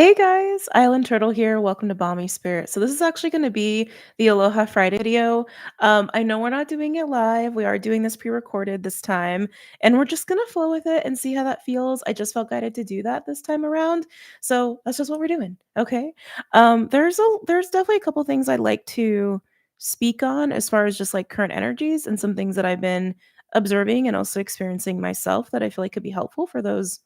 Hey guys, Island Turtle here. Welcome to BOMISpirit. So this is actually going to be the Aloha Friday video. I know we're not doing it live. We are doing this pre-recorded this time, and we're just going to flow with it and see how that feels. I just felt guided to do that this time around, so that's just what we're doing. Okay. There's definitely a couple things I'd like to speak on as far as just like current energies and some things that I've been observing and also experiencing myself that I feel like could be helpful for those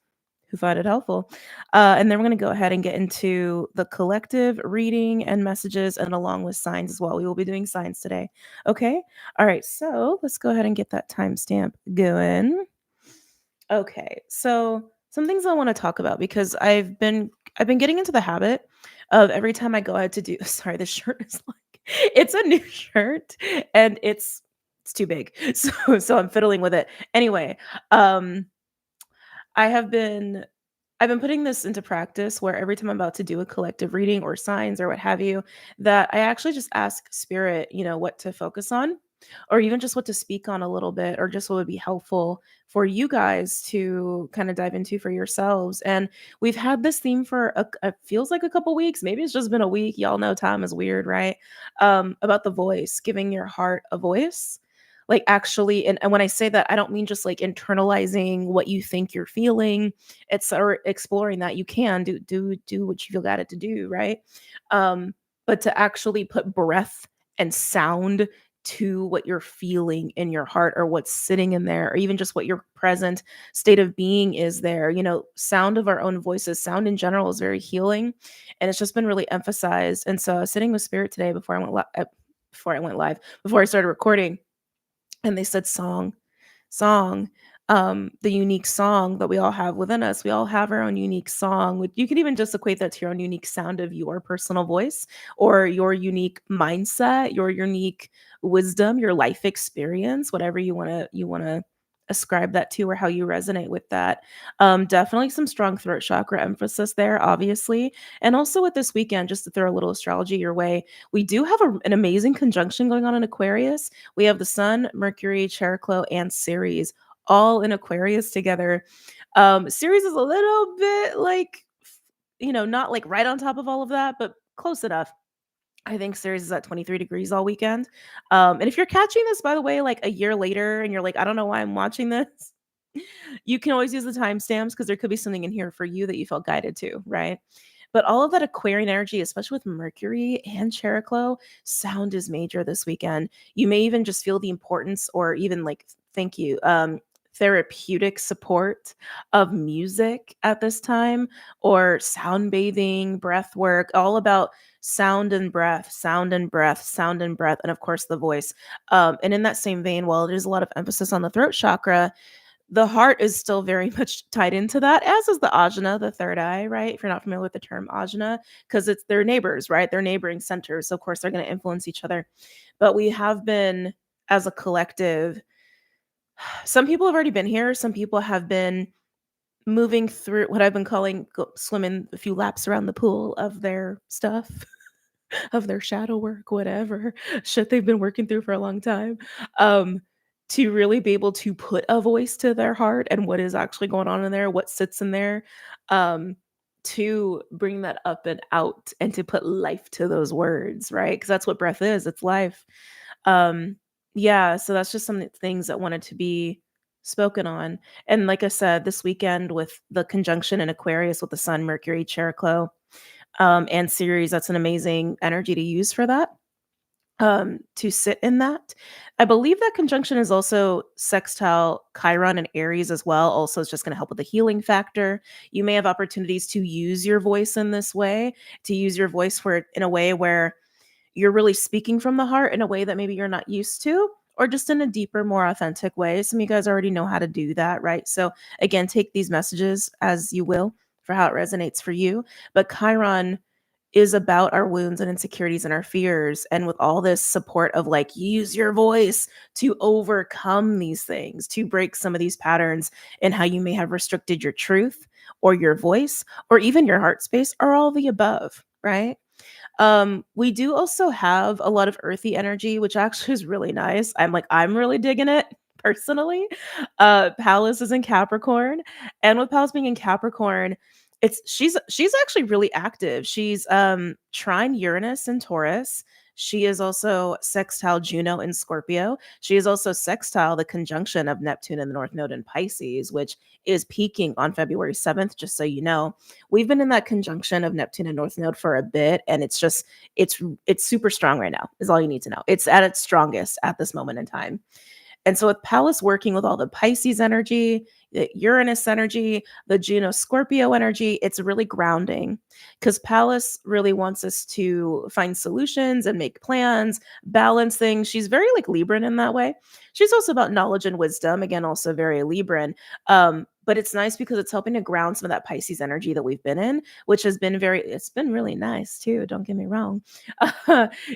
who find it helpful. And then we're going to go ahead and get into the collective reading and messages and along with signs as well. We will be doing signs today. Okay. All right. So let's go ahead and get that timestamp going. Okay. So some things I want to talk about because I've been getting into the habit of every time I go ahead to do sorry, this shirt is like it's a new shirt and it's too big. So I'm fiddling with it. Anyway, um I have been I've been putting this into practice where every time I'm about to do a collective reading or signs or what have you, that I actually just ask spirit, what to focus on or even just what to speak on a little bit or just what would be helpful for you guys to kind of dive into for yourselves. And we've had this theme for feels like a couple weeks, maybe it's just been a week. Y'all know time is weird, right? About the voice, giving your heart a voice. Like actually, and when I say that, I don't mean just like internalizing what you think you're feeling it's or exploring that you can do what you feel guided to do, right? But to actually put breath and sound to what you're feeling in your heart or what's sitting in there or even just what your present state of being is there. Sound of our own voices, sound in general is very healing, and it's just been really emphasized. And so I was sitting with spirit today before I started recording, and they said song, the unique song that we all have within us. We all have our own unique song. You can even just equate that to your own unique sound of your personal voice or your unique mindset, your unique wisdom, your life experience, whatever you want to ascribe that to or how you resonate with that. Definitely some strong throat chakra emphasis there, obviously. And also with this weekend, just to throw a little astrology your way, we do have an amazing conjunction going on in Aquarius. We have the Sun, Mercury, Cheroklo, and Ceres all in Aquarius together. Ceres is a little bit like, not like right on top of all of that, but close enough. I think Ceres is at 23 degrees all weekend. And if you're catching this, by the way, like a year later and you're like, I don't know why I'm watching this, you can always use the timestamps because there could be something in here for you that you felt guided to, right? But all of that Aquarian energy, especially with Mercury and Cheroklo, sound is major this weekend. You may even just feel the importance or even like, thank you, therapeutic support of music at this time or sound bathing, breath work, all about sound and breath, sound and breath, sound and breath, and of course the voice. And in that same vein, while there's a lot of emphasis on the throat chakra, the heart is still very much tied into that, as is the ajna, the third eye, right? If you're not familiar with the term ajna, because it's their neighbors, right? They're neighboring centers. So of course they're going to influence each other. But we have been, as a collective, some people have already been here. Some people have been moving through what I've been calling swimming a few laps around the pool of their stuff, of their shadow work, whatever shit they've been working through for a long time. To really be able to put a voice to their heart and what is actually going on in there, what sits in there, to bring that up and out and to put life to those words, right? Because that's what breath is, it's life. Um, yeah, so that's just some things that wanted to be spoken on. And like I said, this weekend with the conjunction in Aquarius with the Sun, Mercury, Cheroklo, and Ceres, that's an amazing energy to use for that, to sit in that. I believe that conjunction is also sextile Chiron and Aries as well. Also, it's just going to help with the healing factor. You may have opportunities to use your voice in this way, to use your voice for in a way where you're really speaking from the heart in a way that maybe you're not used to, or just in a deeper, more authentic way. Some of you guys already know how to do that, right? So again, take these messages as you will for how it resonates for you. But Chiron is about our wounds and insecurities and our fears. And with all this support of like, use your voice to overcome these things, to break some of these patterns and how you may have restricted your truth or your voice or even your heart space or all the above, right? We do also have a lot of earthy energy, which actually is really nice. I'm really digging it personally. Pallas is in Capricorn, and with Pallas being in Capricorn, She's actually really active. She's trine Uranus in Taurus. She is also sextile Juno in Scorpio. She is also sextile the conjunction of Neptune and the North Node in Pisces, which is peaking on February 7th, just so you know. We've been in that conjunction of Neptune and North Node for a bit, and it's super strong right now, is all you need to know. It's at its strongest at this moment in time. And so with Pallas working with all the Pisces energy, the Uranus energy, the Juno Scorpio energy, it's really grounding because Pallas really wants us to find solutions and make plans, balance things. She's very like Libran in that way. She's also about knowledge and wisdom, again, also very Libran. But it's nice because it's helping to ground some of that Pisces energy that we've been in, which has been it's been really nice too. Don't get me wrong.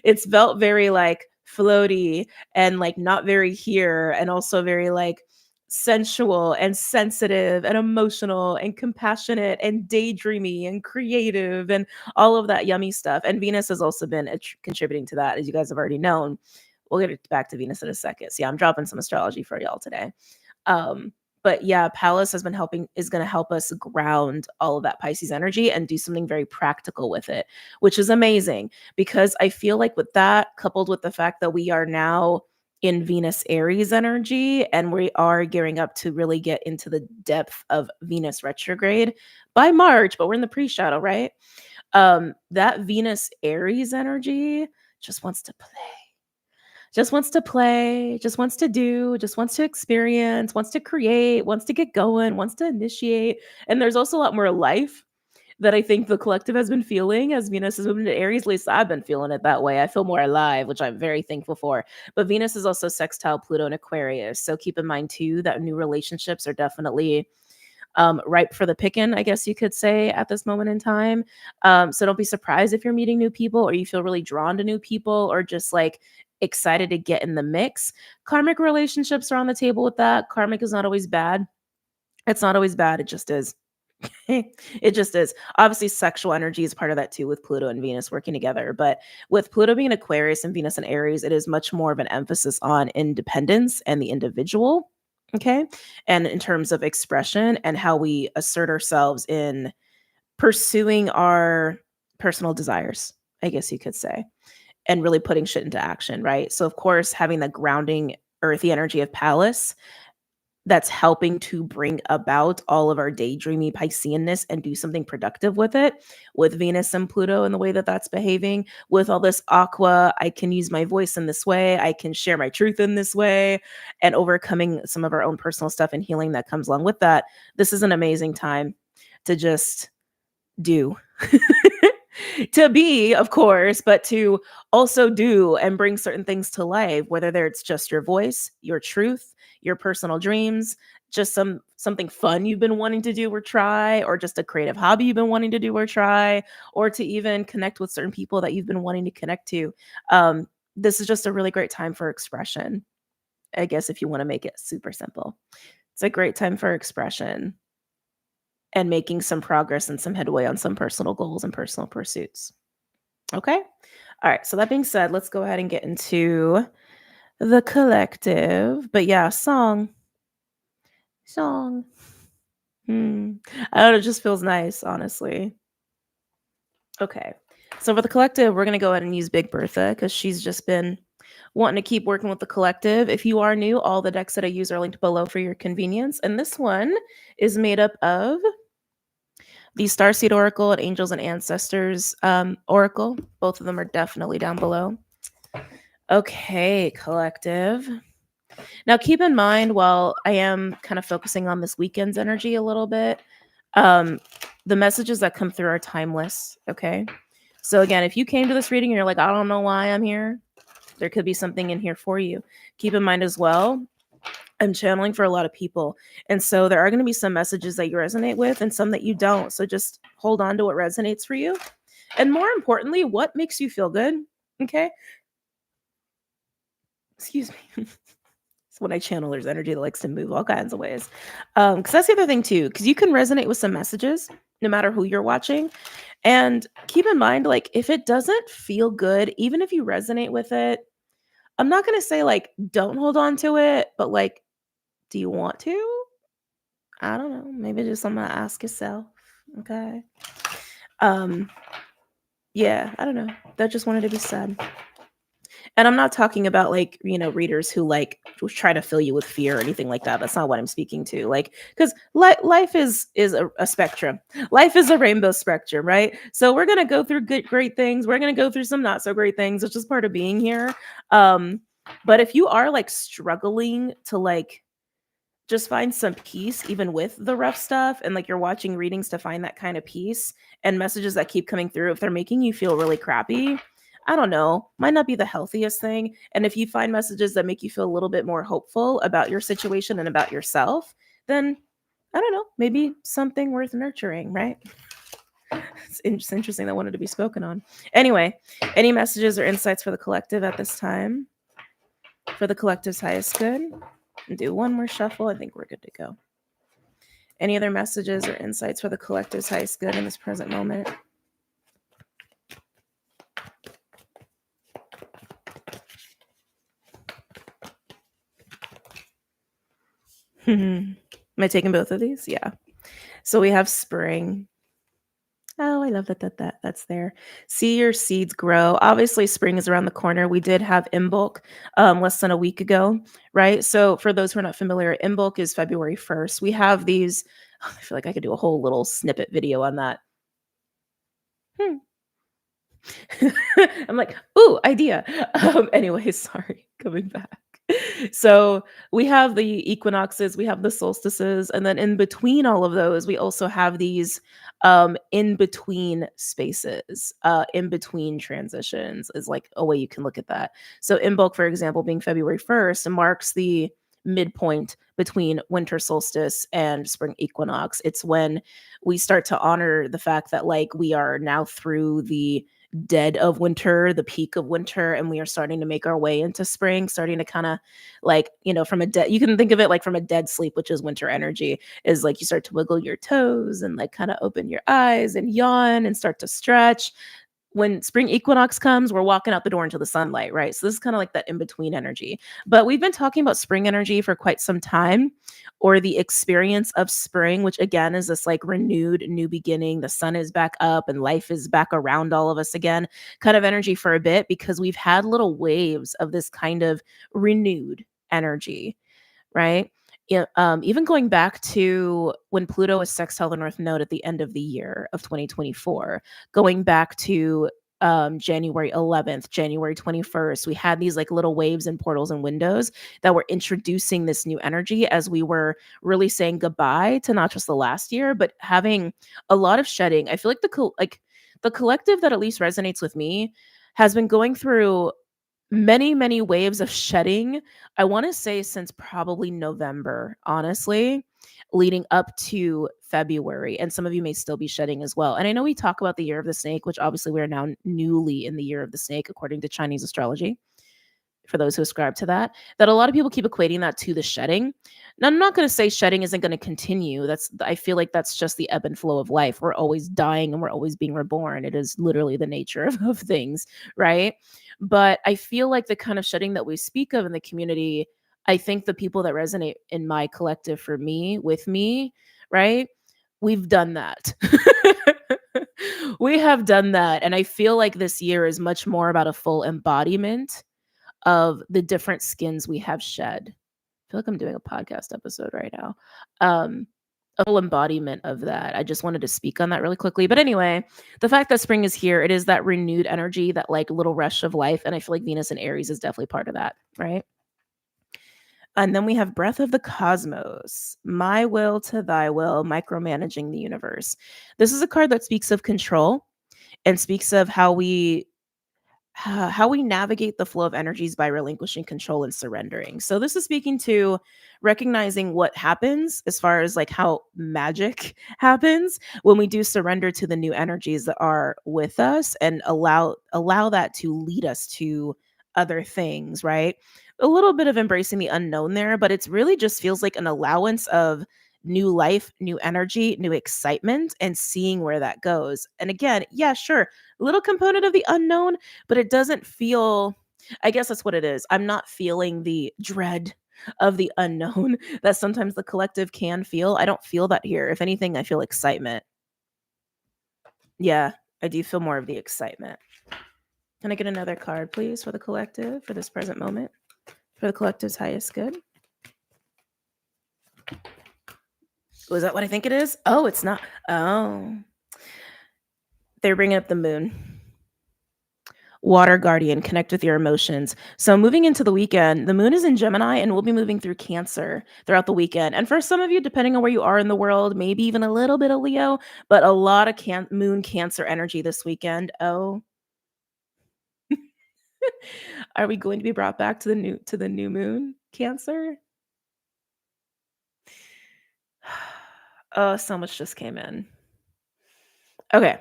It's felt very like floaty and like not very here, and also very like sensual and sensitive and emotional and compassionate and daydreamy and creative and all of that yummy stuff. And Venus has also been contributing to that, as you guys have already known. We'll get back to Venus in a second. So yeah, I'm dropping some astrology for y'all today. But yeah, Pallas is going to help us ground all of that Pisces energy and do something very practical with it, which is amazing because I feel like with that, coupled with the fact that we are now in Venus Aries energy and we are gearing up to really get into the depth of Venus retrograde by March, but we're in the pre-shadow, right? That Venus Aries energy just wants to play, just wants to do, just wants to experience, wants to create, wants to get going, wants to initiate. And there's also a lot more life that I think the collective has been feeling as Venus has moved into Aries. At least I've been feeling it that way. I feel more alive, which I'm very thankful for. But Venus is also sextile Pluto and Aquarius. So keep in mind too that new relationships are definitely ripe for the picking, I guess you could say, at this moment in time. So don't be surprised if you're meeting new people or you feel really drawn to new people or just like excited to get in the mix. Karmic relationships are on the table with that. Karmic is not always bad. It's not always bad. It just is. It just is. Obviously, sexual energy is part of that too, with Pluto and Venus working together. But with Pluto being Aquarius and Venus and Aries, it is much more of an emphasis on independence and the individual. Okay. And in terms of expression and how we assert ourselves in pursuing our personal desires, I guess you could say, and really putting shit into action. Right. So, of course, having the grounding earthy energy of Pallas that's helping to bring about all of our daydreamy Pisceanness and do something productive with it, with Venus and Pluto and the way that that's behaving, with all this aqua, I can use my voice in this way, I can share my truth in this way, and overcoming some of our own personal stuff and healing that comes along with that. This is an amazing time to just do. To be, of course, but to also do and bring certain things to life, whether it's just your voice, your truth, your personal dreams, just something fun you've been wanting to do or try, or just a creative hobby you've been wanting to do or try, or to even connect with certain people that you've been wanting to connect to. This is just a really great time for expression. I guess if you want to make it super simple, it's a great time for expression and making some progress and some headway on some personal goals and personal pursuits. Okay. All right. So that being said, let's go ahead and get into the collective. But yeah, song. Hmm. I don't know. It just feels nice, honestly. Okay. So for the collective, we're going to go ahead and use Big Bertha because she's just been wanting to keep working with the collective. If you are new, all the decks that I use are linked below for your convenience. And this one is made up of the Starseed Oracle and Angels and Ancestors Oracle. Both of them are definitely down below. Okay, collective. Now, keep in mind, while I am kind of focusing on this weekend's energy a little bit, the messages that come through are timeless. Okay. So, again, if you came to this reading and you're like, I don't know why I'm here, there could be something in here for you. Keep in mind as well, I'm channeling for a lot of people. And so there are going to be some messages that you resonate with and some that you don't. So just hold on to what resonates for you. And more importantly, what makes you feel good. Okay. Excuse me. It's when I channel, there's energy that likes to move all kinds of ways. Because that's the other thing too, because you can resonate with some messages no matter who you're watching. And keep in mind, like, if it doesn't feel good, even if you resonate with it, I'm not going to say like, don't hold on to it, but like, do you want to? I don't know. Maybe just something to ask yourself. Okay. Um, yeah, I don't know. That just wanted to be said. And I'm not talking about like, readers who like try to fill you with fear or anything like that. That's not what I'm speaking to. Like, because life is a spectrum. Life is a rainbow spectrum, right? So we're gonna go through good, great things. We're gonna go through some not so great things. It's just part of being here. Um, but if you are like struggling to like just find some peace even with the rough stuff, and like you're watching readings to find that kind of peace, and messages that keep coming through, if they're making you feel really crappy, I don't know, might not be the healthiest thing. And if you find messages that make you feel a little bit more hopeful about your situation and about yourself, then I don't know, maybe something worth nurturing, right? It's interesting that wanted to be spoken on. Anyway, any messages or insights for the collective at this time? For the collective's highest good? And do one more shuffle. I think we're good to go. Any other messages or insights for the collective's highest good in this present moment? Am I taking both of these? Yeah. So we have spring. Oh, I love that's there. See your seeds grow. Obviously, spring is around the corner. We did have Imbolc less than a week ago, right? So for those who are not familiar, Imbolc is February 1st. We have these. I feel like I could do a whole little snippet video on that. Hmm. I'm like, ooh, idea. Anyway, sorry, coming back. So we have the equinoxes, we have the solstices, and then in between all of those, we also have these in between spaces, in between transitions is like a way you can look at that. So in bulk, for example, being February 1st, marks the midpoint between winter solstice and spring equinox. It's when we start to honor the fact that like we are now through the dead of winter, the peak of winter, and we are starting to make our way into spring, starting to kind of like, from a dead, you can think of it like from a dead sleep, which is winter energy, is like you start to wiggle your toes and like kind of open your eyes and yawn and start to stretch. When spring equinox comes, we're walking out the door into the sunlight, right? So this is kind of like that in between energy. But we've been talking about spring energy for quite some time, or the experience of spring, which again is this like renewed new beginning. The sun is back up and life is back around all of us again, kind of energy for a bit, because we've had little waves of this kind of renewed energy, right? Yeah, even going back to when Pluto was sextile the North Node at the end of the year of 2024, going back to January 11th, January 21st, we had these like little waves and portals and windows that were introducing this new energy as we were really saying goodbye to not just the last year, but having a lot of shedding. I feel like the collective that at least resonates with me has been going through many, many waves of shedding. I want to say since probably November, honestly, leading up to February. And some of you may still be shedding as well. And I know we talk about the year of the snake, which obviously we are now newly in the year of the snake, according to Chinese astrology, for those who ascribe to that a lot of people keep equating that to the shedding. Now, I'm not going to say shedding isn't going to continue. I feel like that's just the ebb and flow of life. We're always dying and we're always being reborn. It is literally the nature of things, right? But I feel like the kind of shedding that we speak of in the community, I think the people that resonate in my collective for me, with me, right? We've done that. We have done that. And I feel like this year is much more about a full embodiment of the different skins we have shed. I feel like I'm doing a podcast episode right now. A full embodiment of that. I just wanted to speak on that really quickly. But anyway, the fact that spring is here, it is that renewed energy, that like little rush of life. And I feel like Venus and Aries is definitely part of that, right? And then we have Breath of the Cosmos, My Will to Thy Will, Micromanaging the Universe. This is a card that speaks of control and speaks of how we navigate the flow of energies by relinquishing control and surrendering. So this is speaking to recognizing what happens as far as like how magic happens when we do surrender to the new energies that are with us and allow that to lead us to other things, right? A little bit of embracing the unknown there, but it's really just feels like an allowance of new life, new energy, new excitement, and seeing where that goes. And again, yeah, sure, little component of the unknown, but it doesn't feel, I guess that's what it is. I'm not feeling the dread of the unknown that sometimes the collective can feel. I don't feel that here. If anything, I feel excitement. Yeah, I do feel more of the excitement. Can I get another card, please, for the collective, for this present moment? For the collective's highest good? Was that what I think it is? Oh, it's not. Oh. They're bringing up the moon. Water guardian, connect with your emotions. So moving into the weekend, the moon is in Gemini and we'll be moving through Cancer throughout the weekend. And for some of you, depending on where you are in the world, maybe even a little bit of Leo, but a lot of moon Cancer energy this weekend. Oh, are we going to be brought back to the new moon Cancer? Oh, so much just came in. Okay.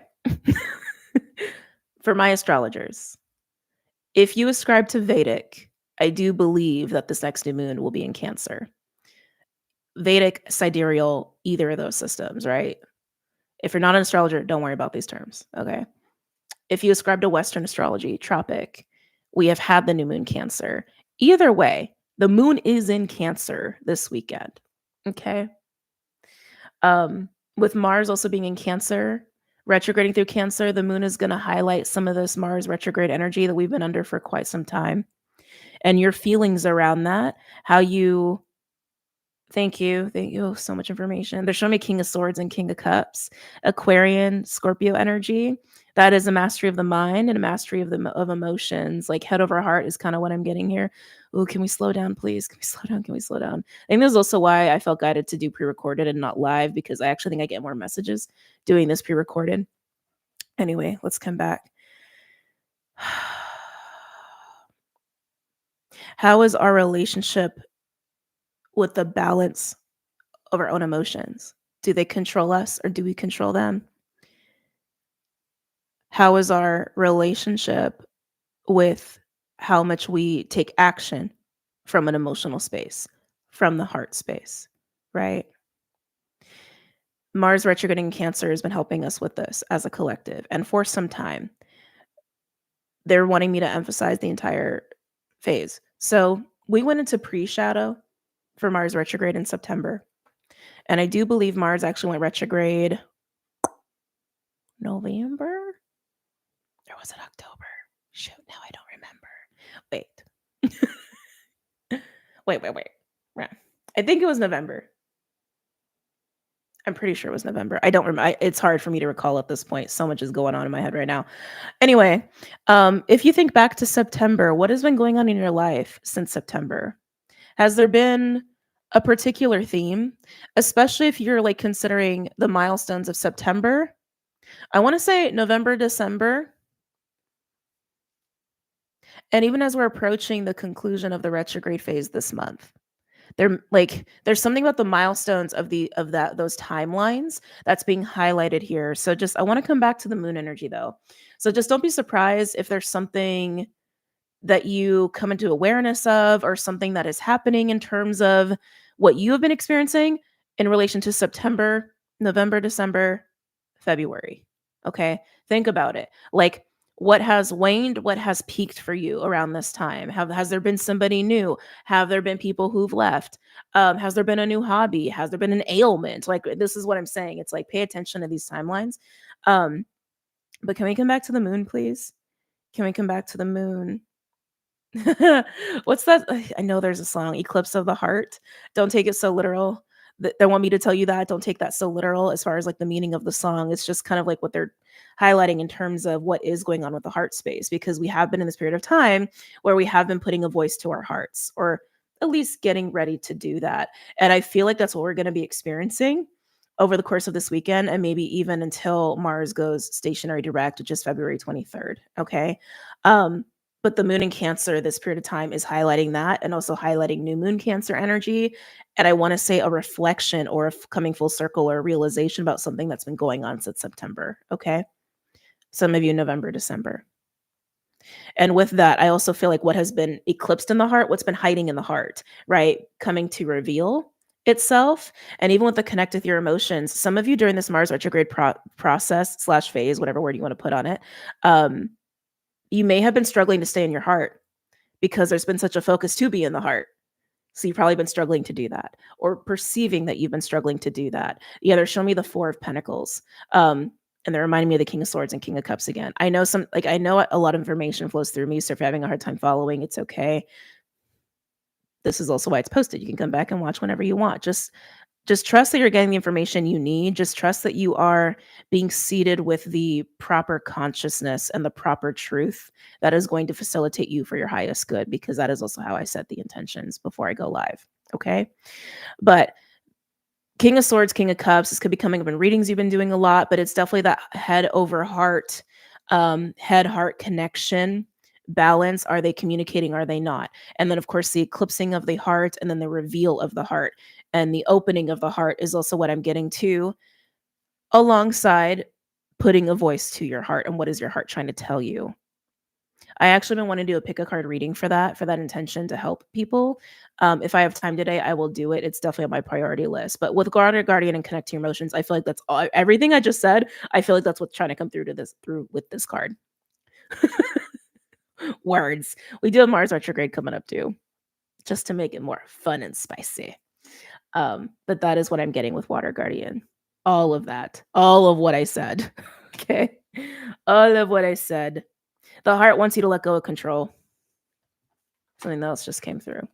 For my astrologers, if you ascribe to Vedic, I do believe that this next new moon will be in Cancer. Vedic, sidereal, either of those systems, right? If you're not an astrologer, don't worry about these terms, okay? If you ascribe to Western astrology, tropic, we have had the new moon Cancer. Either way, the moon is in Cancer this weekend, okay? With Mars also being in Cancer, retrograding through Cancer, the moon is going to highlight some of this Mars retrograde energy that we've been under for quite some time. And your feelings around that, how you thank you. Thank you. Oh, so much information. They're showing me King of Swords and King of Cups, Aquarian, Scorpio energy. That is a mastery of the mind and a mastery of emotions. Like head over heart is kind of what I'm getting here. Oh, can we slow down, please? Can we slow down? Can we slow down? I think this is also why I felt guided to do pre-recorded and not live, because I actually think I get more messages doing this pre-recorded. Anyway, let's come back. How is our relationship with the balance of our own emotions? Do they control us or do we control them? How is our relationship with how much we take action from an emotional space, from the heart space, right? Mars retrograding in Cancer has been helping us with this as a collective. And for some time, they're wanting me to emphasize the entire phase. So we went into pre-shadow for Mars retrograde in September. And I do believe Mars actually went retrograde November? Or was it October? Shoot, now I don't remember. Wait. I think it was November. I'm pretty sure it was November. I don't remember. It's hard for me to recall at this point. So much is going on in my head right now. Anyway, if you think back to September, what has been going on in your life since September? Has there been a particular theme, especially if you're like considering the milestones of September? I want to say November, December. And even as we're approaching the conclusion of the retrograde phase this month, there's something about the milestones of those timelines that's being highlighted here. So just I want to come back to the moon energy though. So just don't be surprised if there's something that you come into awareness of or something that is happening in terms of what you have been experiencing in relation to September, November, December, February. Okay? Think about it. Like what has waned, what has peaked for you around this time? Has there been somebody new? Have there been people who've left? Has there been a new hobby? Has there been an ailment? Like this is what I'm saying. It's like pay attention to these timelines. But can we come back to the moon, please? Can we come back to the moon? What's that? I know there's a song, Eclipse of the Heart. Don't take it so literal. They want me to tell you that. Don't take that so literal as far as like the meaning of the song. It's just kind of like what they're highlighting in terms of what is going on with the heart space, because we have been in this period of time where we have been putting a voice to our hearts, or at least getting ready to do that. And I feel like that's what we're going to be experiencing over the course of this weekend, and maybe even until Mars goes stationary direct, which is February 23rd. Okay. But the moon in Cancer this period of time is highlighting that, and also highlighting new moon Cancer energy. And I want to say a reflection or coming full circle or a realization about something that's been going on since September. Okay. Some of you November, December. And with that, I also feel like what has been eclipsed in the heart, what's been hiding in the heart, right? Coming to reveal itself. And even with the connect with your emotions, some of you during this Mars retrograde process / phase, whatever word you want to put on it, you may have been struggling to stay in your heart because there's been such a focus to be in the heart. So you've probably been struggling to do that, or perceiving that you've been struggling to do that. Yeah, they're showing me the Four of Pentacles. And they're reminding me of the King of Swords and King of Cups again. I know I know a lot of information flows through me, so if you're having a hard time following, it's okay. This is also why it's posted. You can come back and watch whenever you want. Just trust that you're getting the information you need. Just trust that you are being seated with the proper consciousness and the proper truth that is going to facilitate you for your highest good, because that is also how I set the intentions before I go live. Okay. But King of Swords, King of Cups, this could be coming up in readings you've been doing a lot, but it's definitely that head over heart, head heart connection balance. Are they communicating? Are they not? And then, of course, the eclipsing of the heart and then the reveal of the heart and the opening of the heart is also what I'm getting to, alongside putting a voice to your heart and what is your heart trying to tell you. I actually been wanting to do a pick a card reading for that intention to help people. If I have time today, I will do it. It's definitely on my priority list. But with Guardian and Connect to Your Emotions, I feel like that's all, everything I just said. I feel like that's what's trying to come through with this card. Words. We do have Mars retrograde coming up too, just to make it more fun and spicy. But that is what I'm getting with Water Guardian. All of that. All of what I said. Okay. All of what I said. The heart wants you to let go of control. Something else just came through.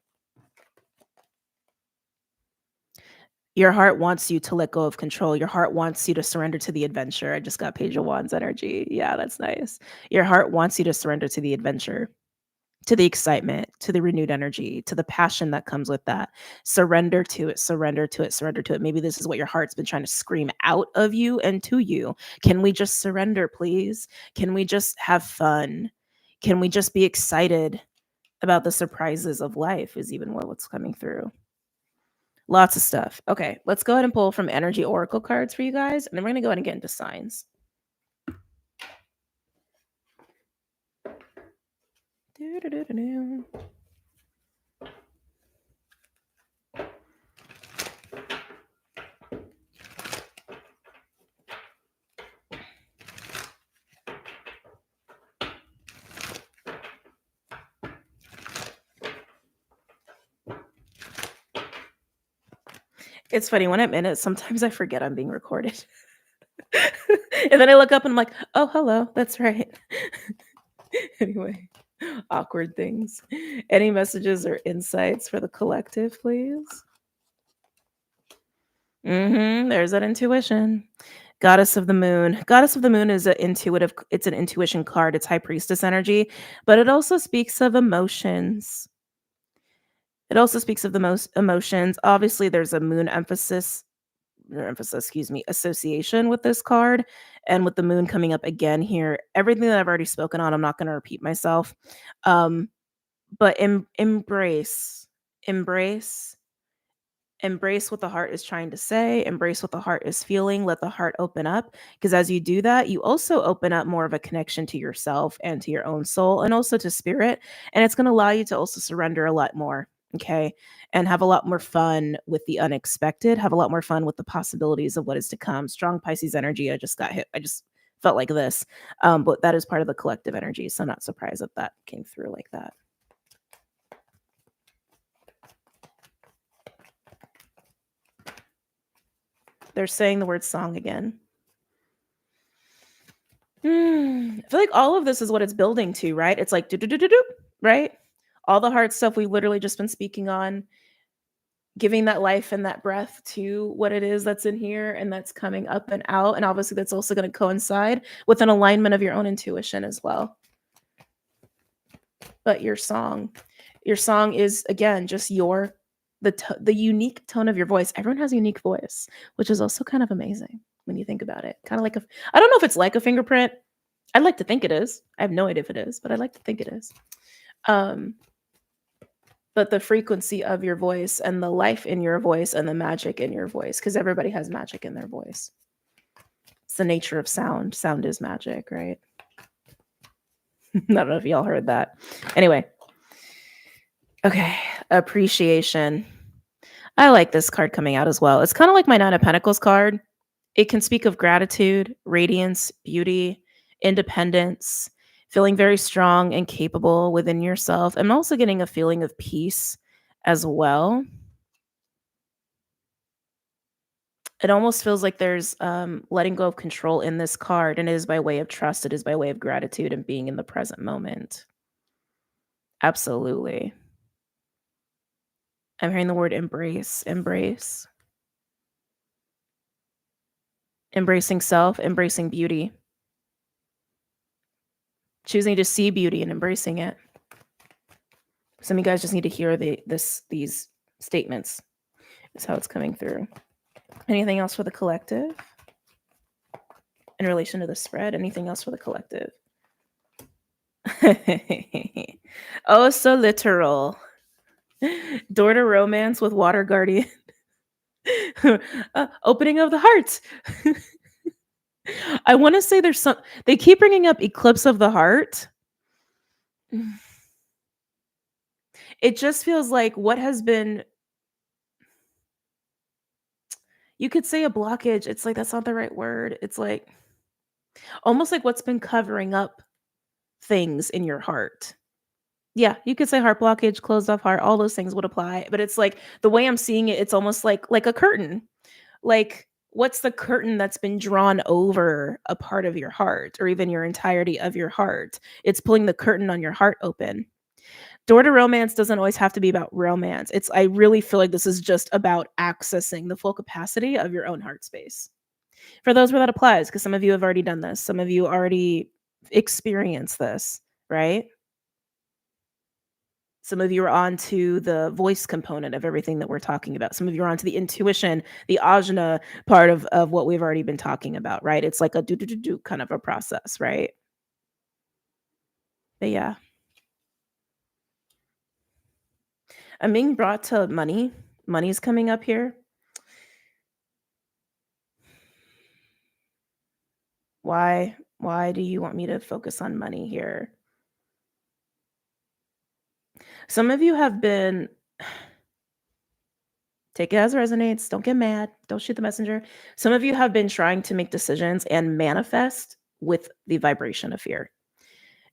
Your heart wants you to let go of control. Your heart wants you to surrender to the adventure. I just got Page of Wands energy. Yeah, that's nice. Your heart wants you to surrender to the adventure, to the excitement, to the renewed energy, to the passion that comes with that. Surrender to it, surrender to it, surrender to it. Maybe this is what your heart's been trying to scream out of you and to you. Can we just surrender, please? Can we just have fun? Can we just be excited about the surprises of life is even what's coming through. Lots of stuff. Okay, let's go ahead and pull from energy oracle cards for you guys, and then we're going to go ahead and get into signs. It's funny when I'm in it, sometimes I forget I'm being recorded. And then I look up and I'm like, oh, hello, that's right. Anyway, awkward things. Any messages or insights for the collective, please? There's that intuition. Goddess of the Moon. Goddess of the Moon is it's an intuition card. It's High Priestess energy, but it also speaks of emotions. It also speaks of the most emotions. Obviously, there's a moon association with this card, and with the moon coming up again here. Everything that I've already spoken on, I'm not going to repeat myself. But embrace what the heart is trying to say, embrace what the heart is feeling, let the heart open up, because as you do that, you also open up more of a connection to yourself and to your own soul and also to spirit, and it's going to allow you to also surrender a lot more, okay, and have a lot more fun with the unexpected, have a lot more fun with the possibilities of what is to come. Strong Pisces energy. I just got hit. I just felt like this, but that is part of the collective energy, so not surprised that came through like that. They're saying the word song again. I feel like all of this is what it's building to, right? It's like do, right? All the hard stuff we've literally just been speaking on, giving that life and that breath to what it is that's in here and that's coming up and out. And obviously that's also going to coincide with an alignment of your own intuition as well. But your song is, again, just the unique tone of your voice. Everyone has a unique voice, which is also kind of amazing when you think about it. Kind of like I don't know if it's like a fingerprint. I'd like to think it is. I have no idea if it is, but I'd like to think it is. But the frequency of your voice and the life in your voice and the magic in your voice, because everybody has magic in their voice. It's the nature of sound. Sound is magic, right? I don't know if y'all heard that. Anyway. Okay. Appreciation. I like this card coming out as well. It's kind of like my Nine of Pentacles card. It can speak of gratitude, radiance, beauty, independence, feeling very strong and capable within yourself. I'm also getting a feeling of peace as well. It almost feels like there's letting go of control in this card, and it is by way of trust. It is by way of gratitude and being in the present moment. Absolutely. I'm hearing the word embrace, embrace, embracing self, embracing beauty, choosing to see beauty and embracing it. Some of you guys just need to hear these statements. Is how it's coming through. Anything else for the collective in relation to the spread? Anything else for the collective? Oh, so literal. Door to romance with water guardian. Opening of the heart. I want to say there's some, they keep bringing up eclipse of the heart. It just feels like what has been, you could say a blockage. It's like, that's not the right word. It's like almost like what's been covering up things in your heart. Yeah, you could say heart blockage, closed off heart, all those things would apply. But it's like the way I'm seeing it, it's almost like a curtain. Like, what's the curtain that's been drawn over a part of your heart or even your entirety of your heart? It's pulling the curtain on your heart open. Door to romance doesn't always have to be about romance. I really feel like this is just about accessing the full capacity of your own heart space. For those where that applies, because some of you have already done this, some of you already experienced this, right? Some of you are on to the voice component of everything that we're talking about. Some of you are on to the intuition, the ajna part of what we've already been talking about, right? It's like a do kind of a process, right? But yeah. I'm being brought to money. Money's coming up here. Why do you want me to focus on money here? Some of you have been, take it as it resonates. Don't get mad. Don't shoot the messenger. Some of you have been trying to make decisions and manifest with the vibration of fear,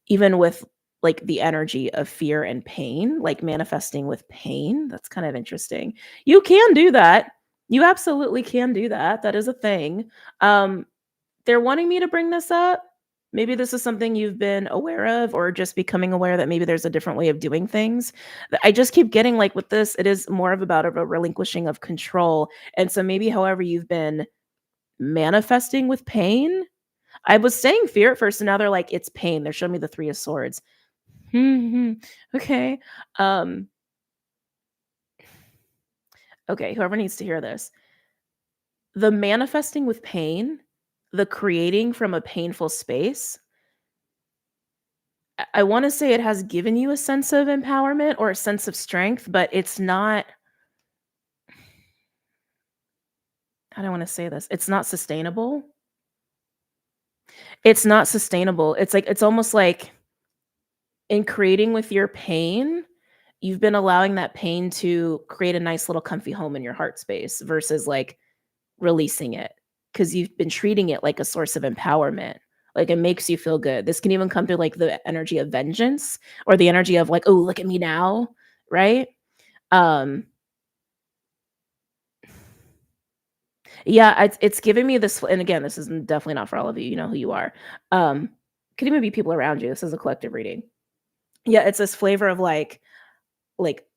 even with like the energy of fear and pain, like manifesting with pain. That's kind of interesting. You can do that. You absolutely can do that. That is a thing. They're wanting me to bring this up. Maybe this is something you've been aware of or just becoming aware that maybe there's a different way of doing things. I just keep getting like with this, it is more of about a relinquishing of control. And so maybe however you've been manifesting with pain. I was saying fear at first, and now they're like, it's pain. They're showing me the Three of Swords. Okay. Um, okay, whoever needs to hear this. The manifesting with pain, the creating from a painful space, I wanna say it has given you a sense of empowerment or a sense of strength, but it's not, I don't wanna say this, it's not sustainable. It's not sustainable. It's like it's almost like in creating with your pain, you've been allowing that pain to create a nice little comfy home in your heart space versus like releasing it because you've been treating it like a source of empowerment. Like it makes you feel good. This can even come through like the energy of vengeance or the energy of like, oh, look at me now, right? Um, yeah, it's giving me this, and again, this is definitely not for all of you. You know who you are. Could even be people around you. This is a collective reading. Yeah, it's this flavor of like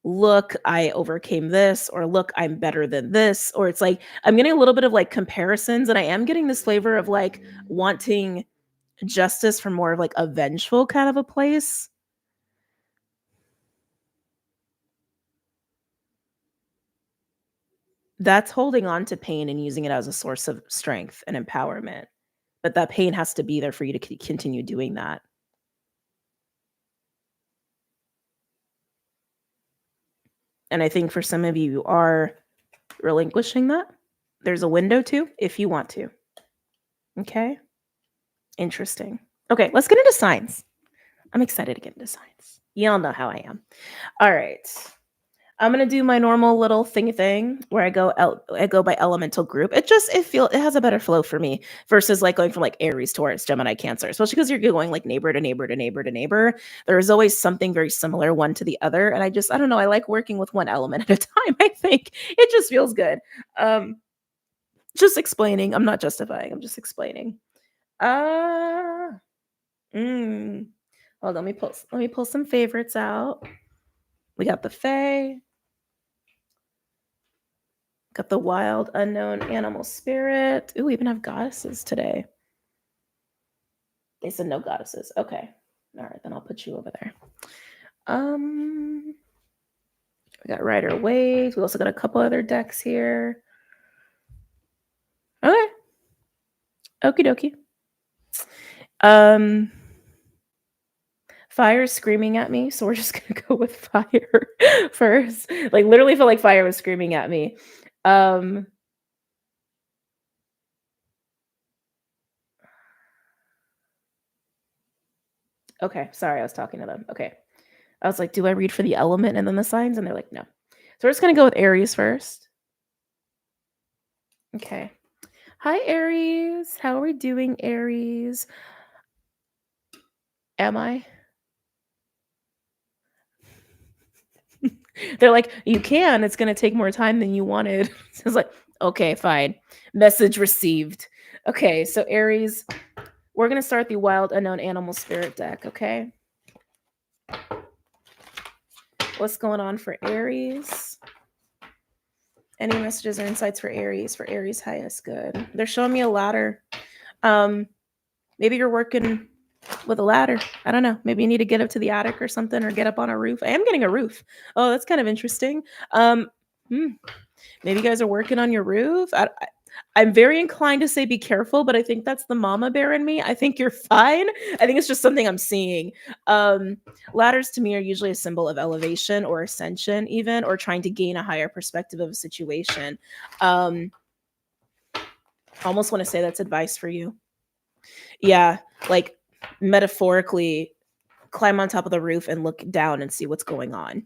look, I overcame this, or look, I'm better than this, or it's like I'm getting a little bit of like comparisons, and I am getting this flavor of like wanting justice from more of like a vengeful kind of a place. That's holding on to pain and using it as a source of strength and empowerment. But that pain has to be there for you to continue doing that. And I think for some of you, you are relinquishing that. There's a window too, if you want to. Okay. Interesting. Okay, let's get into signs. I'm excited to get into signs. Y'all know how I am. All right. I'm gonna do my normal little thing where I go by elemental group. It has a better flow for me versus like going from like Aries, Taurus, Gemini, Cancer, especially because you're going like neighbor to neighbor to neighbor to neighbor. There is always something very similar one to the other, and I don't know. I like working with one element at a time. I think it just feels good. Just explaining. I'm not justifying. I'm just explaining. Uh, mm. Hold on, let me pull some favorites out. We got the Fae, got the wild unknown animal spirit. Ooh, we even have goddesses today. They said no goddesses. Okay. All right, then I'll put you over there. We got Rider Waves. We also got a couple other decks here. Okay. Okie dokie. Fire is screaming at me, so we're just gonna go with fire first. Like literally feel like fire was screaming at me. Okay, sorry, I was talking to them. Okay. I was like, do I read for the element and then the signs? And they're like, no. So we're just gonna go with Aries first. Okay. Hi, Aries. How are we doing, Aries? Am I? They're like, you can. It's going to take more time than you wanted. So it's like, okay, fine. Message received. Okay, so Aries, we're going to start the wild unknown animal spirit deck, okay? What's going on for Aries? Any messages or insights for Aries? For Aries highest good. They're showing me a ladder. Maybe you're working with a ladder. I don't know. Maybe you need to get up to the attic or something, or get up on a roof. I am getting a roof. Oh, that's kind of interesting. Maybe you guys are working on your roof. I'm very inclined to say be careful, but I think that's the mama bear in me. I think you're fine. I think it's just something I'm seeing. Ladders to me are usually a symbol of elevation or ascension, even, or trying to gain a higher perspective of a situation. I almost want to say that's advice for you. Yeah, like metaphorically, climb on top of the roof and look down and see what's going on.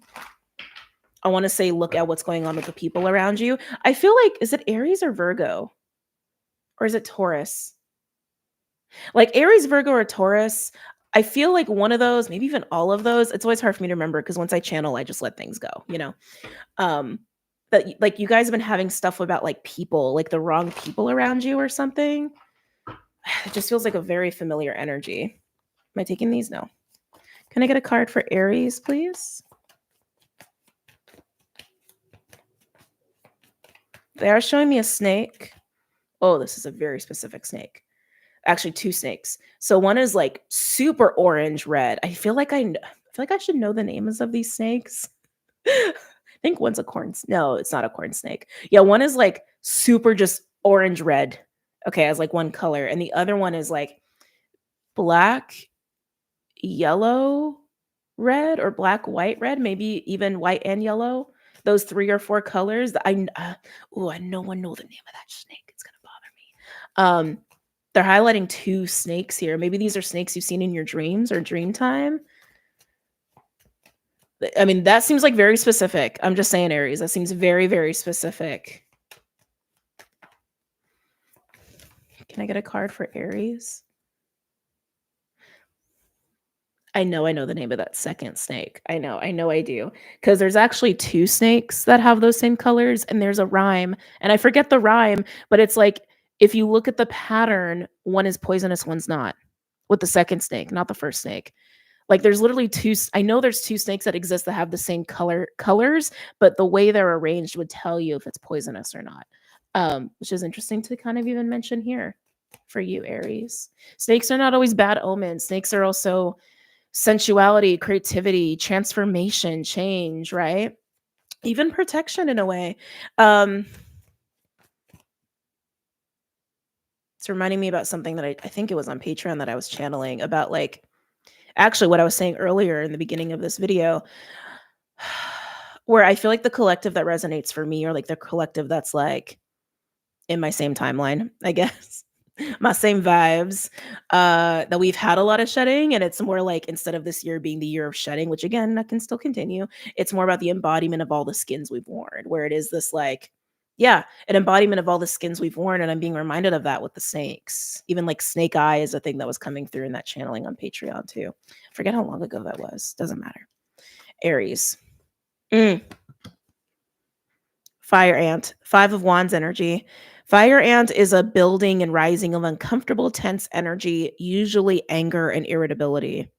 I want to say look at what's going on with the people around you. I feel like, is it Aries or Virgo? Or is it Taurus? Like Aries, Virgo, or Taurus. I feel like one of those, maybe even all of those. It's always hard for me to remember because once I channel, I just let things go, you know? But like you guys have been having stuff about like people, like the wrong people around you or something. It just feels like a very familiar energy. Am I taking these? No. Can I get a card for Aries, please? They are showing me a snake. Oh, this is a very specific snake. Actually, two snakes. So one is like super orange red. I feel like I should know the names of these snakes. I think one's a corn. No, it's not a corn snake. Yeah, one is like super just orange red. Okay, as like one color, and the other one is like black, yellow, red, or black, white, red. Maybe even white and yellow. Those 3 or 4 colors. I no one know the name of that snake. It's gonna bother me. They're highlighting 2 snakes here. Maybe these are snakes you've seen in your dreams or dream time. I mean, that seems like very specific. I'm just saying, Aries. That seems very, very specific. Can I get a card for Aries? I know the name of that second snake. I know I do. Because there's actually 2 snakes that have those same colors, and there's a rhyme. And I forget the rhyme, but it's like, if you look at the pattern, one is poisonous, one's not. With the second snake, not the first snake. Like there's literally 2. I know there's 2 snakes that exist that have the same colors, but the way they're arranged would tell you if it's poisonous or not. Which is interesting to kind of even mention here for you, Aries. Snakes are not always bad omens. Snakes are also sensuality, creativity, transformation, change, right? Even protection in a way. It's reminding me about something that I think it was on Patreon that I was channeling about, like, actually what I was saying earlier in the beginning of this video, where I feel like the collective that resonates for me, or like the collective that's like in my same timeline, I guess, my same vibes, that we've had a lot of shedding. And it's more like, instead of this year being the year of shedding, which again, that can still continue, it's more about the embodiment of all the skins we've worn, where it is this like, yeah, an embodiment of all the skins we've worn. And I'm being reminded of that with the snakes. Even like snake eye is a thing that was coming through in that channeling on Patreon too. Forget how long ago that was. Doesn't matter. Aries. Fire ant. 5 of Wands energy. Fire ant is a building and rising of uncomfortable, tense energy, usually anger and irritability.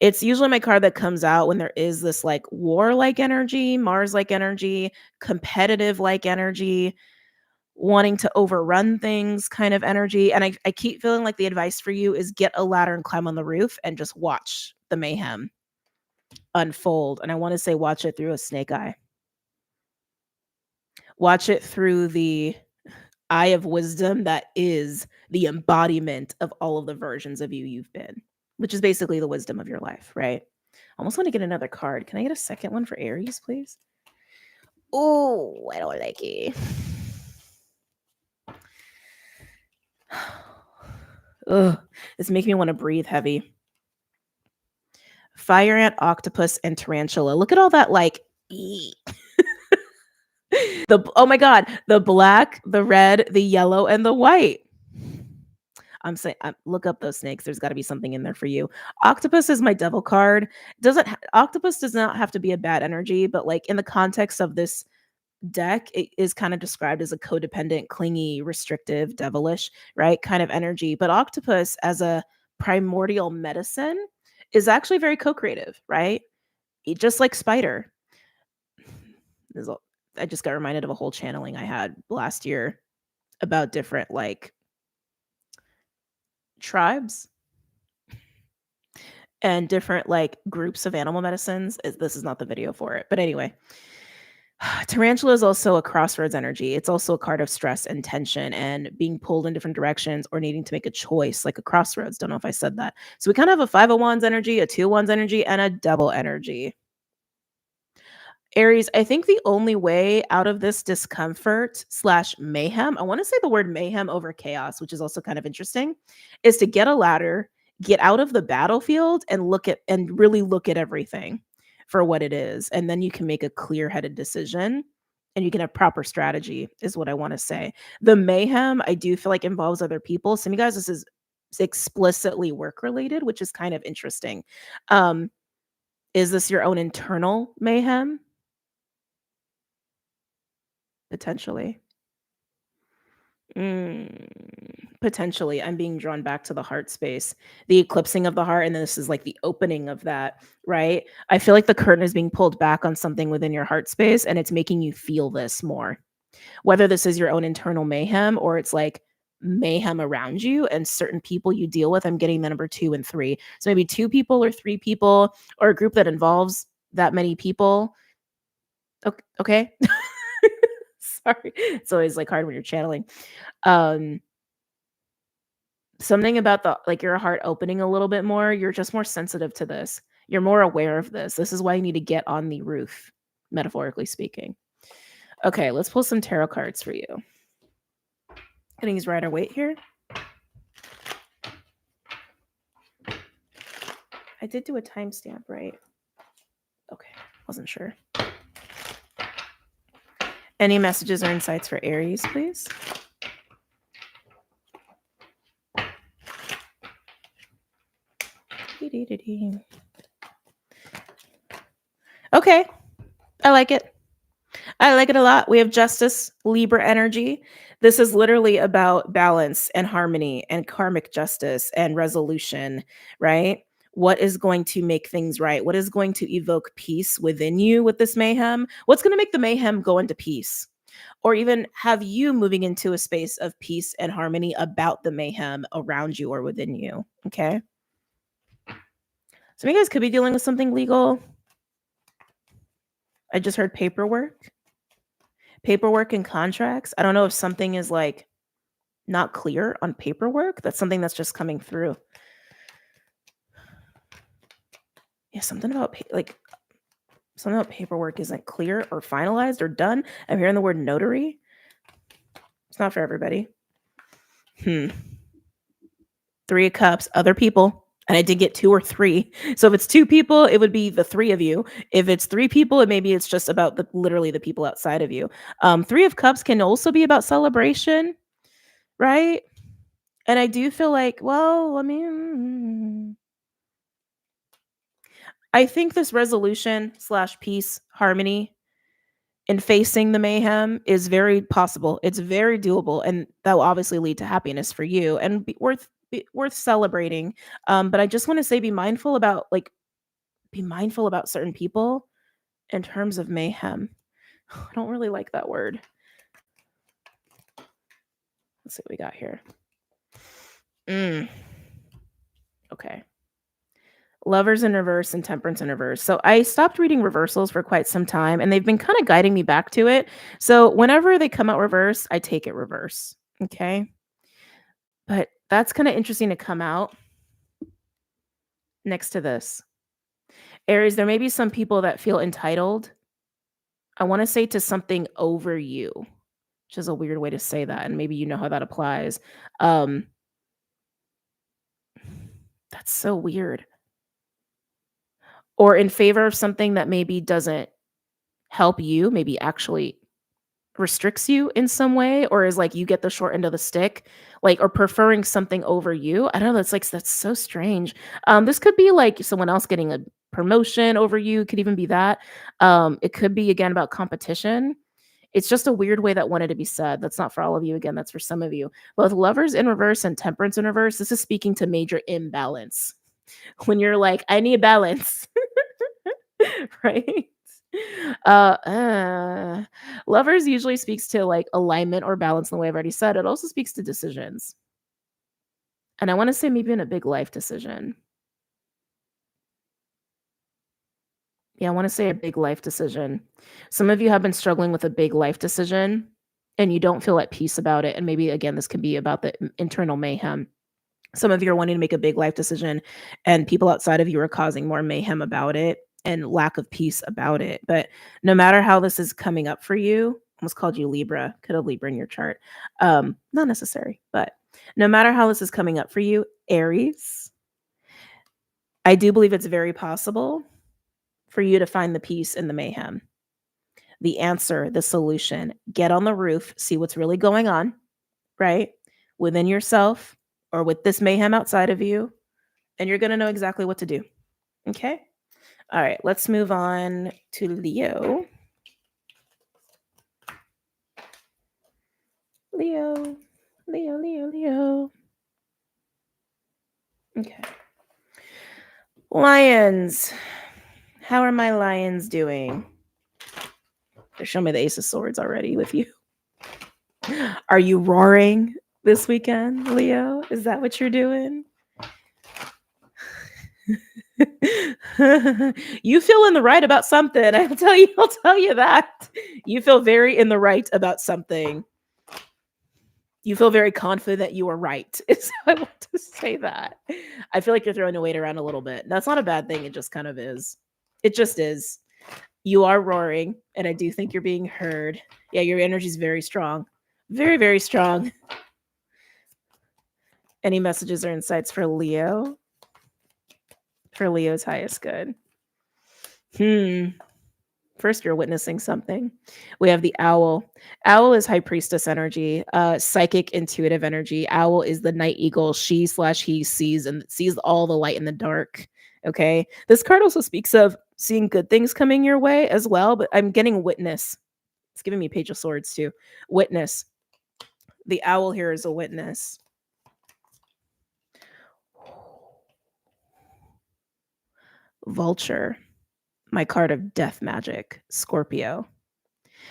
It's usually my card that comes out when there is this like war-like energy, Mars-like energy, competitive-like energy, wanting to overrun things kind of energy. And I keep feeling like the advice for you is get a ladder and climb on the roof and just watch the mayhem unfold. And I want to say watch it through a snake eye. Watch it through the eye of wisdom that is the embodiment of all of the versions of you you've been, which is basically the wisdom of your life, right? I almost want to get another card. Can I get a second one for Aries, please? Oh, I don't like it. Ugh, this makes me want to breathe heavy. Fire ant, octopus, and tarantula. Look at all that like oh my god, the black, the red, the yellow, and the white. I'm saying look up those snakes. There's got to be something in there for you. Octopus is my devil card. Octopus does not have to be a bad energy, but like in the context of this deck, it is kind of described as a codependent, clingy, restrictive, devilish, right? Kind of energy. But octopus as a primordial medicine is actually very co-creative, right? Just like spider. I just got reminded of a whole channeling I had last year about different like tribes and different like groups of animal medicines. This is not the video for it. But anyway, tarantula is also a crossroads energy. It's also a card of stress and tension and being pulled in different directions or needing to make a choice, like a crossroads. Don't know if I said that. So we kind of have a 5 of wands energy, a 2 of wands energy, and a devil energy. Aries, I think the only way out of this discomfort / mayhem, I want to say the word mayhem over chaos, which is also kind of interesting, is to get a ladder, get out of the battlefield and really look at everything for what it is. And then you can make a clear-headed decision and you can have proper strategy is what I want to say. The mayhem, I do feel like involves other people. Some of you guys, this is explicitly work related, which is kind of interesting. Is this your own internal mayhem? Potentially. Potentially. I'm being drawn back to the heart space, the eclipsing of the heart, and then this is like the opening of that, right? I feel like the curtain is being pulled back on something within your heart space, and it's making you feel this more. Whether this is your own internal mayhem or it's like mayhem around you and certain people you deal with. I'm getting the number 2 and 3. So maybe 2 people or 3 people or a group that involves that many people. Okay. Sorry. It's always like hard when you're channeling. Something about your heart opening a little bit more. You're just more sensitive to this. You're more aware of this. This is why you need to get on the roof, metaphorically speaking. Okay, let's pull some tarot cards for you. Can I use Rider Waite here? I did do a timestamp, right? Okay, wasn't sure. Any messages or insights for Aries, please? Okay, I like it. I like it a lot. We have Justice, Libra energy. This is literally about balance and harmony and karmic justice and resolution, right? What is going to make things right? What is going to evoke peace within you with this mayhem? What's going to make the mayhem go into peace? Or even have you moving into a space of peace and harmony about the mayhem around you or within you, okay? Some of you guys could be dealing with something legal. I just heard paperwork and contracts. I don't know if something is like not clear on paperwork. That's something that's just coming through. Yeah, something about paperwork isn't clear or finalized or done. I'm hearing the word notary. It's not for everybody. 3 of Cups, other people. And I did get 2 or 3. So if it's 2 people, it would be the 3 of you. If it's 3 people, maybe it's just about literally the people outside of you. 3 of Cups can also be about celebration, right? And I do feel like, well, I think this resolution / peace, harmony and facing the mayhem is very possible. It's very doable, and that will obviously lead to happiness for you and worth celebrating. But I just want to say be mindful about certain people in terms of mayhem. I don't really like that word. Let's see what we got here. Okay. Lovers in reverse and temperance in reverse. So I stopped reading reversals for quite some time, and they've been kind of guiding me back to it. So whenever they come out reverse, I take it reverse. Okay. But that's kind of interesting to come out next to this. Aries, there may be some people that feel entitled. I want to say to something over you, which is a weird way to say that. And maybe you know how that applies. That's so weird. Or in favor of something that maybe doesn't help you, maybe actually restricts you in some way, or is like you get the short end of the stick, like, or preferring something over you. I don't know. That's so strange. This could be like someone else getting a promotion over you. It could even be that. It could be again about competition. It's just a weird way that wanted to be said. That's not for all of you. Again, that's for some of you. Both lovers in reverse and temperance in reverse. This is speaking to major imbalance. When you're like, I need balance. Right? Uh, uh, Lovers usually speaks to like alignment or balance in the way I've already said. It also speaks to decisions. And I want to say maybe in a big life decision. Yeah, I want to say a big life decision. Some of you have been struggling with a big life decision and you don't feel at peace about it. And maybe again, this can be about the internal mayhem. Some of you are wanting to make a big life decision and people outside of you are causing more mayhem about it and lack of peace about it. But no matter how this is coming up for you, almost called you Libra, could have Libra in your chart. Not necessary, but no matter how this is coming up for you, Aries, I do believe it's very possible for you to find the peace in the mayhem. The answer, the solution, get on the roof, see what's really going on, right? Within yourself or with this mayhem outside of you, and you're going to know exactly what to do. Okay? All right, let's move on to Leo. Leo. Okay. Lions. How are my lions doing? They're showing me the Ace of Swords already with you. Are you roaring this weekend, Leo? Is that what you're doing? You feel in the right about something. I'll tell you that. You feel very in the right about something. You feel very confident that you are right. So I want to say that. I feel like you're throwing the weight around a little bit. That's not a bad thing. It just kind of is. It just is. You are roaring, and I do think you're being heard. Yeah, your energy is very strong. Very, very strong. Any messages or insights for Leo? For Leo's highest good. First, you're witnessing something. We have the owl. Owl is high priestess energy, psychic, intuitive energy. Owl is the night eagle. She/he sees all the light in the dark. Okay. This card also speaks of seeing good things coming your way as well, but I'm getting witness. It's giving me Page of Swords too. Witness. The owl here is a witness. Vulture. My card of death magic, Scorpio.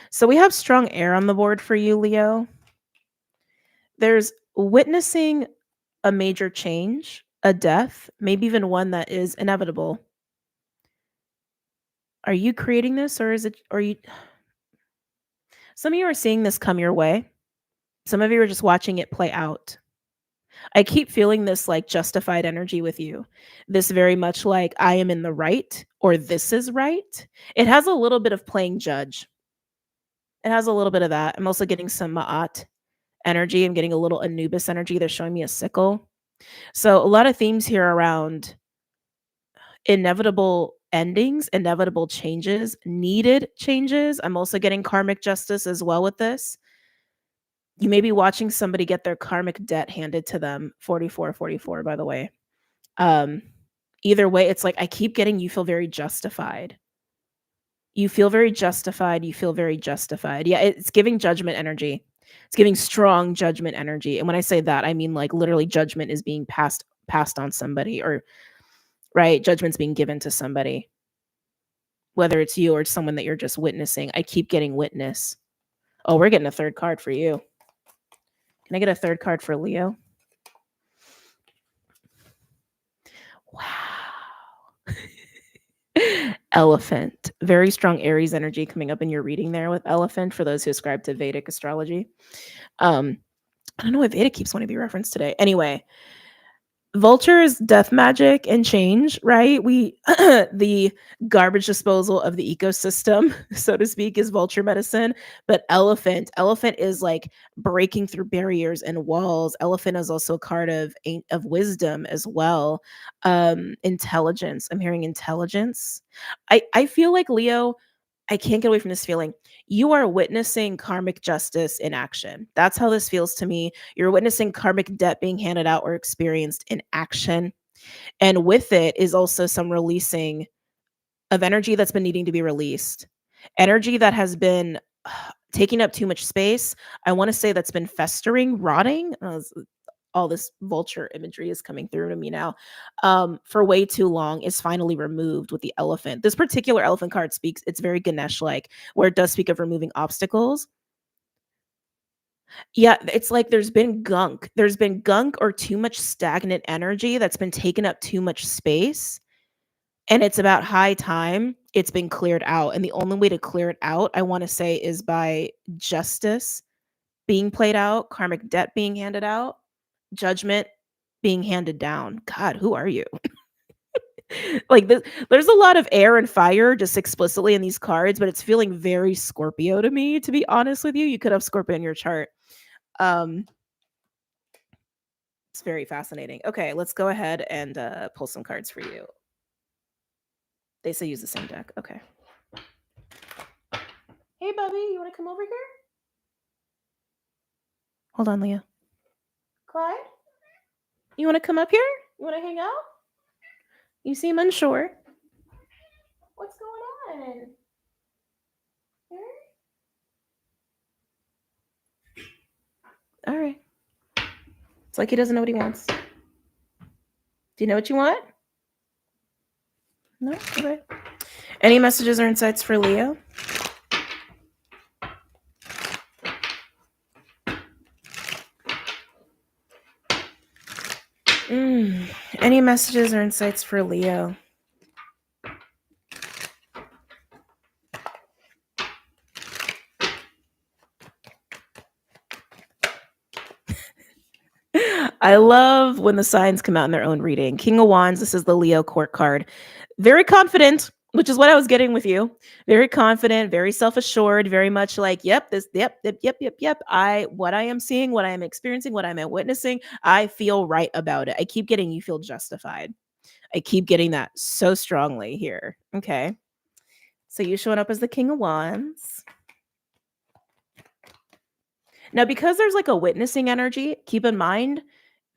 So we have strong air on the board for you, Leo. There's witnessing a major change, a death, maybe even one that is inevitable. Are you creating this, or some of you are seeing this come your way. Some of you are just watching it play out. I keep feeling this like justified energy with you. This very much like I am in the right or this is right. It has a little bit of playing judge. It has a little bit of that. I'm also getting some Ma'at energy. I'm getting a little Anubis energy. They're showing me a sickle. So a lot of themes here around inevitable endings, inevitable changes, needed changes. I'm also getting karmic justice as well with this. You may be watching somebody get their karmic debt handed to them. 44, by the way. Either way, it's like I keep getting you feel very justified. You feel very justified. You feel very justified. Yeah, it's giving judgment energy. It's giving strong judgment energy. And when I say that, I mean like literally judgment is being passed on somebody, or right, judgment's being given to somebody, whether it's you or it's someone that you're just witnessing. I keep getting witness. Oh, we're getting a third card for you. Can I get a third card for Leo? Wow. Elephant. Very strong Aries energy coming up in your reading there with elephant for those who ascribe to Vedic astrology. I don't know if Vedic keeps wanting to be referenced today. Anyway, vulture is death magic and change, right? We the garbage disposal of the ecosystem, so to speak, is vulture medicine. But elephant is like breaking through barriers and walls. Elephant is also a card of wisdom as well. Intelligence. I'm hearing intelligence. I feel like Leo, I can't get away from this feeling. You are witnessing karmic justice in action. That's how this feels to me. You're witnessing karmic debt being handed out or experienced in action. And with it is also some releasing of energy that's been needing to be released. Energy that has been taking up too much space. I want to say that's been festering, rotting. All this vulture imagery is coming through to me now, for way too long, is finally removed with the elephant. This particular elephant card speaks, it's very Ganesh like, where it does speak of removing obstacles. Yeah, it's like there's been gunk. There's been gunk or too much stagnant energy that's been taking up too much space. And it's about high time it's been cleared out. And the only way to clear it out, I want to say, is by justice being played out, karmic debt being handed out, judgment being handed down. God, who are you? Like there's a lot of air and fire just explicitly in these cards, but it's feeling very Scorpio to me, to be honest with you. You could have Scorpio in your chart. Um, it's very fascinating. Okay, let's go ahead and pull some cards for you. They say use the same deck. Okay. Hey, Bubby, you want to come over here? Hold on, Leah. Clyde, you want to come up here? You want to hang out? You seem unsure. What's going on? Here? All right. It's like he doesn't know what he wants. Do you know what you want? No? Okay. Any messages or insights for Leo? Any messages or insights for Leo? I love when the signs come out in their own reading. King of Wands, this is the Leo court card. Very confident, which is what I was getting with you. Very confident, very self-assured, very much like, yep, yep. What I am seeing, what I am experiencing, what I'm witnessing, I feel right about it. I keep getting you feel justified. I keep getting that so strongly here. Okay. So you showing up as the King of Wands. Now, because there's like a witnessing energy, keep in mind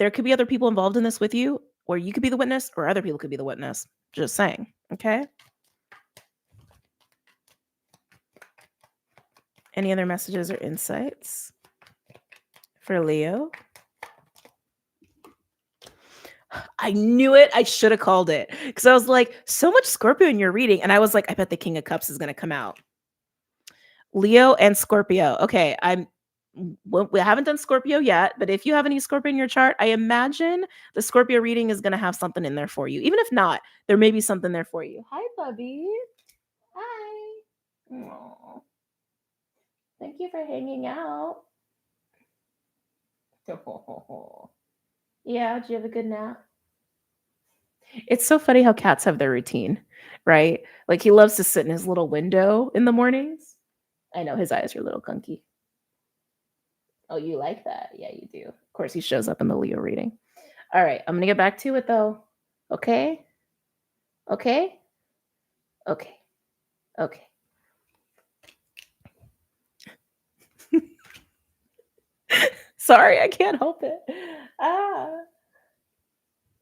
there could be other people involved in this with you, or you could be the witness, or other people could be the witness. Just saying. Okay. Any other messages or insights for Leo? I knew it. I should have called it because I was like, so much Scorpio in your reading. And I was like, I bet the King of Cups is going to come out. Leo and Scorpio. Okay. We haven't done Scorpio yet, but if you have any Scorpio in your chart, I imagine the Scorpio reading is going to have something in there for you. Even if not, there may be something there for you. Hi, Bubby. Hi. Aww. Thank you for hanging out. Yeah, did you have a good nap? It's so funny how cats have their routine, right? Like he loves to sit in his little window in the mornings. I know his eyes are a little gunky. Oh, you like that? Yeah, you do. Of course, he shows up in the Leo reading. All right, I'm going to get back to it though. Okay? Okay? Okay. Okay. Sorry, I can't help it. Ah.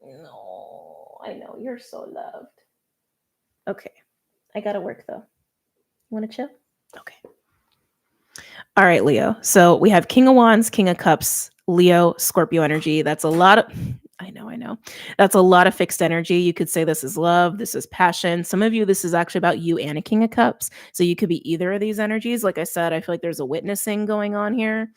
No, I know. You're so loved. Okay. I got to work though. Want to chill? Okay. All right, Leo. So we have King of Wands, King of Cups, Leo, Scorpio energy. That's a lot of, I know. That's a lot of fixed energy. You could say this is love, this is passion. Some of you, this is actually about you and a King of Cups. So you could be either of these energies. Like I said, I feel like there's a witnessing going on here.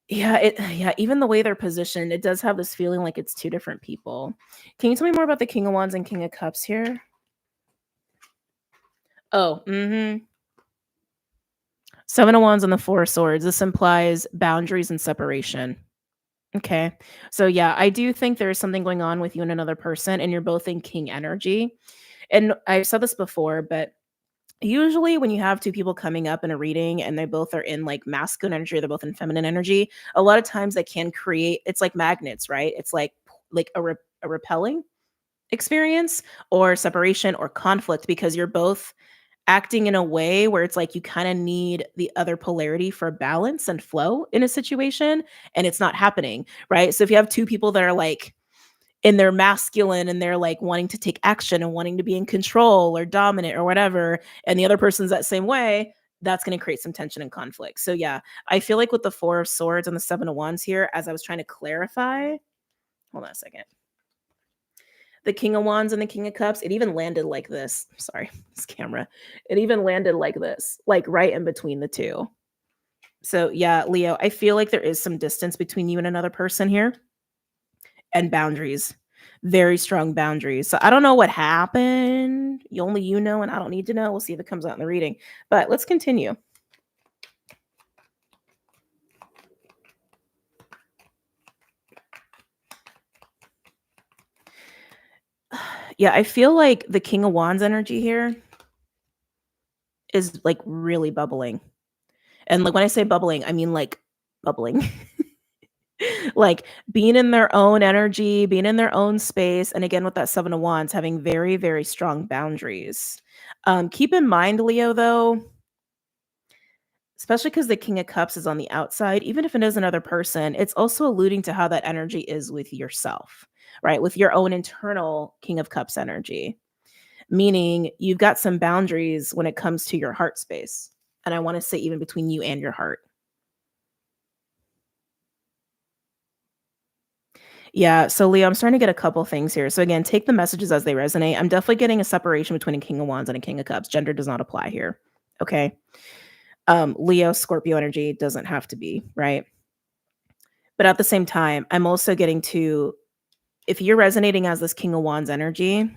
Yeah, even the way they're positioned, it does have this feeling like it's two different people. Can you tell me more about the King of Wands and King of Cups here? Oh, Seven of Wands and the Four of Swords. This implies boundaries and separation. Okay. So yeah, I do think there's something going on with you and another person, and you're both in king energy. And I've said this before, but usually when you have two people coming up in a reading and they both are in like masculine energy, or they're both in feminine energy, a lot of times they can create, it's like magnets, right? It's like a repelling experience or separation or conflict, because you're both acting in a way where it's like you kind of need the other polarity for balance and flow in a situation, and it's not happening, right? So if you have two people that are like in their masculine and they're like wanting to take action and wanting to be in control or dominant or whatever, and the other person's that same way, that's going to create some tension and conflict. So yeah, I feel like with the Four of Swords and the Seven of Wands here, as I was trying to clarify, hold on a second, the King of Wands and the King of Cups, it even landed like this. Sorry, this camera. It even landed like this, like right in between the two. So yeah, Leo, I feel like there is some distance between you and another person here, and boundaries, very strong boundaries. So I don't know what happened. Only you know, and I don't need to know. We'll see if it comes out in the reading. But let's continue. Yeah, I feel like the King of Wands energy here is like really bubbling. And like when I say bubbling, I mean like bubbling. Like being in their own energy, being in their own space. And again, with that Seven of Wands, having very, very strong boundaries. Keep in mind, Leo, though, especially because the King of Cups is on the outside, even if it is another person, it's also alluding to how that energy is with yourself, right? With your own internal King of Cups energy, meaning you've got some boundaries when it comes to your heart space. And I want to say even between you and your heart. Yeah. So, Leo, I'm starting to get a couple things here. So, again, take the messages as they resonate. I'm definitely getting a separation between a King of Wands and a King of Cups. Gender does not apply here. Okay. Leo, Scorpio energy doesn't have to be, right? But at the same time, I'm also getting to, if you're resonating as this King of Wands energy,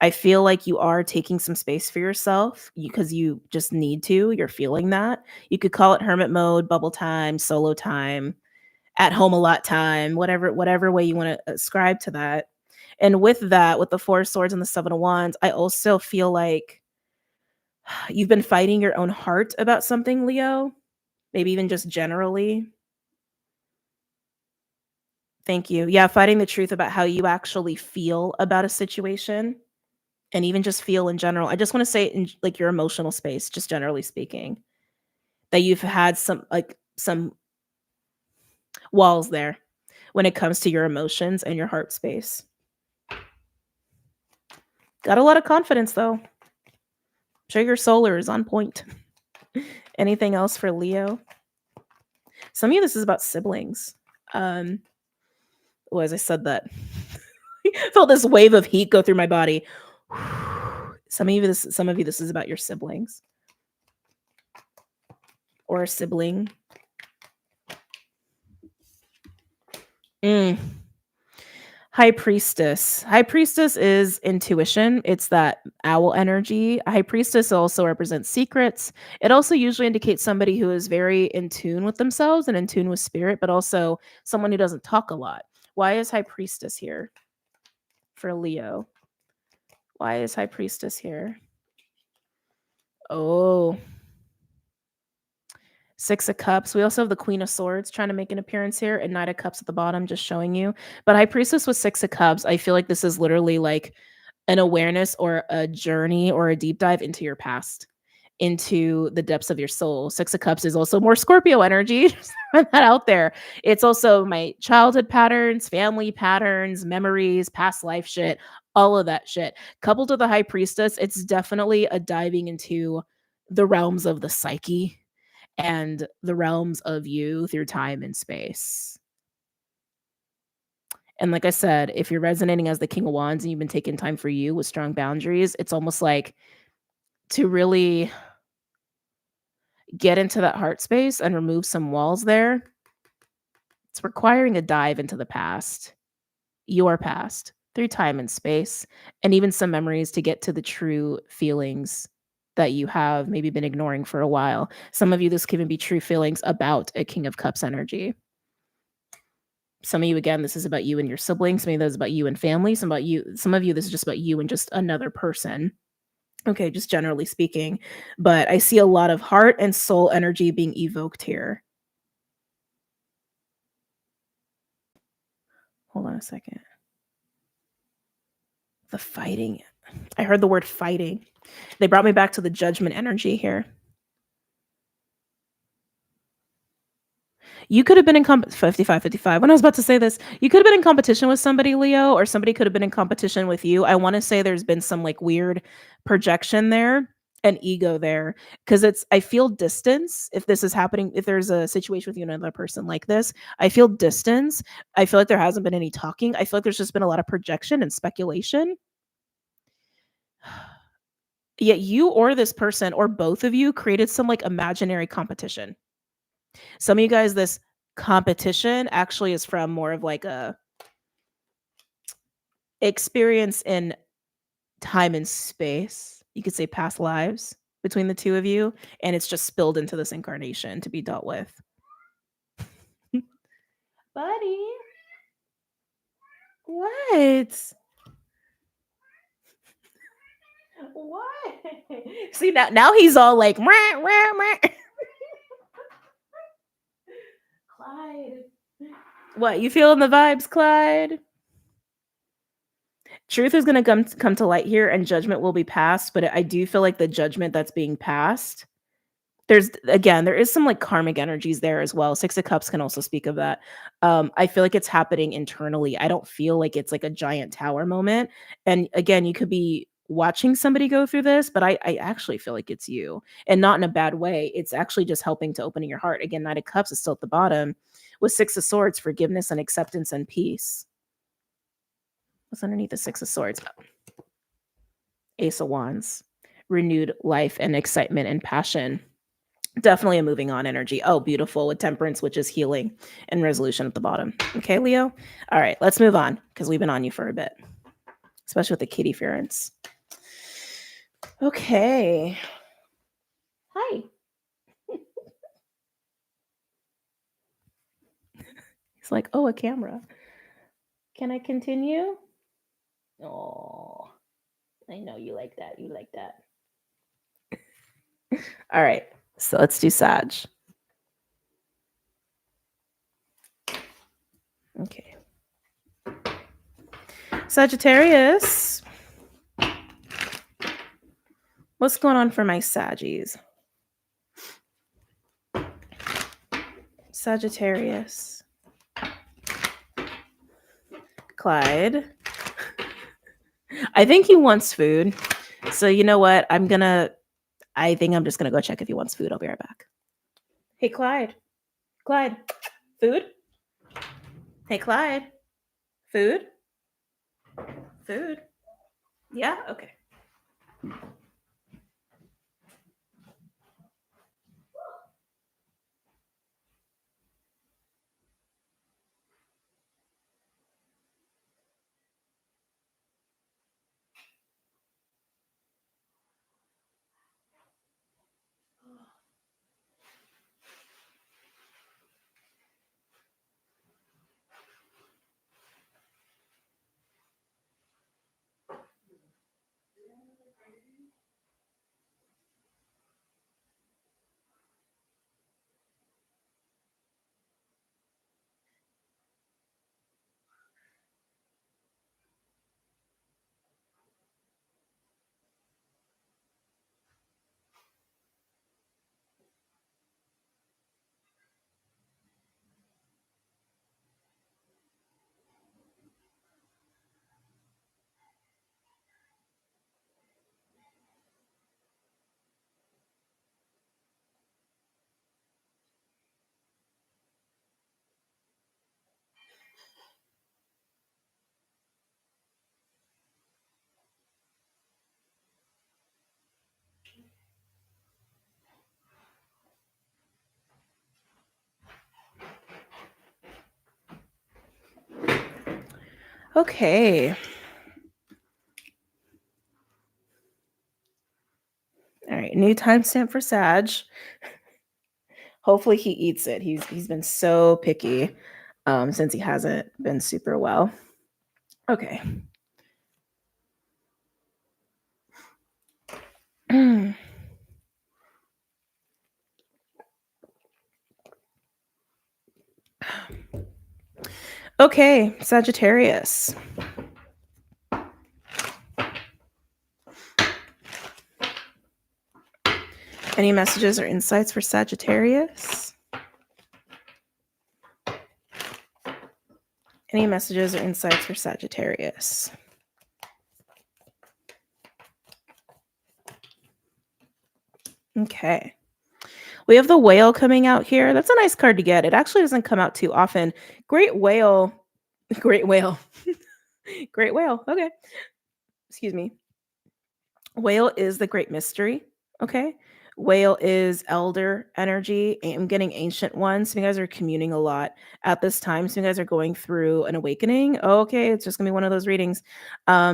I feel like you are taking some space for yourself because you just need to. You're feeling that. You could call it hermit mode, bubble time, solo time, at home a lot time, whatever way you want to ascribe to that. And with that, with the Four of Swords and the Seven of Wands, I also feel like you've been fighting your own heart about something, Leo, maybe even just generally. Thank you. Yeah, fighting the truth about how you actually feel about a situation, and even just feel in general. I just want to say in like your emotional space, just generally speaking, that you've had some walls there when it comes to your emotions and your heart space. Got a lot of confidence though. I'm sure your solar is on point. Anything else for Leo? Some of you, this is about siblings. As I said that, felt this wave of heat go through my body. Some of you, this is about your siblings or a sibling. High Priestess. High Priestess is intuition. It's that owl energy. High Priestess also represents secrets. It also usually indicates somebody who is very in tune with themselves and in tune with spirit, but also someone who doesn't talk a lot. Why is High Priestess here for Leo? Why is High Priestess here? Oh, Six of Cups. We also have the Queen of Swords trying to make an appearance here, and Knight of Cups at the bottom, just showing you. But High Priestess with Six of Cups, I feel like this is literally like an awareness or a journey or a deep dive into your past, into the depths of your soul. Six of Cups is also more Scorpio energy. Just throwing that out there. It's also my childhood patterns, family patterns, memories, past life shit, all of that shit. Coupled with the high priestess, it's definitely a diving into the realms of the psyche and the realms of you through time and space. And like I said, if you're resonating as the King of Wands and you've been taking time for you with strong boundaries, it's almost like to really get into that heart space and remove some walls there. It's requiring a dive into the past, your past, through time and space, and even some memories to get to the true feelings that you have maybe been ignoring for a while. Some of you, this can even be true feelings about a King of Cups energy. Some of you, again, this is about you and your siblings. Some of this is about you and family. Some of you, this is just about you and just another person. Okay, just generally speaking. But I see a lot of heart and soul energy being evoked here. Hold on a second. The fighting. I heard the word fighting. They brought me back to the judgment energy here. You could have been in 55. When I was about to say this, you could have been in competition with somebody, Leo, or somebody could have been in competition with you. I want to say there's been some like weird projection there and ego there because I feel distance. If this is happening, if there's a situation with you and another person like this, I feel distance. I feel like there hasn't been any talking. I feel like there's just been a lot of projection and speculation. Yet you or this person or both of you created some like imaginary competition. Some of you guys, this competition actually is from more of like a experience in time and space. You could say past lives between the two of you, and it's just spilled into this incarnation to be dealt with. Buddy, what? What? See, now he's all like, "Mwah, mwah, mwah." Clyde. What, you feeling the vibes, Clyde? Truth is going to come to light here and judgment will be passed, but I do feel like the judgment that's being passed, there is some like karmic energies there as well. Six of Cups can also speak of that. I feel like it's happening internally. I don't feel like it's like a giant tower moment. And again, you could be watching somebody go through this, but I actually feel like it's you, and not in a bad way. It's actually just helping to opening your heart. Again, Knight of Cups is still at the bottom with Six of Swords, forgiveness and acceptance and peace. What's underneath the Six of Swords? Ace of Wands, renewed life and excitement and passion. Definitely a moving on energy. Oh, beautiful, with Temperance, which is healing, and resolution at the bottom. Okay, Leo? All right, let's move on because we've been on you for a bit, especially with the kitty ference. Okay. Hi. He's like, oh, a camera. Can I continue? Oh, I know you like that. You like that. All right, so let's do Sag. Okay. Sagittarius. What's going on for my Saggies? Sagittarius. Clyde. I think he wants food. So you know what? I think I'm just gonna go check if he wants food. I'll be right back. Hey, Clyde. Clyde, food? Hey, Clyde. Food? Food? Yeah? Okay. Okay. All right, new timestamp for Sag. Hopefully he eats it. He's been so picky since he hasn't been super well. Okay. Okay, Sagittarius. Any messages or insights for Sagittarius? Any messages or insights for Sagittarius? Okay. We have the whale coming out here. That's a nice card to get. It actually doesn't come out too often. Great whale. Great whale. Great whale. Okay. Excuse me. Whale is the great mystery. Okay. Whale is elder energy. I'm getting ancient ones. Some of you guys are communing a lot at this time. Some of you guys are going through an awakening. Okay, it's just gonna be one of those readings. I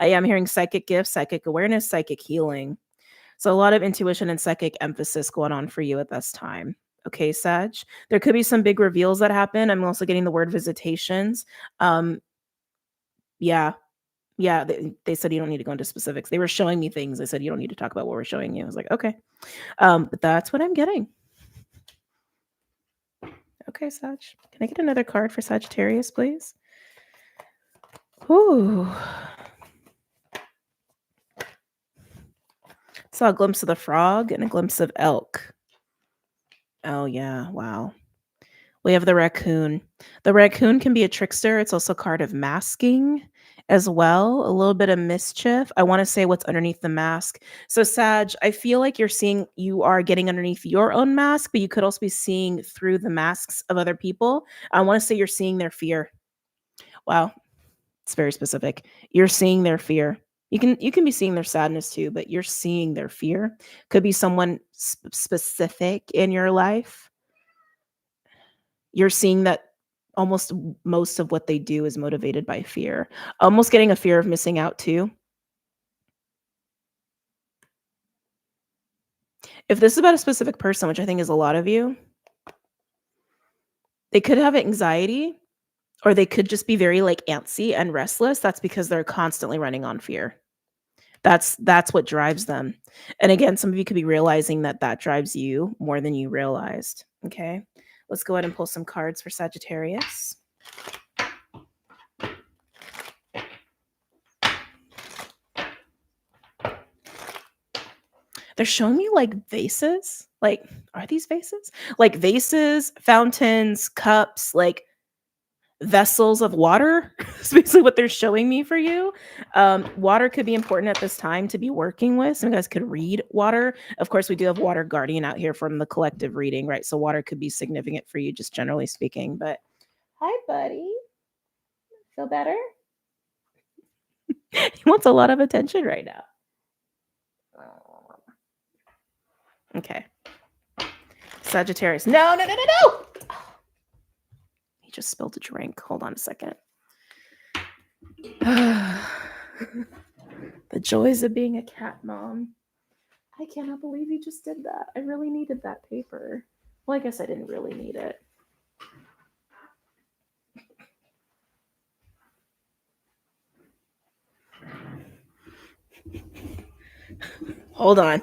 am hearing psychic gifts, psychic awareness, psychic healing. So a lot of intuition and psychic emphasis going on for you at this time. Okay, Sag. There could be some big reveals that happen. I'm also getting the word visitations. Yeah, yeah, they said you don't need to go into specifics. They were showing me things. They said you don't need to talk about what we're showing you. I was like, okay. But that's what I'm getting. Okay, Sag. Can I get another card for Sagittarius, please? Ooh. Saw a glimpse of the frog and a glimpse of elk. Oh yeah, wow. We have the raccoon. The raccoon can be a trickster. It's also a card of masking as well, a little bit of mischief. I want to say what's underneath the mask. So, Sag, I feel like you are getting underneath your own mask, but you could also be seeing through the masks of other people. I want to say you're seeing their fear. Wow, it's very specific. You're seeing their fear. You can be seeing their sadness too, but you're seeing their fear. Could be someone specific in your life. You're seeing that almost most of what they do is motivated by fear. Almost getting a fear of missing out too. If this is about a specific person, which I think is a lot of you, they could have anxiety or they could just be very like antsy and restless. That's because they're constantly running on fear. That's what drives them. And again, some of you could be realizing that that drives you more than you realized. Okay. Let's go ahead and pull some cards for Sagittarius. They're showing me like vases. Like, are these vases? Like vases, fountains, cups, like vessels of water. It's basically what they're showing me for you. Water could be important at this time to be working with. Some guys could read water. Of course, we do have water guardian out here from the collective reading, right? So water could be significant for you, just generally speaking. But hi, buddy. Feel better? He wants a lot of attention right now. Okay. Sagittarius. No. He just spilled a drink. Hold on a second. The joys of being a cat mom. I cannot believe you just did that. I really needed that paper. Well, I guess I didn't really need it. Hold on.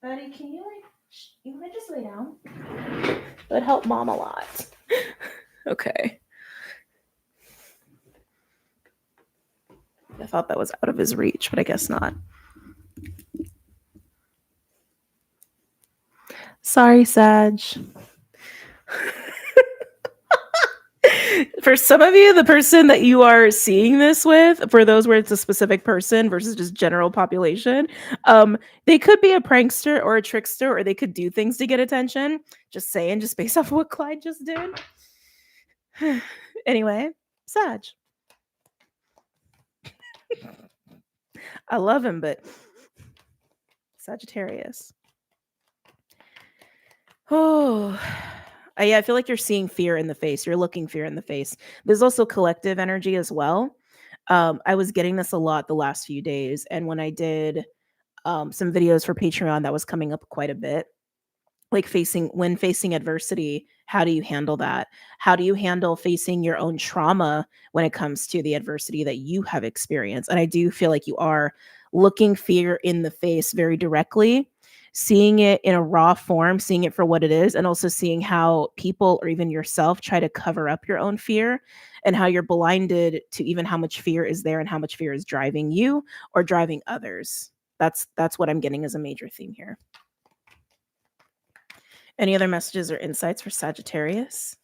Buddy, can you you want to just lay down? It would help mom a lot. Okay. I thought that was out of his reach, but I guess not. Sorry, Sag. For some of you, the person that you are seeing this with, for those where it's a specific person versus just general population, they could be a prankster or a trickster, or they could do things to get attention. Just saying, just based off of what Clyde just did. Anyway, Sag. I love him, but Sagittarius. Oh, yeah, I feel like you're seeing fear in the face. You're looking fear in the face. There's also collective energy as well. I was getting this a lot the last few days, and when I did some videos for Patreon, that was coming up quite a bit. Like facing adversity, how do you handle that? How do you handle facing your own trauma when it comes to the adversity that you have experienced? And I do feel like you are looking fear in the face very directly, seeing it in a raw form, seeing it for what it is, and also seeing how people or even yourself try to cover up your own fear, and how you're blinded to even how much fear is there and how much fear is driving you or driving others. That's what I'm getting as a major theme here. Any other messages or insights for Sagittarius?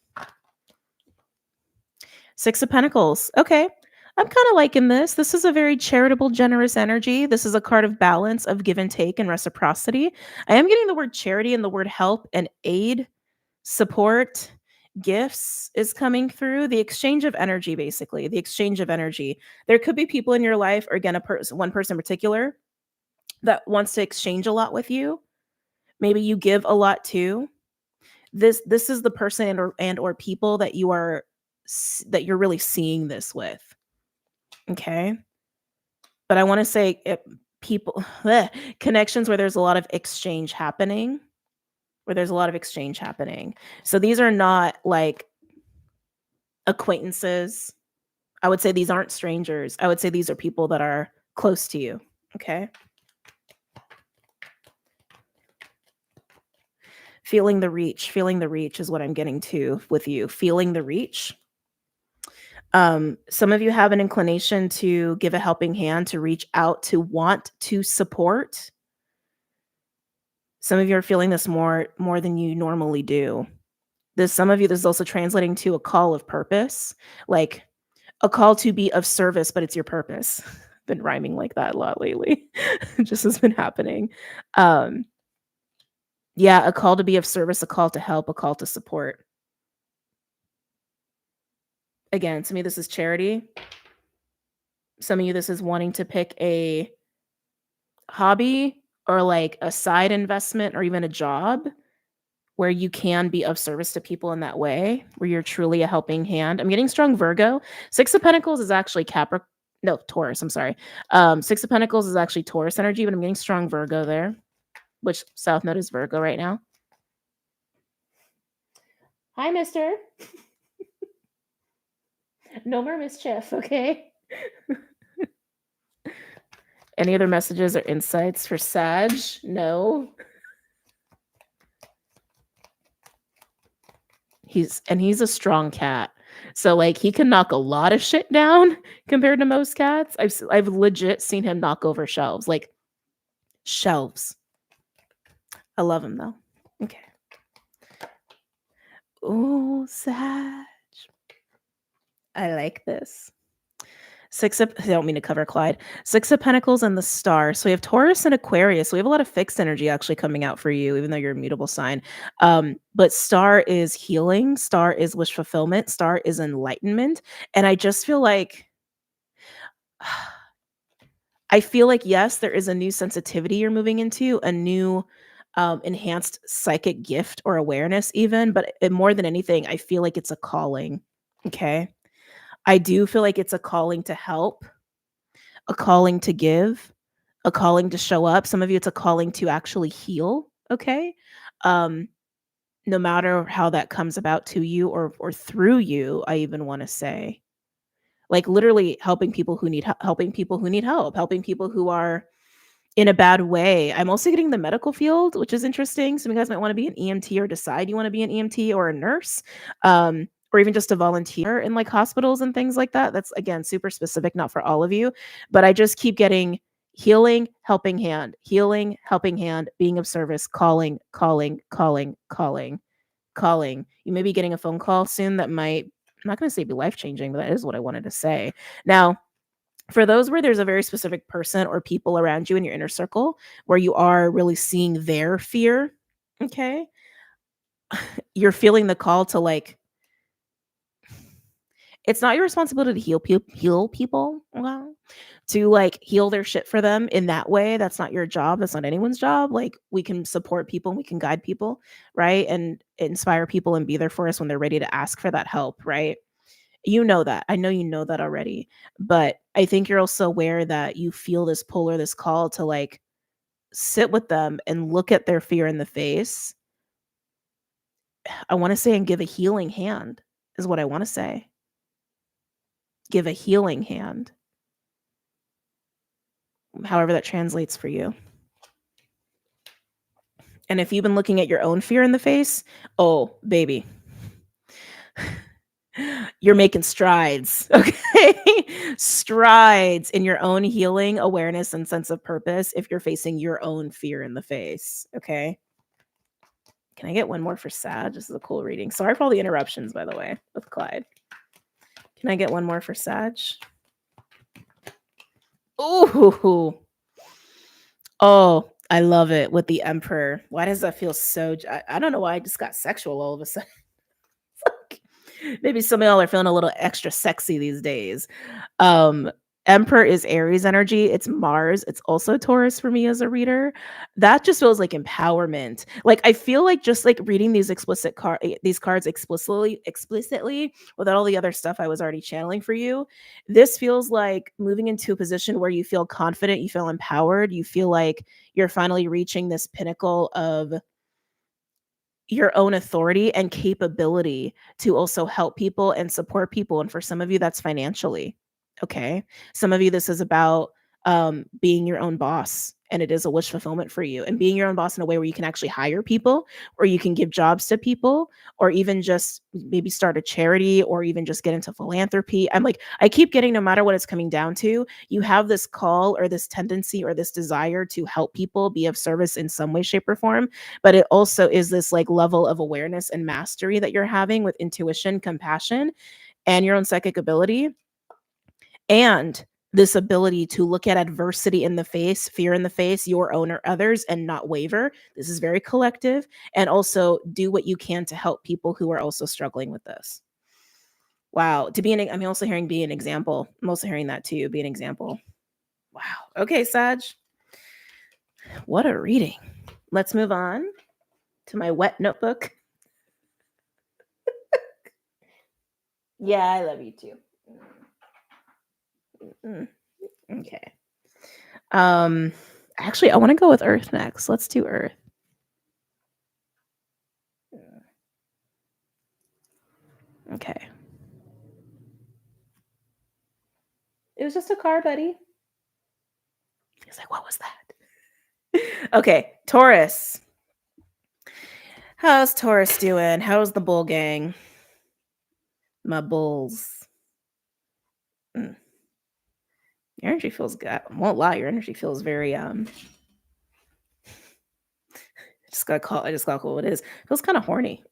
Six of Pentacles. Okay. I'm kind of liking this. This is a very charitable, generous energy. This is a card of balance, of give and take and reciprocity. I am getting the word charity and the word help and aid, support, gifts is coming through. The exchange of energy, basically. The exchange of energy. There could be people in your life, or again, one person in particular that wants to exchange a lot with you. Maybe you give a lot too. This is the person or people that you're really seeing this with. Okay. But I want to say people connections where there's a lot of exchange happening. So these are not like acquaintances. I would say these aren't strangers. I would say these are people that are close to you. Okay. Feeling the reach is what I'm getting to with you. Feeling the reach. Some of you have an inclination to give a helping hand, to reach out, to want to support. Some of you are feeling this more than you normally do. Some of you, this is also translating to a call of purpose, like a call to be of service, but it's your purpose. Been rhyming like that a lot lately. It just has been happening. Yeah, a call to be of service, a call to help, a call to support. Again, to me, this is charity. Some of you, this is wanting to pick a hobby or like a side investment or even a job where you can be of service to people in that way, where you're truly a helping hand. I'm getting strong Virgo. Six of Pentacles is actually Taurus. I'm sorry. Six of Pentacles is actually Taurus energy, but I'm getting strong Virgo there, which South Node is Virgo right now. Hi, mister. No more mischief, okay? Any other messages or insights for Sag? No. He's a strong cat. So like he can knock a lot of shit down compared to most cats. I've legit seen him knock over shelves, like shelves. I love him though. Okay. Oh, Sag. I like this. I don't mean to cover Clyde. Six of Pentacles and the Star. So we have Taurus and Aquarius. So we have a lot of fixed energy actually coming out for you, even though you're a mutable sign. But Star is healing. Star is wish fulfillment. Star is enlightenment. And I just feel like, yes, there is a new sensitivity you're moving into, a new enhanced psychic gift or awareness even. But more than anything, I feel like it's a calling. Okay. I do feel like it's a calling to help, a calling to give, a calling to show up. Some of you, it's a calling to actually heal. Okay. No matter how that comes about to you or through you, I even want to say, like literally helping people who need help, helping people who are in a bad way. I'm also getting the medical field, which is interesting. Some of you guys might want to be an EMT or decide you want to be an EMT or a nurse. Or even just a volunteer in like hospitals and things like that. That's again super specific, not for all of you, but I just keep getting healing, helping hand, being of service, calling. You may be getting a phone call soon that might, I'm not going to say be life-changing, but that is what I wanted to say. Now, for those where there's a very specific person or people around you in your inner circle where you are really seeing their fear, okay, you're feeling the call to like It's not your responsibility to heal people, well, to, like, heal their shit for them in that way. That's not your job, that's not anyone's job. Like, we can support people and we can guide people, right? And inspire people and be there for us when they're ready to ask for that help, right? You know that. I know you know that already, but I think you're also aware that you feel this pull or this call to, like, sit with them and look at their fear in the face. I wanna say and give a healing hand, is what I wanna say. Give a healing hand, however that translates for you. And if you've been looking at your own fear in the face, oh, baby, you're making strides, okay? Strides in your own healing, awareness, and sense of purpose if you're facing your own fear in the face, okay? Can I get one more for Sag? This is a cool reading. Sorry for all the interruptions, by the way, with Clyde. Can I get one more for Sag? Ooh. Oh, I love it with the Emperor. Why does that feel so I don't know why I just got sexual all of a sudden. Maybe some of y'all are feeling a little extra sexy these days. Um, Emperor is Aries energy. It's Mars. It's also Taurus for me as a reader. That just feels like empowerment. Like I feel like just like reading these these cards explicitly without all the other stuff I was already channeling for you. This feels like moving into a position where you feel confident, you feel empowered, you feel like you're finally reaching this pinnacle of your own authority and capability to also help people and support people. And for some of you, that's financially. Okay. Some of you, this is about being your own boss. And it is a wish fulfillment for you. And being your own boss in a way where you can actually hire people, or you can give jobs to people, or even just maybe start a charity, or even just get into philanthropy. I'm like, I keep getting, no matter what it's coming down to, you have this call or this tendency or this desire to help people, be of service in some way, shape, or form. But it also is this like level of awareness and mastery that you're having with intuition, compassion, and your own psychic ability, and this ability to look at adversity in the face, fear in the face, your own or others, and not waver. This is very collective. And also do what you can to help people who are also struggling with this. Wow. I'm also hearing be an example. I'm also hearing that too. Be an example. Wow. Okay, Sag. What a reading. Let's move on to my wet notebook. Yeah, I love you too. Okay. Actually, I want to go with Earth next. Let's do Earth. Okay. It was just a car, buddy. He's like, what was that? Okay, Taurus. How's Taurus doing? How's the bull gang? My bulls. Your energy feels good. I won't lie, your energy feels very I just got call what it is. It feels kind of horny.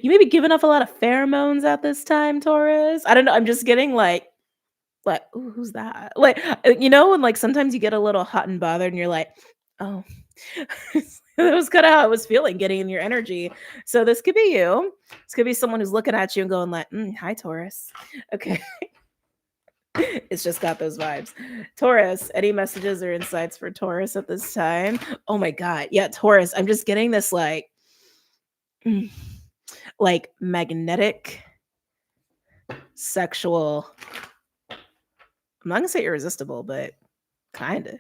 You may be giving off a lot of pheromones at this time, Taurus. I don't know. I'm just getting like, ooh, who's that? Like, when like sometimes you get a little hot and bothered and you're like, oh, that was kind of how I was feeling, getting in your energy. So this could be you. This could be someone who's looking at you and going like, hi, Taurus. Okay. It's just got those vibes. Taurus, any messages or insights for Taurus at this time? Oh my God. Yeah, Taurus. I'm just getting this like magnetic, sexual, I'm not gonna say irresistible, but kind of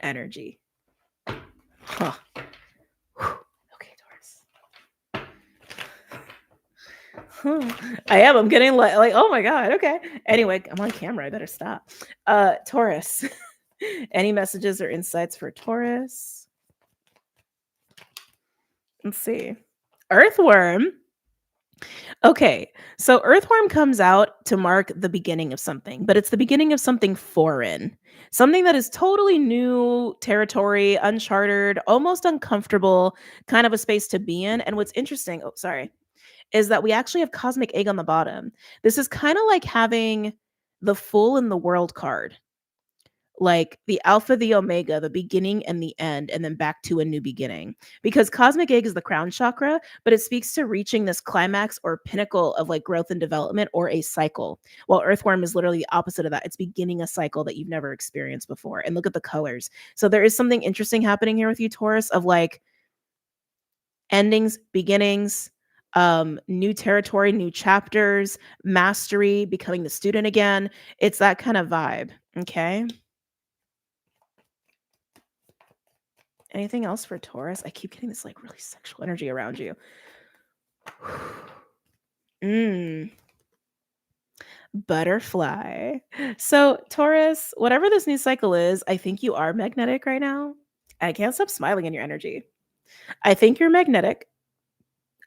energy. Huh. Okay, Taurus. I am. I'm getting like, oh my God. Okay. Anyway, I'm on camera. I better stop. Taurus. Any messages or insights for Taurus? Let's see. Earthworm. Okay, so Earthworm comes out to mark the beginning of something, but it's the beginning of something foreign, something that is totally new territory, uncharted, almost uncomfortable, kind of a space to be in. And what's interesting, is that we actually have Cosmic Egg on the bottom. This is kind of like having the Fool in the World card. like the alpha, the omega, the beginning and the end, and then back to a new beginning. Because cosmic egg is the crown chakra, but it speaks to reaching this climax or pinnacle of like growth and development or a cycle. While earthworm is literally the opposite of that. It's beginning a cycle that you've never experienced before. And look at the colors. So there is something interesting happening here with you, Taurus, of like endings, beginnings, new territory, new chapters, mastery, becoming the student again. It's that kind of vibe. Okay. Anything else for Taurus? I keep getting this like really sexual energy around you. Butterfly. So, Taurus, whatever this new cycle is, I think you are magnetic right now. I can't stop smiling in your energy. I think you're magnetic.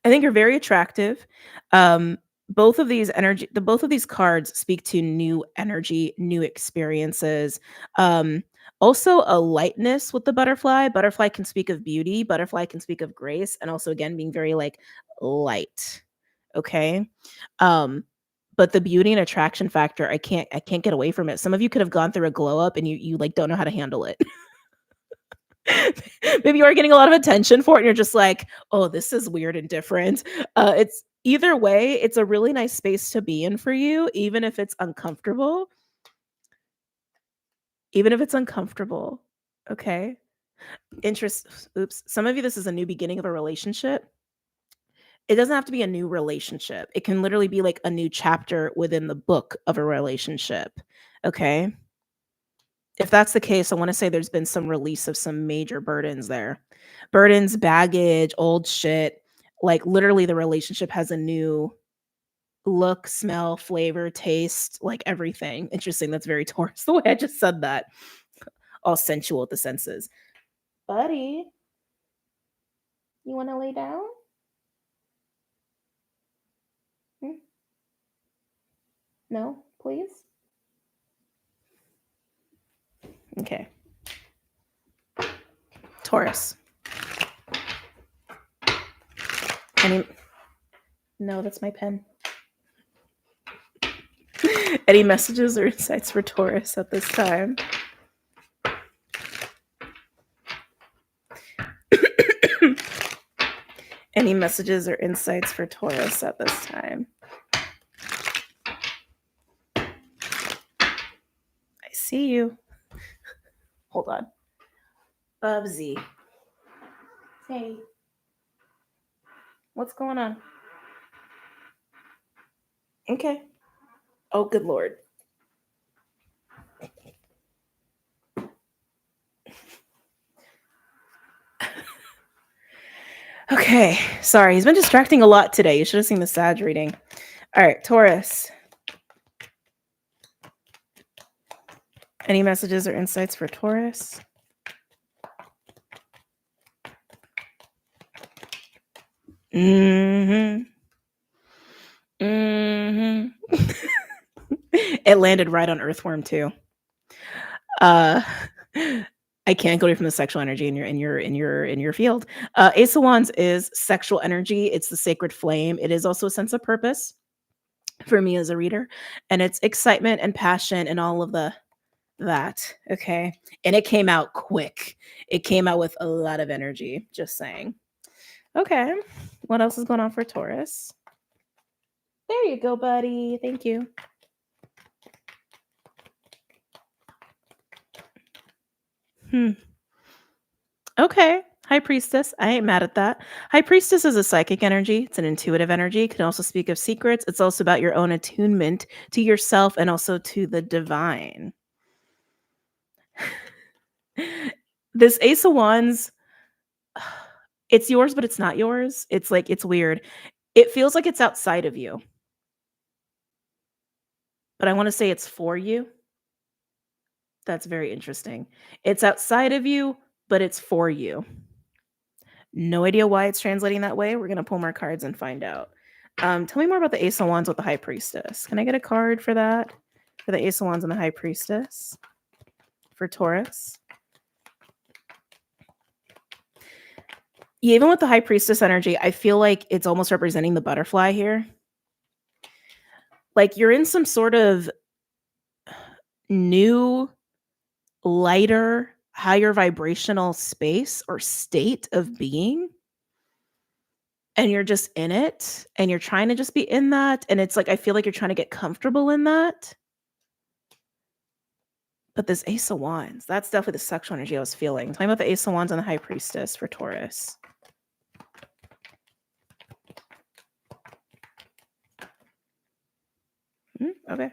I think you're very attractive. Both of these both of these cards speak to new energy, new experiences. Also a lightness with the butterfly. Butterfly can speak of beauty, butterfly can speak of grace, and also again being very like light. Okay. But the beauty and attraction factor, I can't get away from it. Some of you could have gone through a glow up and you like don't know how to handle it. Maybe you are getting a lot of attention for it and you're just like, oh, this is weird and different. It's either way, it's a really nice space to be in for you, even if it's uncomfortable. Even if it's uncomfortable. Okay. Oops. Some of you, this is a new beginning of a relationship. It doesn't have to be a new relationship. It can literally be like a new chapter within the book of a relationship. Okay. If that's the case, I want to say there's been some release of some major burdens there. Burdens, baggage, old shit. Like literally the relationship has a new look, smell, flavor, taste, like everything. Interesting. That's very Taurus the way I just said that. All sensual with the senses. Buddy, you want to lay down? No, please? Okay. Taurus. No, that's my pen. Any messages or insights for Taurus at this time? Any messages or insights for Taurus at this time? I see you. Hold on. Bubsy. Hey. What's going on? Okay. Oh, good Lord. Okay. Sorry. He's been distracting a lot today. You should have seen the Sag reading. All right. Taurus. Any messages or insights for Taurus? Mm-hmm. Mm-hmm. It landed right on Earthworm too. I can't go away from the sexual energy in your field. Ace of Wands is sexual energy. It's the sacred flame. It is also a sense of purpose for me as a reader, and it's excitement and passion and all of that. Okay, and it came out quick. It came out with a lot of energy. Just saying. Okay, what else is going on for Taurus? There you go, buddy. Thank you. Okay. High Priestess. I ain't mad at that. High Priestess is a psychic energy. It's an intuitive energy. It can also speak of secrets. It's also about your own attunement to yourself and also to the divine. This Ace of Wands, it's yours, but it's not yours. It's like, it's weird. It feels like it's outside of you. But I want to say it's for you. That's very interesting. It's outside of you, but it's for you. No idea why it's translating that way. We're going to pull more cards and find out. Tell me more about the Ace of Wands with the High Priestess. Can I get a card for that? For the Ace of Wands and the High Priestess? For Taurus? Yeah, even with the High Priestess energy, I feel like it's almost representing the butterfly here. Like you're in some sort of new lighter, higher vibrational space or state of being, and you're just in it, and you're trying to just be in that, and it's like, I feel like you're trying to get comfortable in that. But this Ace of Wands, that's definitely the sexual energy I was feeling. Talking about the Ace of Wands and the High Priestess for Taurus. Okay.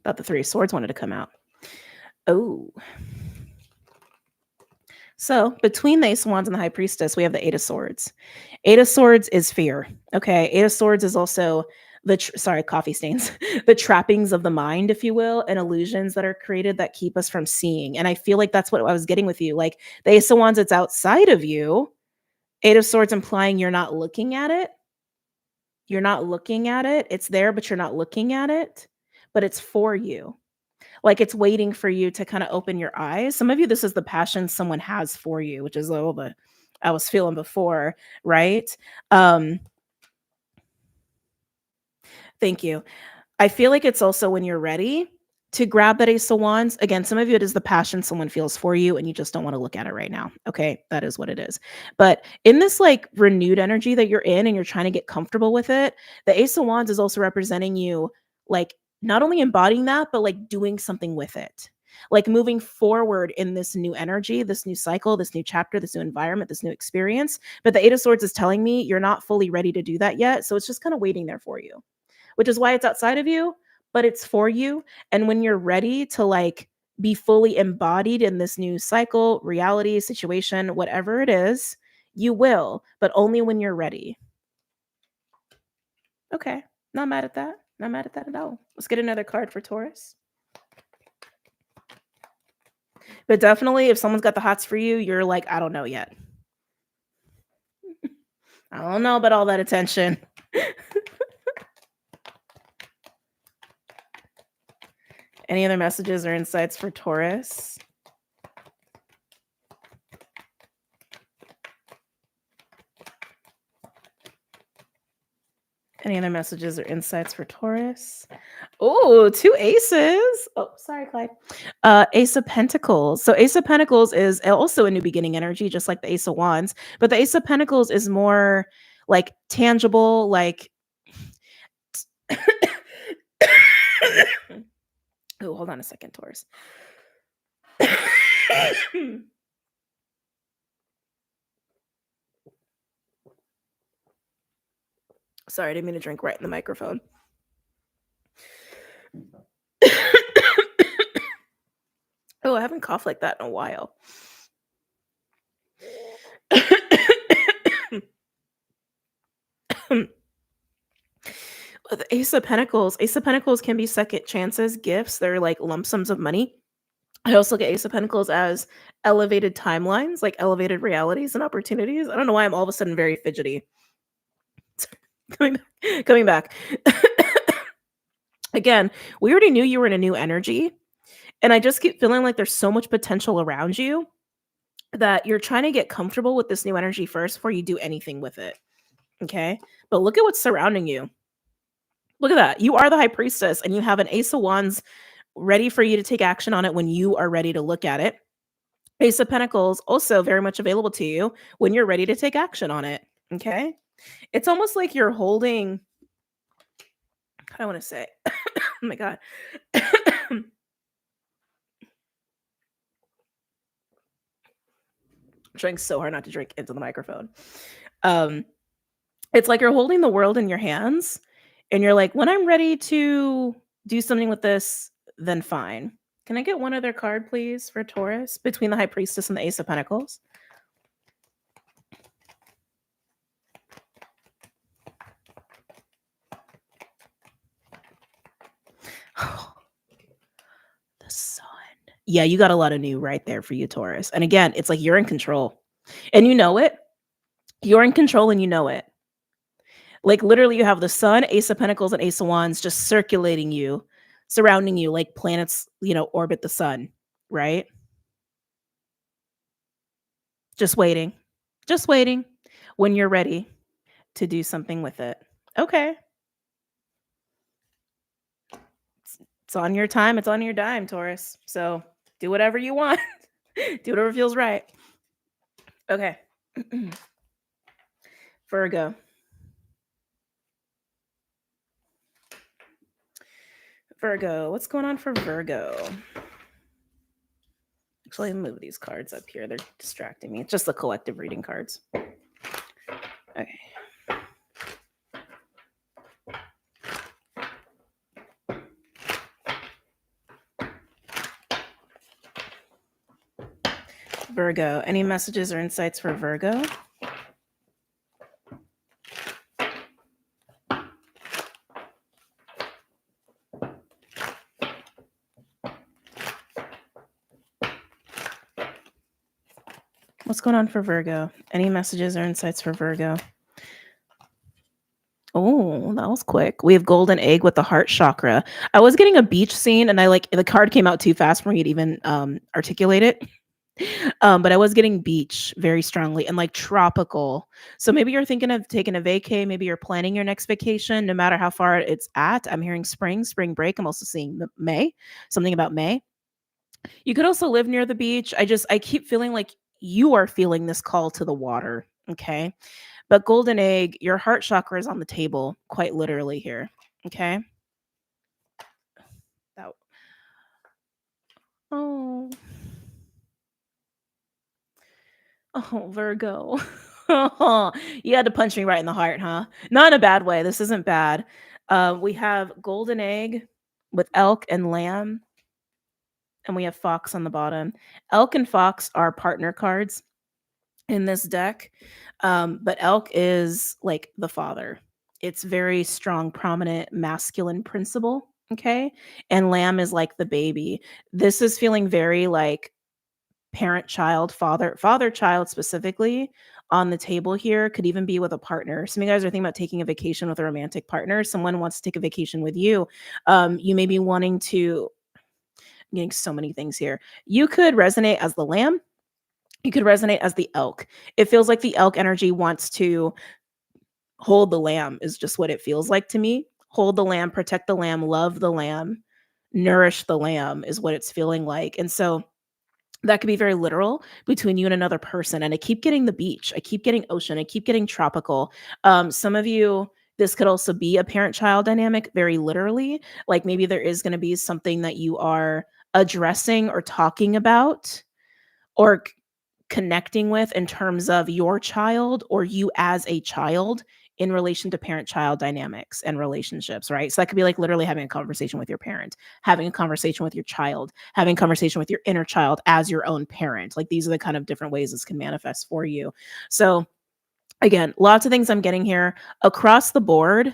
Thought the Three of Swords wanted to come out. Oh. So between the Ace of Wands and the High Priestess, we have the Eight of Swords. Eight of Swords is fear. Okay. Eight of Swords is also sorry, coffee stains, the trappings of the mind, if you will, and illusions that are created that keep us from seeing. And I feel like that's what I was getting with you. Like the Ace of Wands, it's outside of you. Eight of Swords implying you're not looking at it. You're not looking at it. It's there, but you're not looking at it. But it's for you. Like it's waiting for you to kind of open your eyes. Some of you, this is the passion someone has for you, which is a little bit I was feeling before, right? Thank you. I feel like it's also when you're ready to grab that Ace of Wands. Again, some of you, it is the passion someone feels for you and you just don't want to look at it right now. Okay, that is what it is. But in this like renewed energy that you're in and you're trying to get comfortable with it, the Ace of Wands is also representing you like not only embodying that, but like doing something with it. Like moving forward in this new energy, this new cycle, this new chapter, this new environment, this new experience. But the Eight of Swords is telling me you're not fully ready to do that yet. So it's just kind of waiting there for you, which is why it's outside of you, but it's for you. And when you're ready to like be fully embodied in this new cycle, reality, situation, whatever it is, you will, but only when you're ready. Okay. Not mad at that. Not mad at that at all. Let's get another card for Taurus. But definitely, if someone's got the hots for you, you're like, I don't know yet. I don't know about all that attention. Any other messages or insights for Taurus? Any other messages or insights for Taurus? Oh, two aces. Oh, sorry, Clyde. Ace of Pentacles. So Ace of Pentacles is also a new beginning energy, just like the Ace of Wands. But the Ace of Pentacles is more like tangible, like oh, hold on a second, Taurus. Sorry, I didn't mean to drink right in the microphone. Oh, I haven't coughed like that in a while. The Ace of Pentacles can be second chances, gifts. They're like lump sums of money. I also get Ace of Pentacles as elevated timelines, like elevated realities and opportunities. I don't know why I'm all of a sudden very fidgety. Coming back. Again, we already knew you were in a new energy. And I just keep feeling like there's so much potential around you that you're trying to get comfortable with this new energy first before you do anything with it. Okay. But look at what's surrounding you. Look at that. You are the High Priestess and you have an Ace of Wands ready for you to take action on it when you are ready to look at it. Ace of Pentacles also very much available to you when you're ready to take action on it. Okay. It's almost like you're holding, what do I want to say? Oh my God. I'm trying so hard not to drink into the microphone. It's like you're holding the world in your hands and you're like, when I'm ready to do something with this, then fine. Can I get one other card, please, for Taurus between the High Priestess and the Ace of Pentacles? The Sun. Yeah, you got a lot of new right there for you, Taurus. And again, it's like you're in control and you know it. You're in control and you know it. Like literally you have the Sun, Ace of Pentacles, and Ace of Wands just circulating you, surrounding you like planets, orbit the sun, right? Just waiting when you're ready to do something with it. Okay. It's on your time. It's on your dime, Taurus. So Do whatever you want. Do whatever feels right. Okay. Virgo. Virgo. What's going on for Virgo? Actually, move these cards up here. They're distracting me. It's just the collective reading cards. Okay. Virgo. Any messages or insights for Virgo? What's going on for Virgo? Any messages or insights for Virgo? Oh, that was quick. We have golden egg with the heart chakra. I was getting a beach scene and the card came out too fast for me to even articulate it. But I was getting beach very strongly and like tropical. So maybe you're thinking of taking a vacay. Maybe you're planning your next vacation, no matter how far it's at. I'm hearing spring break. I'm also seeing May, something about May. You could also live near the beach. I keep feeling like you are feeling this call to the water. Okay. But golden egg, your heart chakra is on the table, quite literally here. Okay. Oh. Oh, Virgo. You had to punch me right in the heart, huh? Not in a bad way. This isn't bad. We have golden egg with elk and lamb, and we have fox on the bottom. Elk and fox are partner cards in this deck, but elk is like the father. It's very strong, prominent, masculine principle. Okay. And lamb is like the baby. This is feeling very like parent child, father child specifically on the table here. Could even be with a partner. Some of you guys are thinking about taking a vacation with a romantic partner. Someone wants to take a vacation with you. You may be wanting to, I'm getting so many things here. You could resonate as the lamb. You could resonate as the elk. It feels like the elk energy wants to hold the lamb, is just what it feels like to me. Hold the lamb, protect the lamb, love the lamb, nourish the lamb is what it's feeling like. And so that could be very literal between you and another person. And I keep getting the beach. I keep getting ocean. I keep getting tropical. Some of you, this could also be a parent-child dynamic, very literally. Like maybe there is going to be something that you are addressing or talking about or connecting with in terms of your child or you as a child in relation to parent-child dynamics and relationships, right? So that could be like literally having a conversation with your parent, having a conversation with your child, having a conversation with your inner child as your own parent. Like these are the kind of different ways this can manifest for you. So again, lots of things I'm getting here across the board.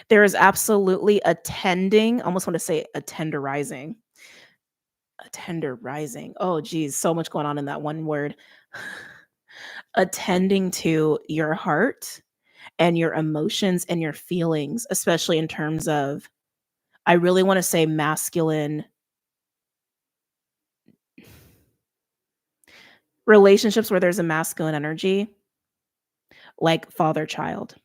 There is absolutely a tending, almost want to say a tenderizing. A tender rising. Oh, geez, so much going on in that one word. Attending to your heart and your emotions and your feelings, especially in terms of, I really want to say masculine relationships where there's a masculine energy, like father-child,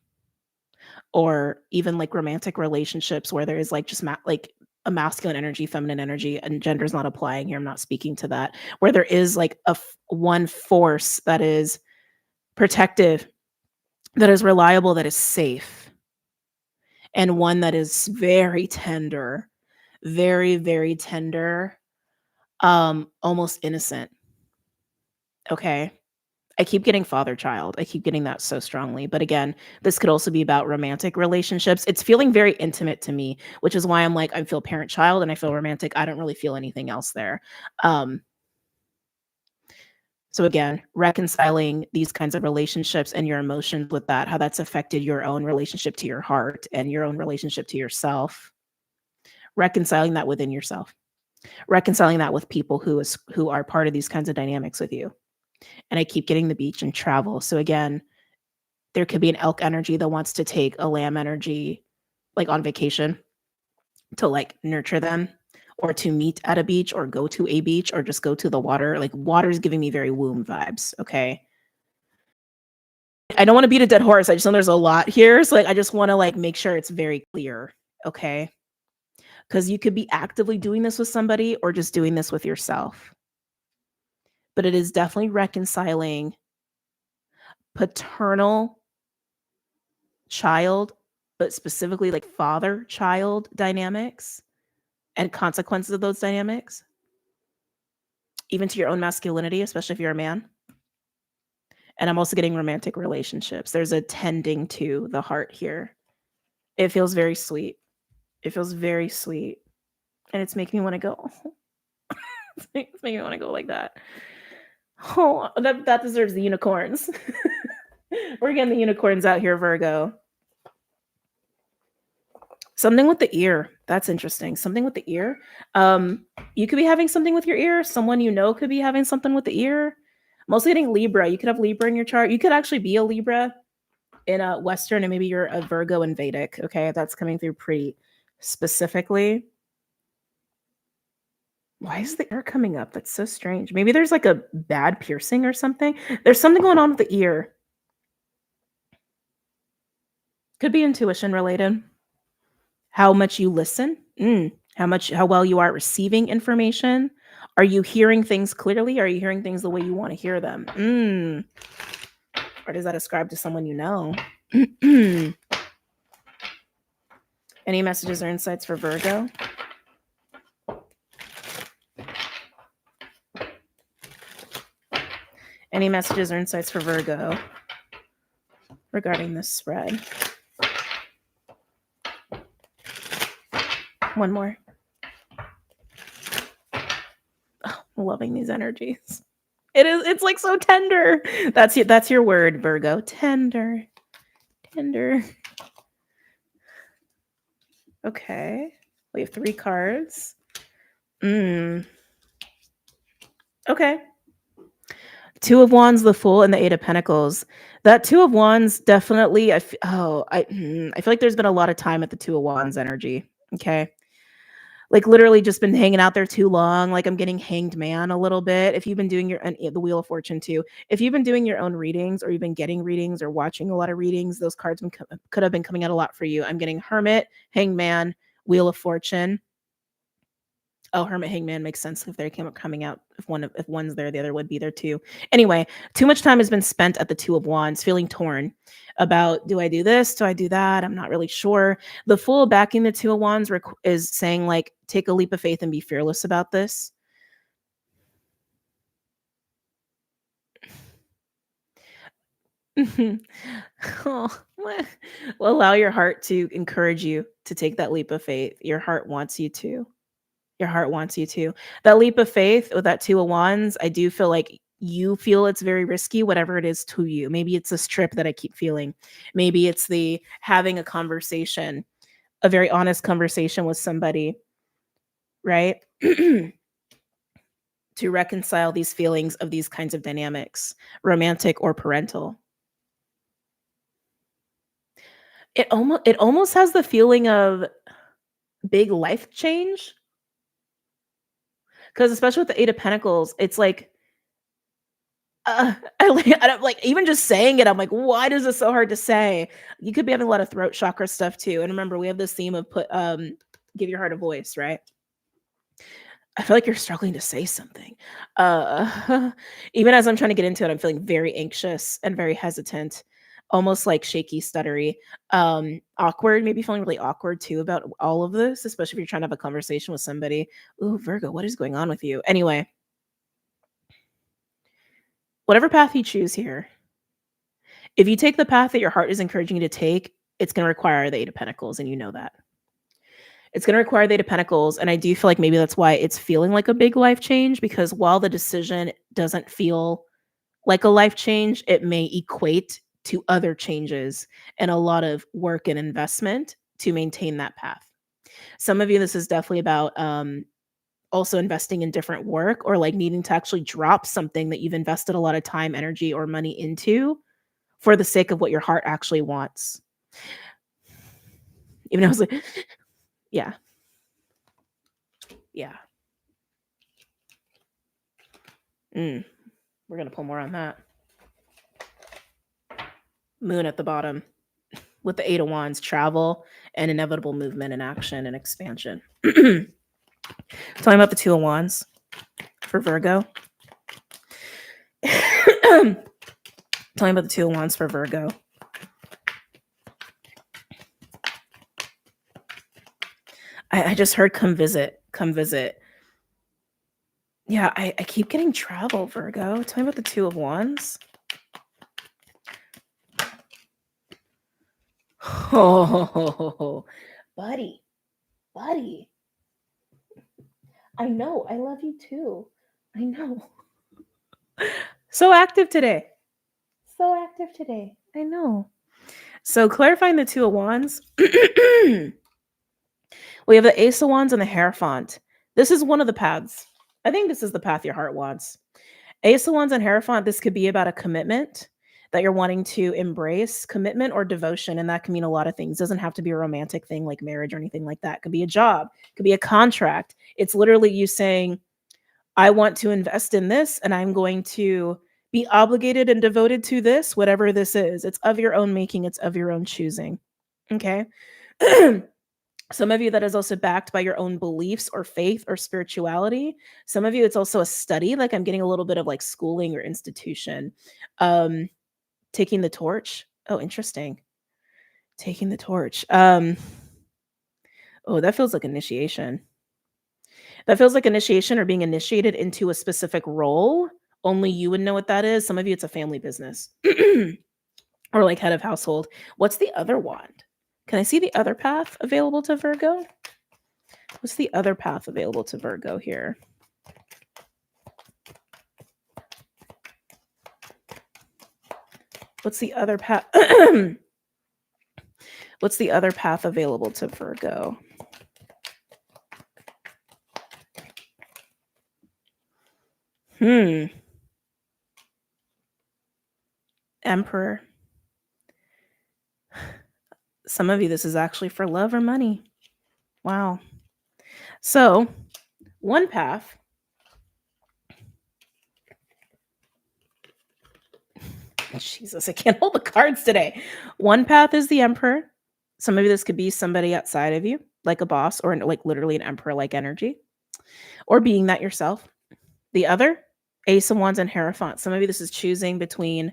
or even like romantic relationships where there is like just like a masculine energy, feminine energy, and gender's not applying here. I'm not speaking to that. Where there is like one force that is protective, that is reliable, that is safe, and one that is very tender, very, very tender, almost innocent. Okay. I keep getting father child. I keep getting that so strongly. But again, this could also be about romantic relationships. It's feeling very intimate to me, which is why I'm like, I feel parent child and I feel romantic. I don't really feel anything else there. So again, reconciling these kinds of relationships and your emotions with that, how that's affected your own relationship to your heart and your own relationship to yourself. Reconciling that within yourself. Reconciling that with people who are part of these kinds of dynamics with you. And I keep getting the beach and travel. So again, there could be an elk energy that wants to take a lamb energy like on vacation to like nurture them, or to meet at a beach or go to a beach or just go to the water. Like water is giving me very womb vibes. Okay. I don't want to beat a dead horse. I just know there's a lot here. So like I just want to like make sure it's very clear. Okay. because you could be actively doing this with somebody or just doing this with yourself. But it is definitely reconciling paternal child, but specifically like father child dynamics and consequences of those dynamics, even to your own masculinity, especially if you're a man. And I'm also getting romantic relationships. There's a tending to the heart here. It feels very sweet. It feels very sweet. And it's making me want to go. It's making me want to go like that. Oh, that deserves the unicorns. We're getting the unicorns out here, Virgo. Something with the ear. That's interesting. Something with the ear. You could be having something with your ear. Someone you know could be having something with the ear. I'm also getting Libra. You could have Libra in your chart. You could actually be a Libra in a Western, and maybe you're a Virgo in Vedic. Okay, that's coming through pretty specifically. Why is the ear coming up? That's so strange. Maybe there's like a bad piercing or something. There's something going on with the ear. Could be intuition related. How much you listen, how well you are receiving information. Are you hearing things clearly? Are you hearing things the way you want to hear them? Or does that ascribe to someone you know? Any messages or insights for Virgo? Any messages or insights for Virgo regarding this spread? One more. Oh, I'm loving these energies. It's like so tender. That's your word, Virgo. Tender. Okay. We have 3 cards. Okay. 2 of Wands, the Fool, and the 8 of Pentacles. That 2 of Wands definitely, I feel like there's been a lot of time at the 2 of Wands energy. Okay. Like literally just been hanging out there too long. Like I'm getting Hanged Man a little bit. If you've been doing the Wheel of Fortune too. If you've been doing your own readings or you've been getting readings or watching a lot of readings, those cards could have been coming out a lot for you. I'm getting Hermit, Hanged Man, Wheel of Fortune. Oh, Hermit, Hangman makes sense if they're coming out. If one's there, the other would be there too. Anyway, too much time has been spent at the 2 of Wands, feeling torn about, do I do this? Do I do that? I'm not really sure. The Fool backing the 2 of Wands is saying like, take a leap of faith and be fearless about this. Oh, well, allow your heart to encourage you to take that leap of faith. Your heart wants you to. Your heart wants you to. That leap of faith with that 2 of Wands, I do feel like you feel it's very risky, whatever it is to you. Maybe it's this trip that I keep feeling. Maybe it's the having a conversation, a very honest conversation with somebody, right? To reconcile these feelings of these kinds of dynamics, romantic or parental. It almost has the feeling of big life change. Because especially with the 8 of Pentacles, it's like, I don't like even just saying it. I'm like, why is this so hard to say? You could be having a lot of throat chakra stuff too. And remember, we have this theme of give your heart a voice, right? I feel like you're struggling to say something. Even as I'm trying to get into it, I'm feeling very anxious and very hesitant, almost like shaky, stuttery, awkward, maybe feeling really awkward too about all of this, especially if you're trying to have a conversation with somebody. Ooh, Virgo, what is going on with you? Anyway, whatever path you choose here, if you take the path that your heart is encouraging you to take, it's going to require the 8 of Pentacles, and you know that. It's going to require the 8 of Pentacles, and I do feel like maybe that's why it's feeling like a big life change, because while the decision doesn't feel like a life change, it may equate to other changes and a lot of work and investment to maintain that path. Some of you, this is definitely about also investing in different work, or like needing to actually drop something that you've invested a lot of time, energy, or money into for the sake of what your heart actually wants. Even though I was like, yeah. We're going to pull more on that. Moon at the bottom. with the Eight of Wands, travel and inevitable movement and action and expansion. Talking about the Two of Wands for Virgo. Talking about the Two of Wands for Virgo. I just heard come visit. Come visit. Yeah, I keep getting travel, Virgo. Tell me about the Two of Wands. Oh, buddy. I know. I love you too. I know. So active today. I know. So clarifying the Two of Wands. We have the Ace of Wands and the Hierophant. This is one of the paths. I think this is the path your heart wants. Ace of Wands and Hierophant, this could be about a commitment that you're wanting to embrace, commitment or devotion, and that can mean a lot of things. It doesn't have to be a romantic thing like marriage or anything like that. It could be a job, it could be a contract. It's literally you saying, I want to invest in this and I'm going to be obligated and devoted to this, whatever this is. It's of your own making, it's of your own choosing. Okay. Some of you that is also backed by your own beliefs or faith or spirituality. Some of you, it's also a study. Like I'm getting a little bit of like schooling or institution. Taking the torch. Oh, interesting. Taking the torch. Oh, that feels like initiation. That feels like initiation or being initiated into a specific role. Only you would know what that is. Some of you, it's a family business or like head of household. What's the other wand? Can I see the other path available to Virgo? What's the other path available to Virgo here? What's the other path? What's the other path available to Virgo? Emperor. Some of you, this is actually for love or money. Wow. So, one path. Jesus, I can't hold the cards today. One path is the Emperor. Some of you, this could be somebody outside of you, like a boss or like literally an emperor-like energy, or being that yourself. The other, Ace of Wands and Hierophant. Some of you, this is choosing between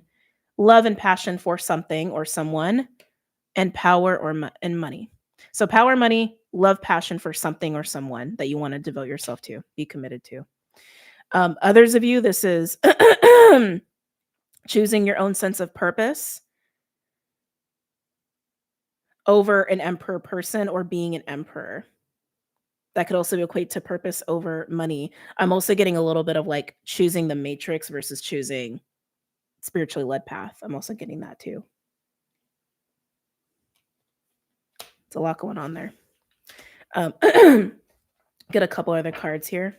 love and passion for something or someone and power and money. So power, money, love, passion for something or someone that you want to devote yourself to, be committed to. Others of you, this is choosing your own sense of purpose over an emperor person or being an emperor. That could also equate to purpose over money. I'm also getting a little bit of like choosing the matrix versus choosing spiritually led path. I'm also getting that too. It's a lot going on there. Get a couple other cards here,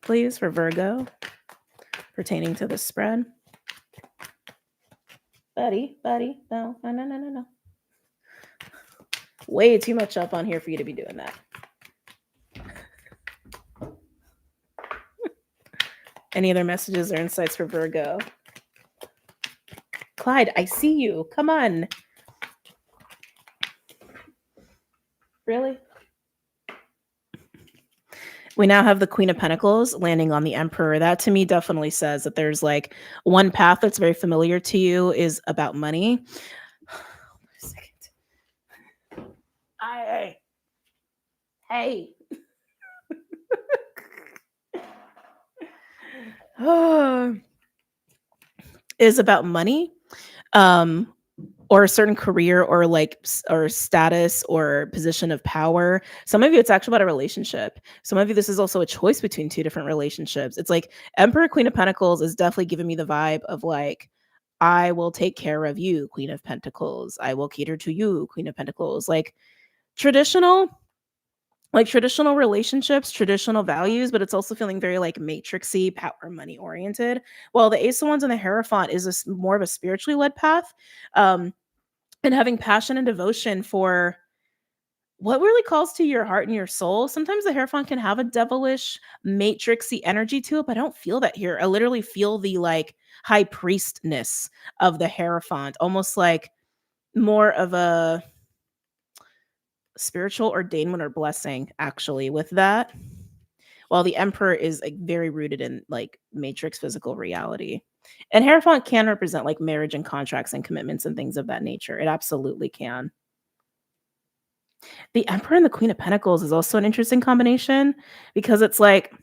please, for Virgo pertaining to the spread. Buddy, no. Way too much up on here for you to be doing that. Any other messages or insights for Virgo? Clyde, I see you. Come on. Really? We now have the Queen of Pentacles landing on the Emperor. That to me definitely says that there's like one path that's very familiar to you is about money. Wait a second. Hey. Is about money. Or a certain career or like or status or position of power. Some of you, it's actually about a relationship. Some of you, this is also a choice between two different relationships. It's like Emperor, Queen of Pentacles is definitely giving me the vibe of like, I will take care of you, Queen of Pentacles. I will cater to you, Queen of Pentacles. Like traditional relationships, traditional values, but it's also feeling very like matrixy, power, money oriented. While the Ace of Wands and the Hierophant is more of a spiritually led path, and having passion and devotion for what really calls to your heart and your soul. Sometimes the Hierophant can have a devilish, matrixy energy to it, but I don't feel that here. I literally feel the like high priestness of the Hierophant, almost like more of a spiritual ordainment or blessing, actually, with that. While the Emperor is like very rooted in like matrix physical reality. And Hierophant can represent like marriage and contracts and commitments and things of that nature. It absolutely can. The Emperor and the Queen of Pentacles is also an interesting combination because it's like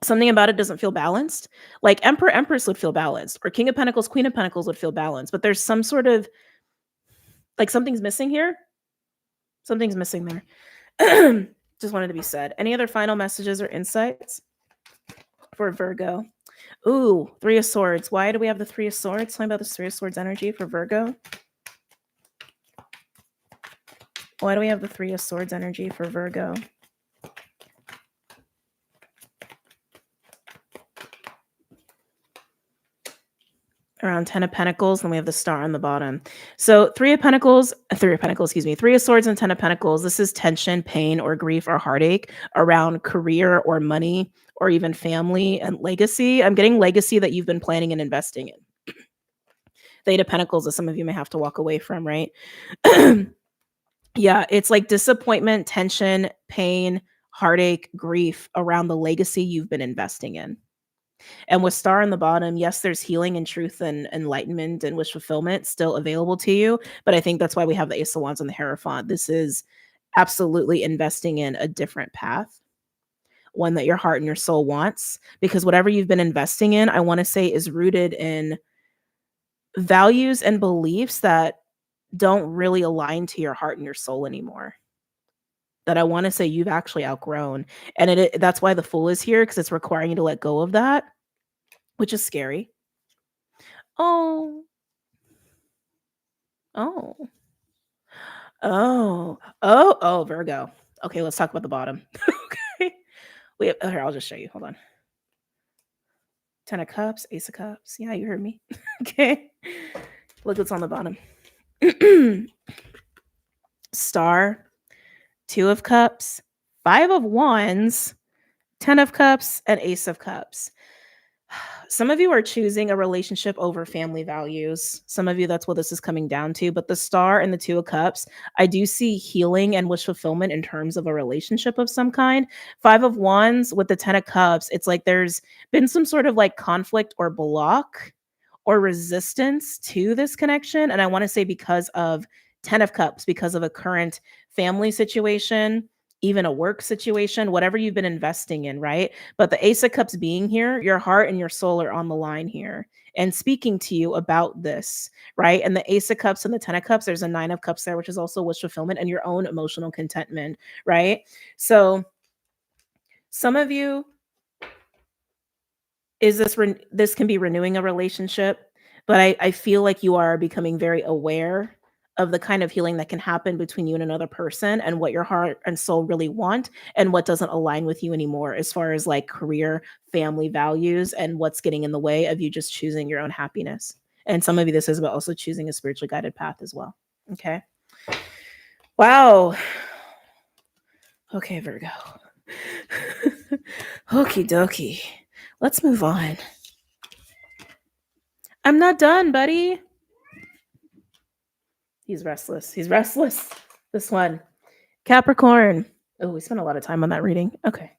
something about it doesn't feel balanced. Like Emperor, Empress would feel balanced, or King of Pentacles, Queen of Pentacles would feel balanced. But there's some sort of like something's missing here. Something's missing there. Just wanted to be said. Any other final messages or insights for Virgo? Ooh, Three of Swords. Why do we have the Three of Swords? Tell me about this Three of Swords energy for Virgo. Why do we have the Three of Swords energy for Virgo? Around 10 of Pentacles, then we have the Star on the bottom. So Three of Swords and 10 of Pentacles. This is tension, pain, or grief or heartache around career or money or even family and legacy. I'm getting legacy that you've been planning and investing in. The Eight of Pentacles that some of you may have to walk away from, right? Yeah, it's like disappointment, tension, pain, heartache, grief around the legacy you've been investing in. And with Star on the bottom, yes, there's healing and truth and enlightenment and wish fulfillment still available to you. But I think that's why we have the Ace of Wands and the Hierophant. This is absolutely investing in a different path, one that your heart and your soul wants. Because whatever you've been investing in, I want to say is rooted in values and beliefs that don't really align to your heart and your soul anymore. That I want to say you've actually outgrown. And that's why the Fool is here, because it's requiring you to let go of that, which is scary. Oh. Virgo. Okay, let's talk about the bottom. Okay. Here, I'll just show you. Hold on. 10 of Cups, Ace of Cups. Yeah, you heard me. Okay. Look what's on the bottom. Star, 2 of Cups, 5 of Wands, 10 of Cups, and Ace of Cups. Some of you are choosing a relationship over family values. Some of you, that's what this is coming down to. But the Star and the 2 of Cups, I do see healing and wish fulfillment in terms of a relationship of some kind. 5 of Wands with the 10 of Cups, it's like there's been some sort of like conflict or block or resistance to this connection. And I want to say because of 10 of Cups, because of a current family situation, even a work situation, whatever you've been investing in, right? But the Ace of Cups being here, your heart and your soul are on the line here and speaking to you about this, right? And the Ace of Cups and the 10 of Cups, there's a 9 of Cups there, which is also wish fulfillment and your own emotional contentment, right? So some of you, this can be renewing a relationship, but I feel like you are becoming very aware of the kind of healing that can happen between you and another person and what your heart and soul really want and what doesn't align with you anymore as far as like career, family values, and what's getting in the way of you just choosing your own happiness. And some of you, this is about also choosing a spiritually guided path as well. Okay. Wow. Okay, Virgo. Okie dokie. Let's move on. I'm not done, buddy. He's restless. He's restless. This one. Capricorn. Oh, we spent a lot of time on that reading. Okay.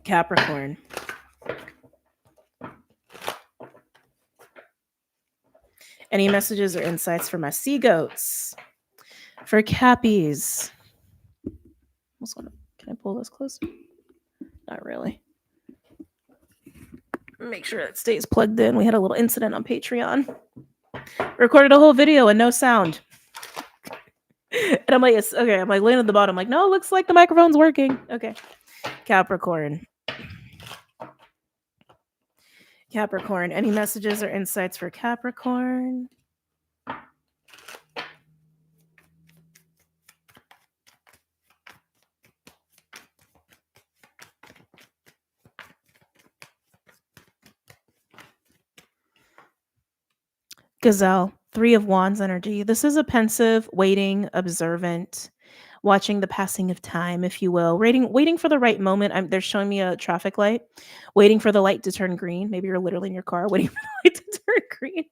Capricorn. Any messages or insights for my sea goats? For Cappies. Can I pull this closer? Not really. Make sure it stays plugged in. We had a little incident on Patreon. Recorded a whole video and no sound. And I'm like, it's okay. I'm like laying at the bottom. I'm like, no, it looks like the microphone's working. Okay. Capricorn. Capricorn. Any messages or insights for Capricorn? Gazelle, 3 of Wands energy. This is a pensive, waiting, observant, watching the passing of time, if you will, waiting for the right moment. They're showing me a traffic light, waiting for the light to turn green. Maybe you're literally in your car waiting for the light to turn green.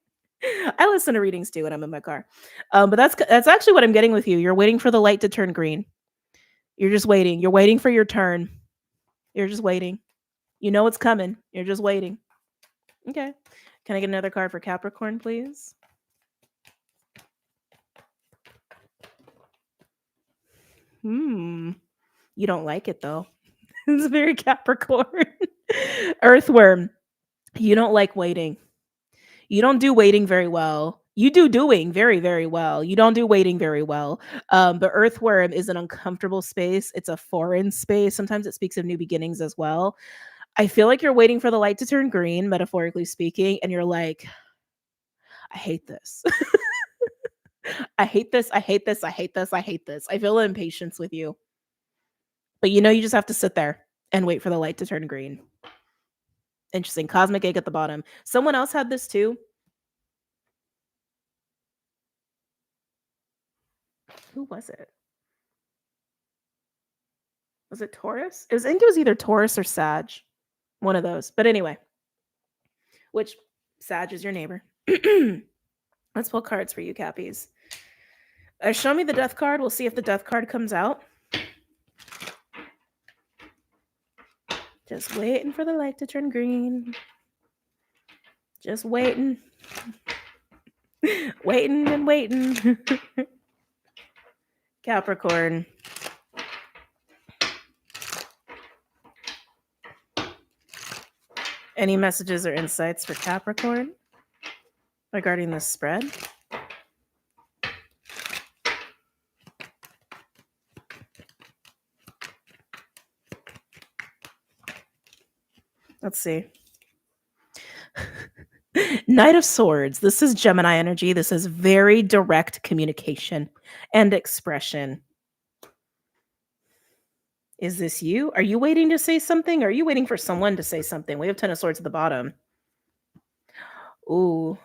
I listen to readings too when I'm in my car. But that's actually what I'm getting with you. You're waiting for the light to turn green. You're just waiting. You're waiting for your turn. You're just waiting. You know it's coming. You're just waiting. Okay. Can I get another card for Capricorn, please? You don't like it though. It's very Capricorn. Earthworm. You don't like waiting. You don't do waiting very well. You do doing very, very well. You don't do waiting very well. But Earthworm is an uncomfortable space. It's a foreign space. Sometimes it speaks of new beginnings as well. I feel like you're waiting for the light to turn green, metaphorically speaking, and you're like, I hate this. I hate this. I hate this. I hate this. I hate this. I feel impatience with you. But you know, you just have to sit there and wait for the light to turn green. Interesting. Cosmic egg at the bottom. Someone else had this too. Who was it? Was it Taurus? I think it was either Taurus or Sag. One of those. But anyway, which Sag is your neighbor. Let's pull cards for you, Cappies. Show me the death card. We'll see if the death card comes out. Just waiting for the light to turn green. Just waiting. Waiting and waiting. Capricorn. Any messages or insights for Capricorn regarding this spread? Let's see. Knight of Swords. This is Gemini energy. This is very direct communication and expression. Is this you? Are you waiting to say something? Or are you waiting for someone to say something? We have 10 of Swords at the bottom. Ooh.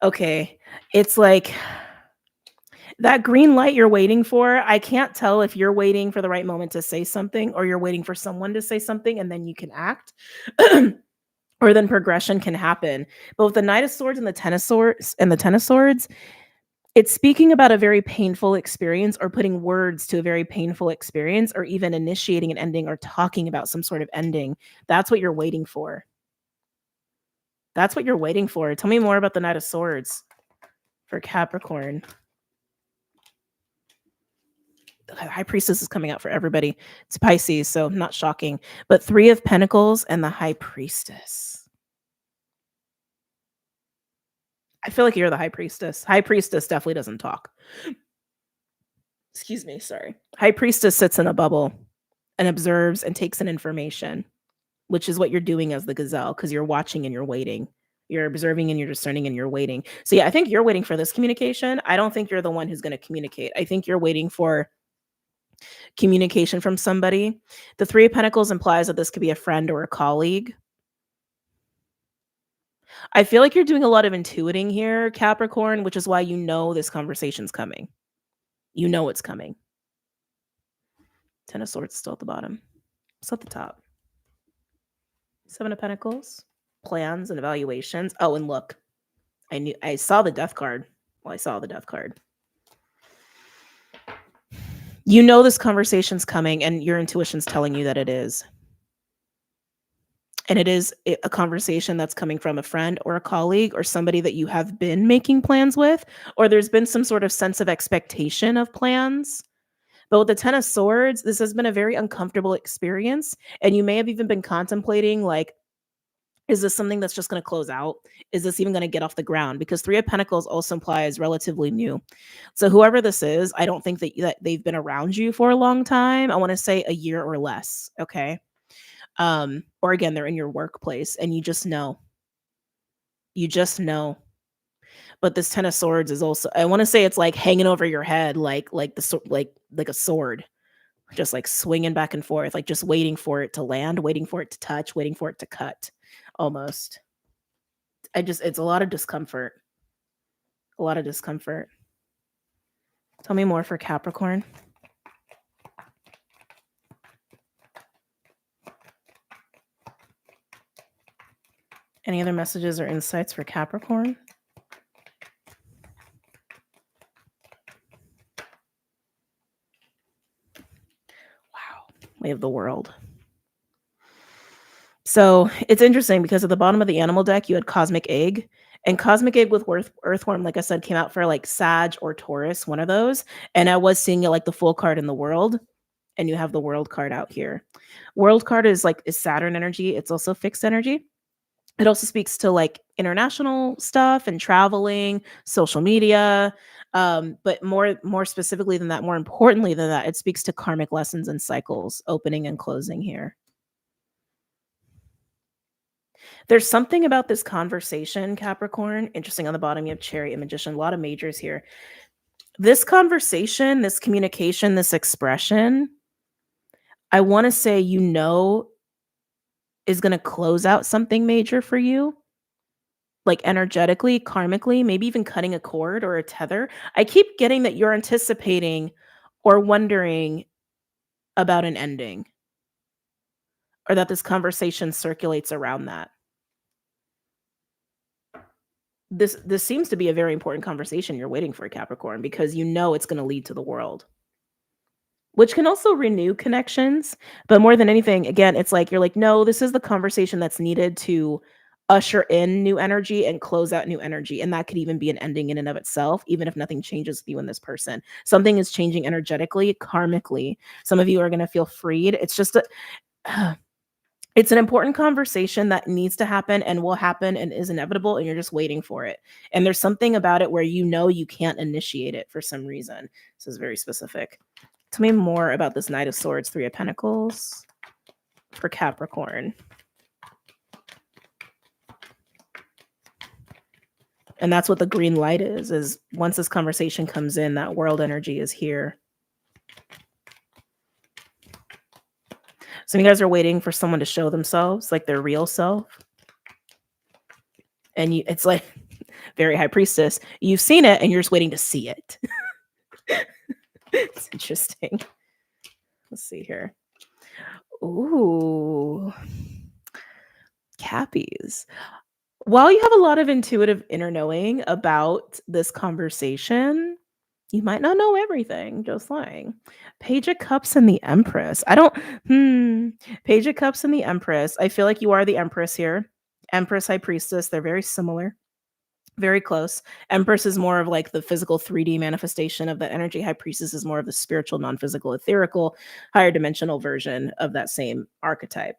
Okay. It's like that green light you're waiting for. I can't tell if you're waiting for the right moment to say something or you're waiting for someone to say something and then you can act. Or then progression can happen. But with the Knight of Swords and the Ten of Swords, it's speaking about a very painful experience or putting words to a very painful experience or even initiating an ending or talking about some sort of ending. That's what you're waiting for. That's what you're waiting for. Tell me more about the Knight of Swords for Capricorn. The High Priestess is coming out for everybody. It's Pisces, so not shocking. But Three of Pentacles and the High Priestess. I feel like you're the High Priestess. High Priestess definitely doesn't talk. Excuse me, sorry. High Priestess sits in a bubble and observes and takes in information, which is what you're doing as the gazelle, because you're watching and you're waiting. You're observing and you're discerning and you're waiting. So yeah, I think you're waiting for this communication. I don't think you're the one who's going to communicate. I think you're waiting for communication from somebody. The Three of Pentacles implies that this could be a friend or a colleague. I feel like you're doing a lot of intuiting here, Capricorn, which is why you know this conversation's coming. You know it's coming. Ten of Swords still at the bottom. It's at the top. Seven of Pentacles. Plans and evaluations. Oh, and look. I saw the death card. Well, I saw the death card. You know this conversation's coming and your intuition's telling you that it is. And it is a conversation that's coming from a friend or a colleague or somebody that you have been making plans with, or there's been some sort of sense of expectation of plans. But with the Ten of Swords, this has been a very uncomfortable experience. And you may have even been contemplating, like, is this something that's just going to close out? Is this even going to get off the ground? Because Three of Pentacles also implies relatively new. So whoever this is, I don't think that they've been around you for a long time. I want to say a year or less. Okay. Or again, they're in your workplace and you just know. You just know. But this Ten of Swords is also, I want to say it's like hanging over your head, like a sword, just like swinging back and forth, like just waiting for it to land, waiting for it to touch, waiting for it to cut, almost. It's a lot of discomfort. A lot of discomfort. Tell me more for Capricorn. Any other messages or insights for Capricorn? Wow. We have the World. So it's interesting because at the bottom of the animal deck, you had Cosmic Egg. And Cosmic Egg with Earthworm, like I said, came out for like Sag or Taurus, one of those. And I was seeing it like the full card in the World. And you have the World card out here. World card is Saturn energy. It's also fixed energy. It also speaks to like international stuff and traveling, social media. But more specifically than that, more importantly than that, it speaks to karmic lessons and cycles, opening and closing here. There's something about this conversation, Capricorn. Interesting, on the bottom, you have Chariot and Magician, a lot of majors here. This conversation, this communication, this expression, I want to say, is going to close out something major for you, like energetically, karmically, maybe even cutting a cord or a tether. I keep getting that you're anticipating or wondering about an ending, or that this conversation circulates around that. This seems to be a very important conversation you're waiting for, Capricorn, because it's going to lead to the World, which can also renew connections. But more than anything, again, it's like you're like, no, this is the conversation that's needed to usher in new energy and close out new energy. And that could even be an ending in and of itself, even if nothing changes with you and this person. Something is changing energetically, karmically. Some of you are going to feel freed. It's just it's an important conversation that needs to happen and will happen and is inevitable, and you're just waiting for it. And there's something about it where you can't initiate it for some reason. This is very specific. Tell me more about this Knight of Swords, Three of Pentacles for Capricorn. And that's what the green light is once this conversation comes in, that World energy is here. Some of you guys are waiting for someone to show themselves, like their real self. And it's like very High Priestess. You've seen it and you're just waiting to see it. It's interesting. Let's see here. Ooh. Cappies. While you have a lot of intuitive inner knowing about this conversation, you might not know everything. Just lying. Page of Cups and the Empress. Page of Cups and the Empress. I feel like you are the Empress here. Empress, High Priestess. They're very similar. Very close. Empress is more of like the physical 3D manifestation of that energy. High Priestess is more of the spiritual, non-physical, etherical, higher dimensional version of that same archetype.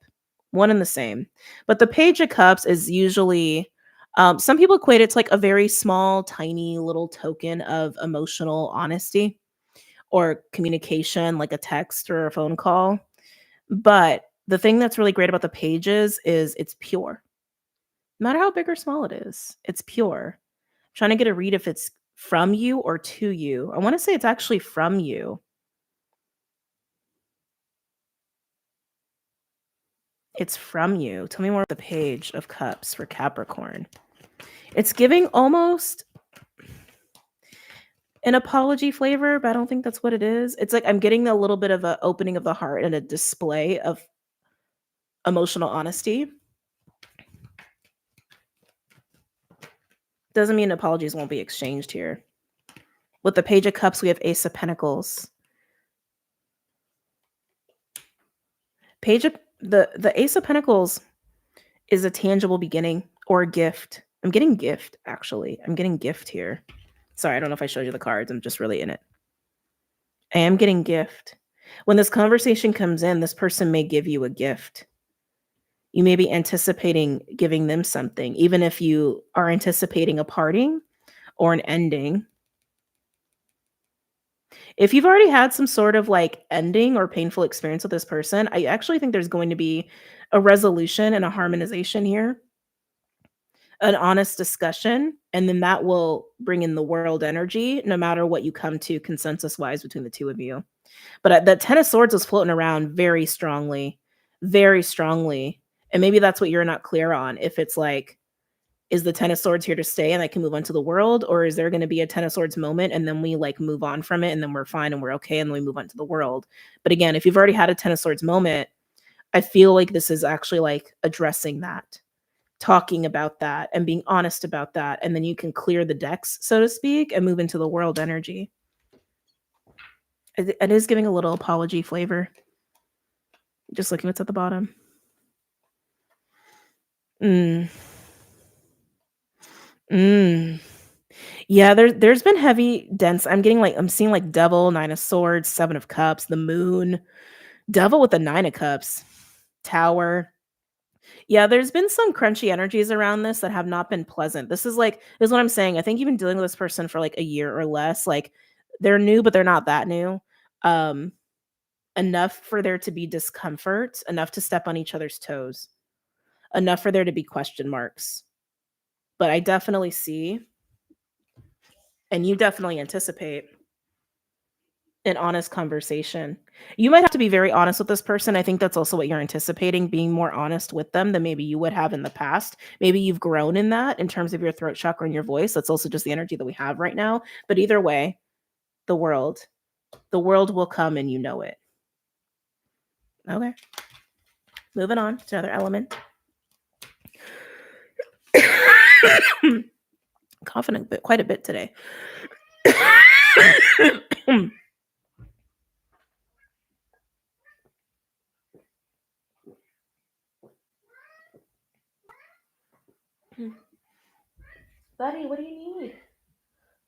One and the same. But the Page of Cups is usually, some people equate it to like a very small, tiny little token of emotional honesty or communication, like a text or a phone call. But the thing that's really great about the pages is it's pure. No matter how big or small it is, it's pure. I'm trying to get a read if it's from you or to you. I want to say it's actually from you. It's from you. Tell me more about the Page of Cups for Capricorn. It's giving almost an apology flavor, but I don't think that's what it is. It's like I'm getting a little bit of an opening of the heart and a display of emotional honesty. Doesn't mean apologies won't be exchanged here. With the Page of Cups, we have Ace of Pentacles. The Ace of Pentacles is a tangible beginning or a gift. I'm getting gift, actually. I'm getting gift here. Sorry, I don't know if I showed you the cards. I'm just really in it. I am getting gift. When this conversation comes in, this person may give you a gift. You may be anticipating giving them something, even if you are anticipating a parting or an ending. If you've already had some sort of like ending or painful experience with this person, I actually think there's going to be a resolution and a harmonization here, an honest discussion, and then that will bring in the World energy, no matter what you come to consensus-wise between the two of you. But the Ten of Swords is floating around very strongly, very strongly. And maybe that's what you're not clear on. If it's like Is the Ten of Swords here to stay and I can move on to the world? Or is there going to be a Ten of Swords moment and then we like move on from it and then we're fine and we're okay and then we move on to the world? But again, if you've already had a Ten of Swords moment, I feel like this is actually like addressing that, talking about that and being honest about that. And then you can clear the decks, so to speak, and move into the world energy. It is giving a little apology flavor. Just looking what's at the bottom. Yeah, there's been heavy, dense. I'm seeing like Devil, Nine of Swords, Seven of Cups, the Moon, Devil with the Nine of Cups, Tower. Yeah, there's been some crunchy energies around this that have not been pleasant. This is what I'm saying. I think you've been dealing with this person for like a year or less. Like they're new, but they're not that new. Enough for there to be discomfort, enough to step on each other's toes, enough for there to be question marks. But I definitely see, and you definitely anticipate an honest conversation. You might have to be very honest with this person. I think that's also what you're anticipating, being more honest with them than maybe you would have in the past. Maybe you've grown in that in terms of your throat chakra and your voice. That's also just the energy that we have right now. But either way, the world will come and you know it. Okay. Moving on to another element. Coughing quite a bit today. Buddy, what do you need?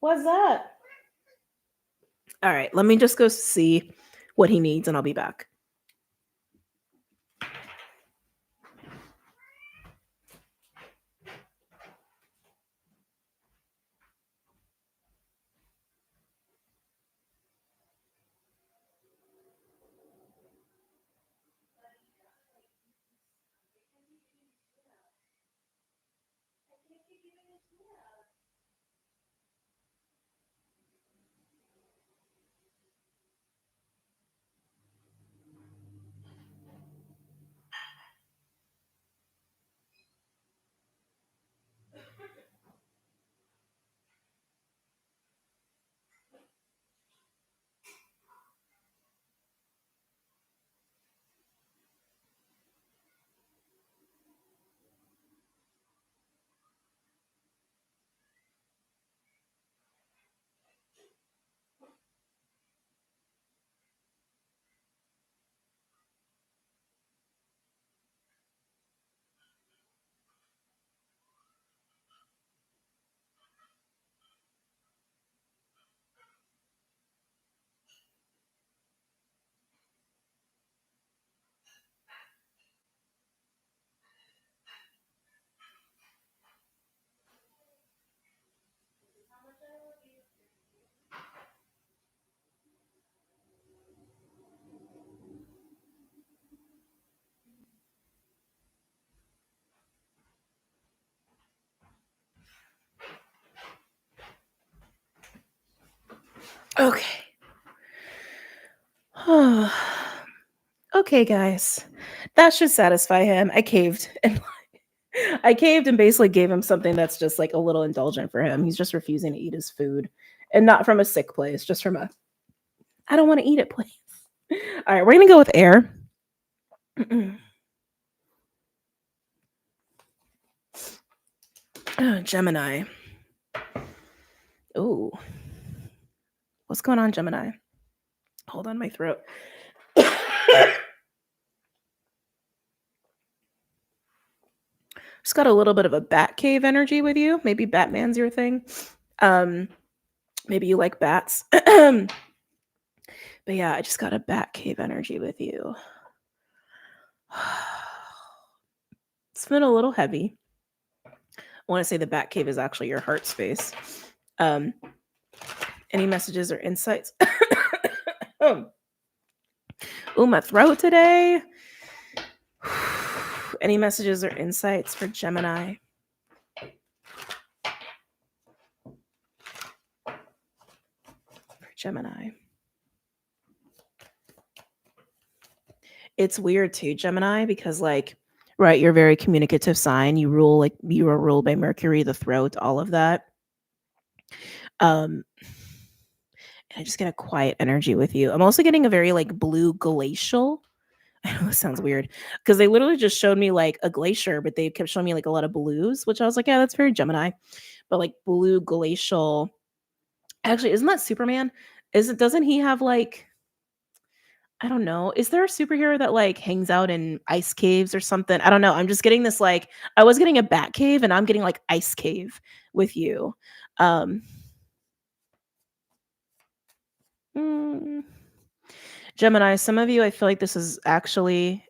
What's that? All right, let me just go see what he needs and I'll be back. Okay. Okay, guys. That should satisfy him. I caved and basically gave him something that's just like a little indulgent for him. He's just refusing to eat his food. And not from a sick place, just from a I don't want to eat it place. All right, we're going to go with air. Gemini. Ooh. What's going on, Gemini? Hold on, my throat. Just got a little bit of a bat cave energy with you. Maybe Batman's your thing. Maybe you like bats. But yeah, I just got a bat cave energy with you. It's been a little heavy. I want to say the bat cave is actually your heart space. Any messages or insights? Ooh, my throat today. Any messages or insights for Gemini? It's weird too, Gemini, because like Right, you're a very communicative sign. You are ruled by Mercury, the throat, all of that. Um, I just get a quiet energy with you. I'm also getting a very like blue glacial. I know this sounds weird because they literally just showed me like a glacier, but they kept showing me like a lot of blues, which I was like, yeah, that's very Gemini. But like blue glacial. Actually, isn't that Superman? Doesn't he have like I don't know. Is there a superhero that like hangs out in ice caves or something? I don't know. I'm just getting this like I was getting a bat cave and I'm getting like ice cave with you. Um mm, Gemini, some of you I feel like this is actually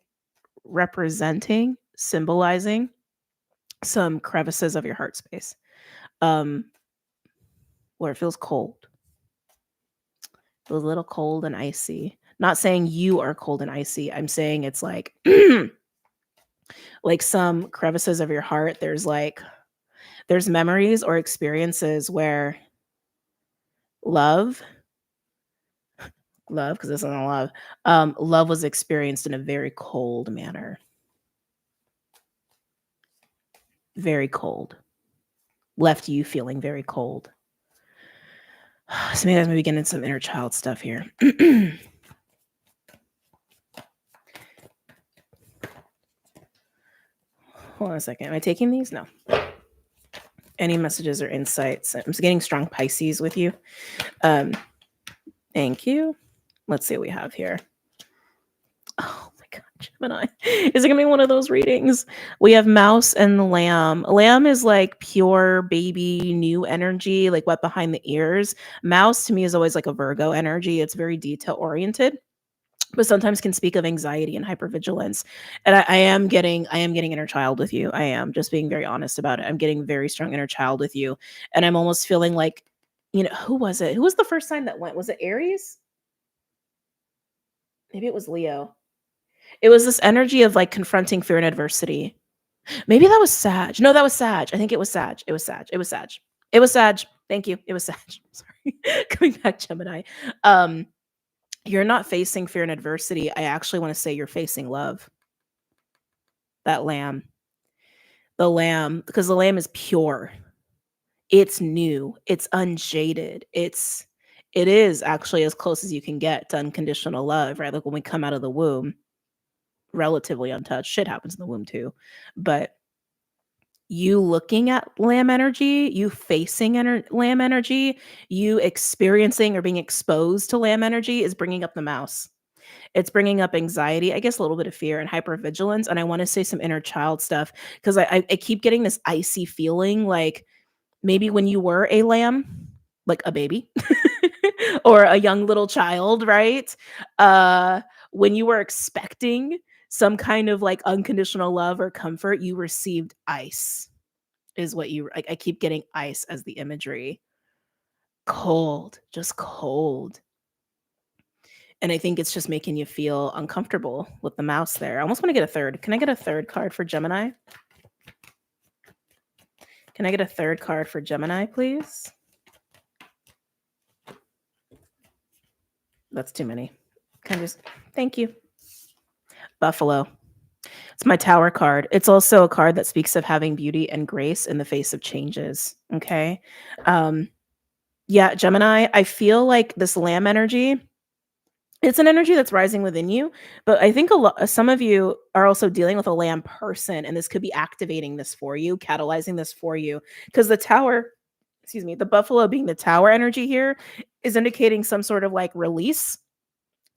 representing, symbolizing some crevices of your heart space. Um where it feels cold. Feels a little cold and icy. Not saying you are cold and icy. I'm saying it's like some crevices of your heart. There's memories or experiences where love, love, because this isn't love, love was experienced in a very cold manner. Very cold. Left you feeling very cold. So maybe I'm getting some inner child stuff here. Hold on a second. Am I taking these? No. Any messages or insights? I'm just getting strong Pisces with you. Thank you. Let's see what we have here. Oh my God, Gemini. Is it gonna be one of those readings? We have Mouse and Lamb. Lamb is like pure baby new energy, like wet behind the ears. Mouse to me is always like a Virgo energy. It's very detail oriented, but sometimes can speak of anxiety and hypervigilance. And I am getting inner child with you. I am just being very honest about it. I'm getting very strong inner child with you. And I'm almost feeling like, who was it? Who was the first sign that went? Was it Aries? Maybe it was Leo. It was this energy of like confronting fear and adversity. Maybe that was Sag. No, that was Sag. I think it was Sag. It was Sag. It was Sag. It was Sag. Thank you. It was Sag. Sorry. Coming back, Gemini. You're not facing fear and adversity. I actually want to say you're facing love. That lamb. The lamb, because the lamb is pure. It's new. It's unjaded. It is actually as close as you can get to unconditional love, right? Like when we come out of the womb, relatively untouched. Shit happens in the womb too. But you looking at lamb energy, you facing lamb energy, you experiencing or being exposed to lamb energy is bringing up the mouse. It's bringing up anxiety, I guess a little bit of fear and hypervigilance. And I want to say some inner child stuff because I keep getting this icy feeling like maybe when you were a lamb, like a baby or a young little child, right? When you were expecting some kind of like unconditional love or comfort, you received ice, is what you like. I keep getting ice as the imagery. Cold, just cold. And I think it's just making you feel uncomfortable with the mouse there. I almost want to get a third. Can I get a third card for Gemini? Can I get a third card for Gemini, please? That's too many. Can I just, thank you. Buffalo. It's my tower card. It's also a card that speaks of having beauty and grace in the face of changes. Okay. Yeah, Gemini, I feel like this lamb energy, it's an energy that's rising within you, but I think some of you are also dealing with a lamb person, and this could be activating this for you, catalyzing this for you, because the tower, excuse me, the buffalo being the tower energy here is indicating some sort of like release,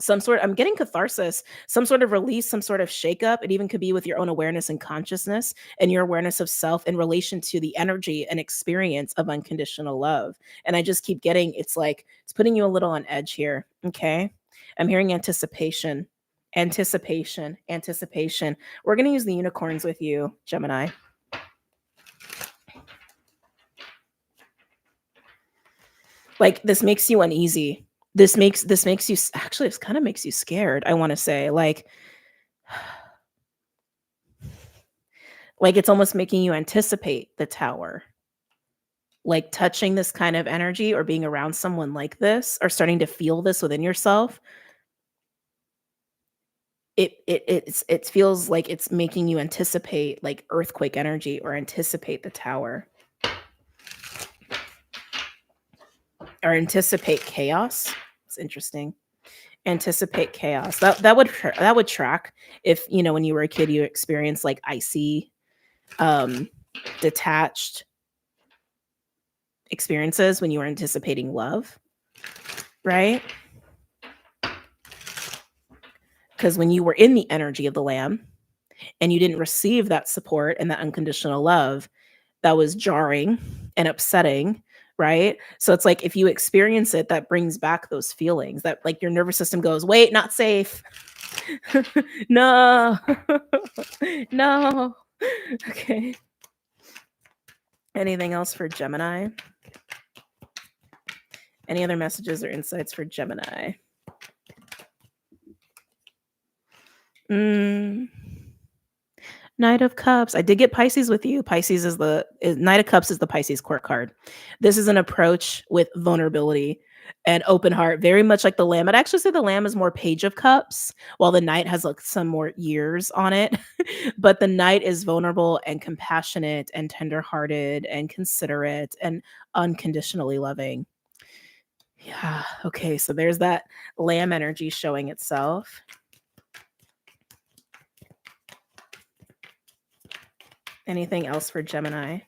I'm getting catharsis, some sort of release, some sort of shakeup. It even could be with your own awareness and consciousness and your awareness of self in relation to the energy and experience of unconditional love. And I just keep getting, it's like, it's putting you a little on edge here. Okay. I'm hearing anticipation, anticipation, anticipation. We're going to use the unicorns with you, Gemini. Like this makes you uneasy. This makes you, actually, this kind of makes you scared. I want to say like it's almost making you anticipate the tower, like touching this kind of energy or being around someone like this or starting to feel this within yourself. it feels like it's making you anticipate like earthquake energy or anticipate the tower or anticipate chaos. It's interesting. Anticipate chaos. That would track if, you know, when you were a kid you experienced like icy detached experiences when you were anticipating love, right? Because when you were in the energy of the lamb and you didn't receive that support and that unconditional love, that was jarring and upsetting, right? So it's like if you experience it, that brings back those feelings that like your nervous system goes, wait, not safe. No. No. Okay. Anything else for Gemini? Any other messages or insights for Gemini? Knight of Cups. I did get Pisces with you. Pisces is Knight of Cups is the Pisces court card. This is an approach with vulnerability and open heart, very much like the Lamb. I'd actually say the Lamb is more Page of Cups, while the Knight has like some more years on it. But the Knight is vulnerable and compassionate and tenderhearted and considerate and unconditionally loving. Yeah. Okay. So there's that Lamb energy showing itself. Anything else for Gemini?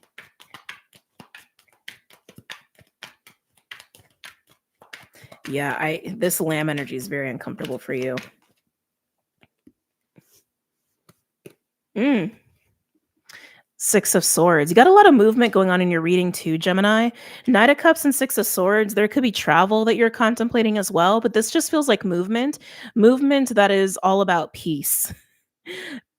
Yeah, this Lamb energy is very uncomfortable for you. Six of Swords. You got a lot of movement going on in your reading too, Gemini. Knight of Cups and Six of Swords. There could be travel that you're contemplating as well, but this just feels like movement that is all about peace.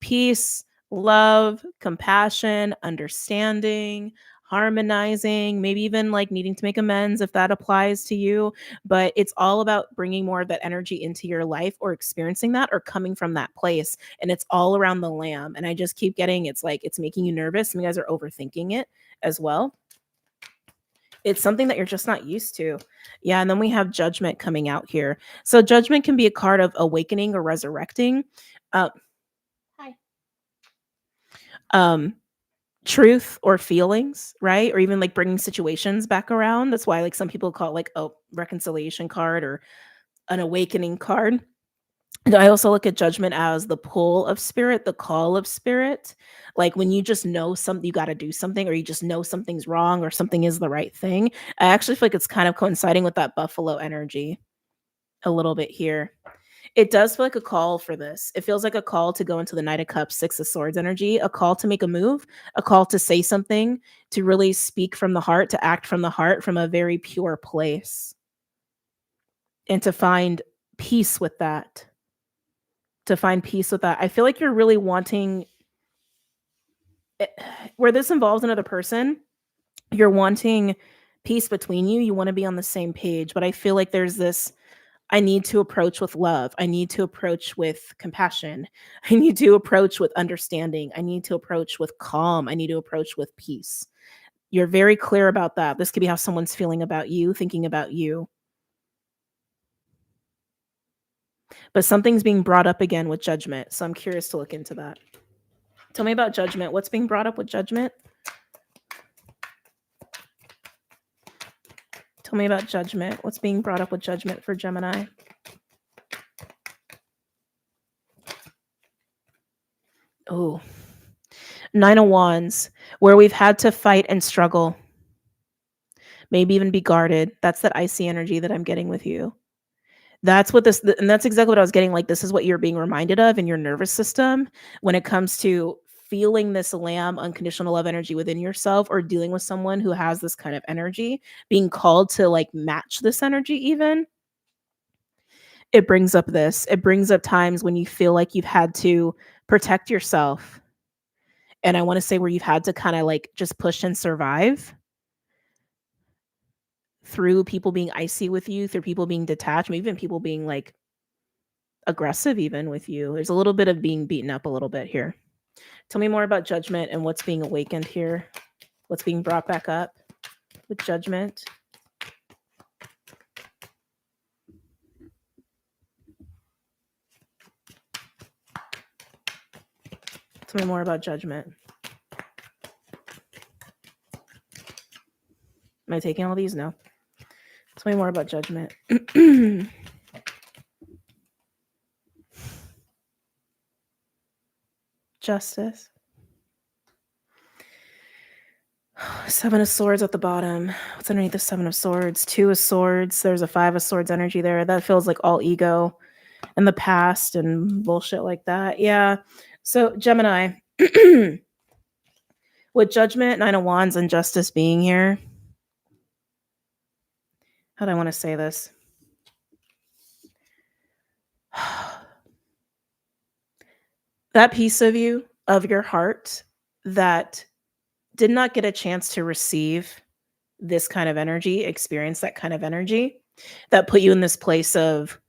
Peace, love, compassion, understanding, harmonizing, maybe even like needing to make amends if that applies to you. But it's all about bringing more of that energy into your life or experiencing that or coming from that place. And it's all around the Lamb. And I just keep getting it's like it's making you nervous. Some of you guys are overthinking it as well. It's something that you're just not used to. Yeah. And then we have Judgment coming out here. So Judgment can be a card of awakening or resurrecting. Hi. Truth or feelings, right? Or even like bringing situations back around. That's why like some people call it like a reconciliation card or an awakening card. And I also look at Judgment as the pull of spirit, the call of spirit. Like when you just know something, you got to do something, or you just know something's wrong or something is the right thing. I actually feel like it's kind of coinciding with that buffalo energy a little bit here. It does feel like a call for this. It feels like a call to go into the Knight of Cups, Six of Swords energy, a call to make a move, a call to say something, to really speak from the heart, to act from the heart from a very pure place, and to find peace with that. To find peace with that. I feel like you're really wanting, where this involves another person, you're wanting peace between you. You want to be on the same page. But I feel like there's this I need to approach with love. I need to approach with compassion. I need to approach with understanding. I need to approach with calm. I need to approach with peace. You're very clear about that. This could be how someone's feeling about you, thinking about you. But something's being brought up again with Judgment. So I'm curious to look into that. Tell me about Judgment. What's being brought up with Judgment? Tell me about Judgment. What's being brought up with Judgment for Gemini? Oh, Nine of Wands, where we've had to fight and struggle. Maybe even be guarded. That's that icy energy that I'm getting with you. That's what this, and that's exactly what I was getting. Like, this is what you're being reminded of in your nervous system when it comes to feeling this Lamb unconditional love energy within yourself, or dealing with someone who has this kind of energy, being called to like match this energy even. It brings up this. It brings up times when you feel like you've had to protect yourself. And I want to say where you've had to kind of like just push and survive through people being icy with you, through people being detached, maybe even people being like aggressive even with you. There's a little bit of being beaten up a little bit here. Tell me more about Judgment and what's being awakened here. What's being brought back up with Judgment. Tell me more about Judgment. Am I taking all these? No. Tell me more about Judgment. Justice. Seven of Swords at the bottom. What's underneath the Seven of Swords? Two of Swords. There's a Five of Swords energy there. That feels like all ego in the past and bullshit like that. Yeah. So Gemini, with Judgment, Nine of Wands, and Justice being here. How do I want to say this? That piece of you, of your heart, that did not get a chance to receive this kind of energy, experience that kind of energy, that put you in this place of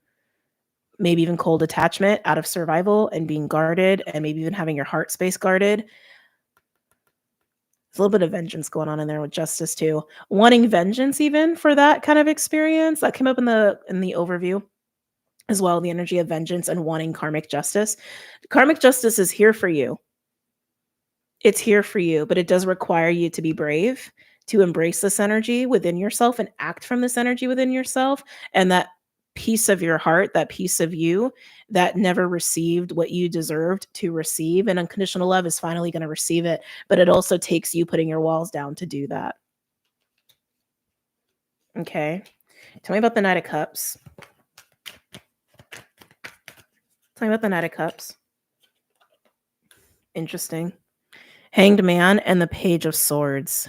maybe even cold attachment out of survival and being guarded, and maybe even having your heart space guarded. There's a little bit of vengeance going on in there with Justice too. Wanting vengeance even for that kind of experience. That came up in the overview as well, the energy of vengeance and wanting karmic justice. Karmic justice is here for you. It's here for you, but it does require you to be brave, to embrace this energy within yourself and act from this energy within yourself. And that piece of your heart, that piece of you that never received what you deserved to receive, and unconditional love is finally going to receive it. But it also takes you putting your walls down to do that. Okay. Tell me about the Knight of Cups. Tell me about the Knight of Cups. Interesting. Hanged Man and the Page of Swords.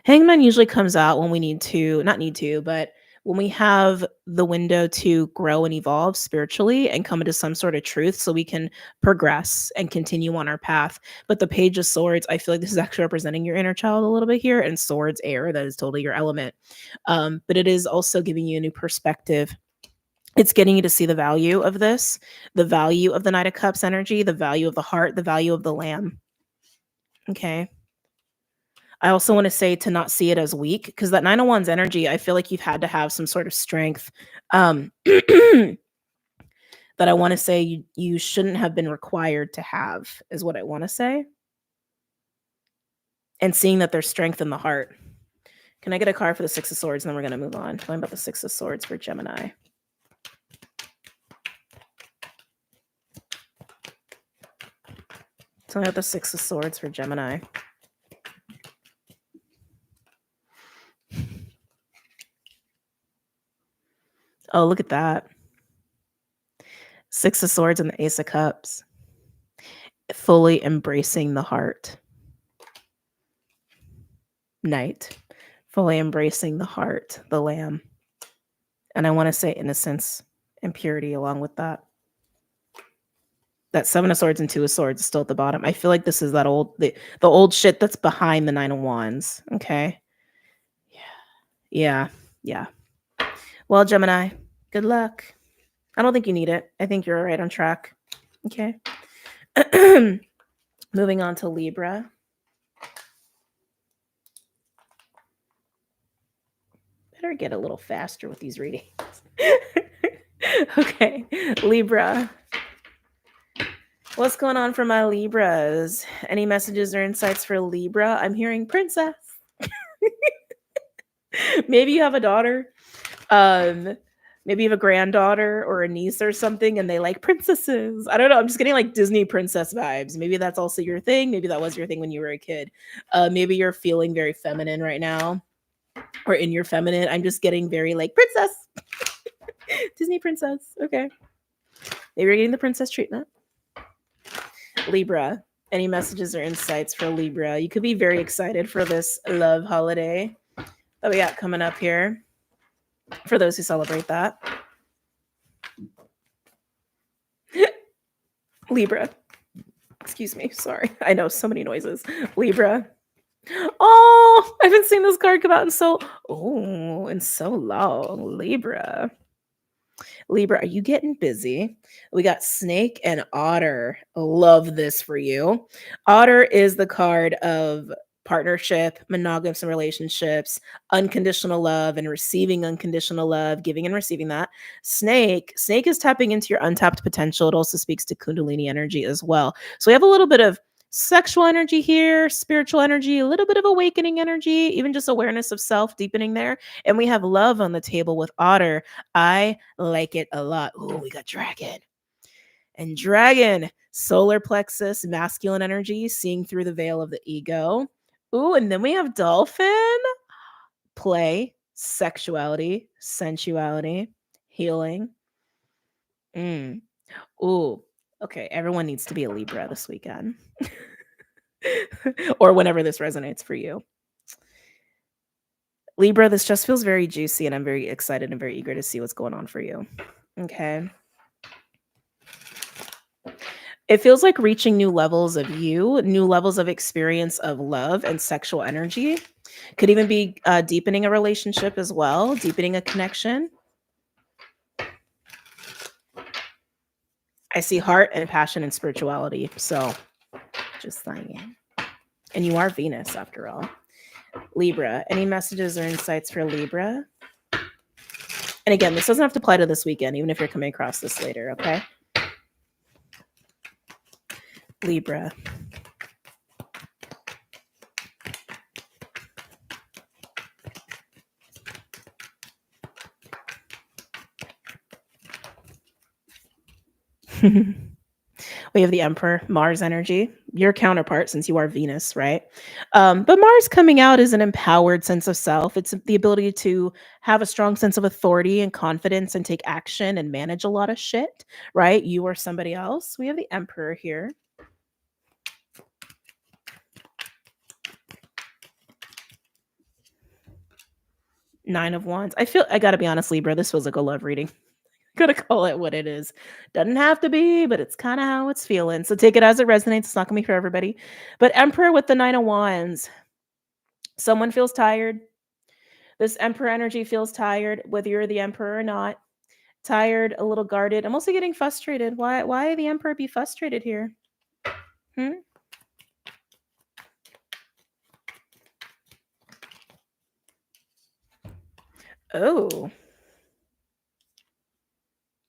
Hanged Man usually comes out when we but when we have the window to grow and evolve spiritually and come into some sort of truth so we can progress and continue on our path. But the Page of Swords, I feel like this is actually representing your inner child a little bit here, and swords, air, that is totally your element. But it is also giving you a new perspective. It's getting you to see the value of this, the value of the Knight of Cups energy, the value of the heart, the value of the lamb. Okay. I also want to say to not see it as weak, because that Nine of Wands energy, I feel like you've had to have some sort of strength that I want to say you shouldn't have been required to have, is what I want to say. And seeing that there's strength in the heart. Can I get a card for the Six of Swords, and then we're going to move on? Tell me about the Six of Swords for Gemini. Tell me about the Six of Swords for Gemini. Oh, look at that. Six of Swords and the Ace of Cups. Fully embracing the heart. Knight. Fully embracing the heart, the lamb. And I want to say innocence and purity along with that. That Seven of Swords and Two of Swords is still at the bottom. I feel like this is that the old shit that's behind the Nine of Wands. Okay. Yeah. Well, Gemini, good luck. I don't think you need it. I think you're right on track. Okay. Moving on to Libra. Better get a little faster with these readings. Okay. Libra. What's going on for my Libras? Any messages or insights for Libra? I'm hearing princess. Maybe you have a daughter. Maybe you have a granddaughter or a niece or something, and they like princesses. I don't know. I'm just getting like Disney princess vibes. Maybe that's also your thing. Maybe that was your thing when you were a kid. Maybe you're feeling very feminine right now, or in your feminine. I'm just getting very like princess. Disney princess. Okay. Maybe you're getting the princess treatment. Libra. Any messages or insights for Libra? You could be very excited for this love holiday that we got coming up here, for those who celebrate that. Libra. Excuse me. Sorry. I know, so many noises. Libra. Oh, I haven't seen this card come out in so long. Libra. Libra, are you getting busy? We got Snake and Otter. Love this for you. Otter is the card of partnership, monogamous relationships, unconditional love and receiving unconditional love, giving and receiving that. Snake is tapping into your untapped potential. It also speaks to Kundalini energy as well. So we have a little bit of sexual energy here, spiritual energy, a little bit of awakening energy, even just awareness of self deepening there. And we have love on the table with Otter. I like it a lot. Oh, we got dragon. And dragon, solar plexus, masculine energy, seeing through the veil of the ego. Ooh, and then we have dolphin, play, sexuality, sensuality, healing. Ooh, okay. Everyone needs to be a Libra this weekend. Or whenever this resonates for you. Libra, this just feels very juicy, and I'm very excited and very eager to see what's going on for you. Okay. It feels like reaching new levels of you, new levels of experience of love and sexual energy. Could even be deepening a relationship as well, deepening a connection. I see heart and passion and spirituality. So just saying. And you are Venus after all. Libra, any messages or insights for Libra? And again, this doesn't have to apply to this weekend, even if you're coming across this later, okay? Libra. We have the Emperor, Mars energy, your counterpart since you are Venus, right? But Mars coming out is an empowered sense of self. It's the ability to have a strong sense of authority and confidence and take action and manage a lot of shit, right? You or somebody else. We have the Emperor here. Nine of Wands. I gotta be honest, Libra, this feels like a love reading. Gotta call it what it is. Doesn't have to be, but it's kind of how it's feeling. So take it as it resonates. It's not gonna be for everybody. But Emperor with the Nine of Wands. Someone feels tired. This Emperor energy feels tired, whether you're the Emperor or not. Tired, a little guarded. I'm also getting frustrated. Why the Emperor be frustrated here? Oh.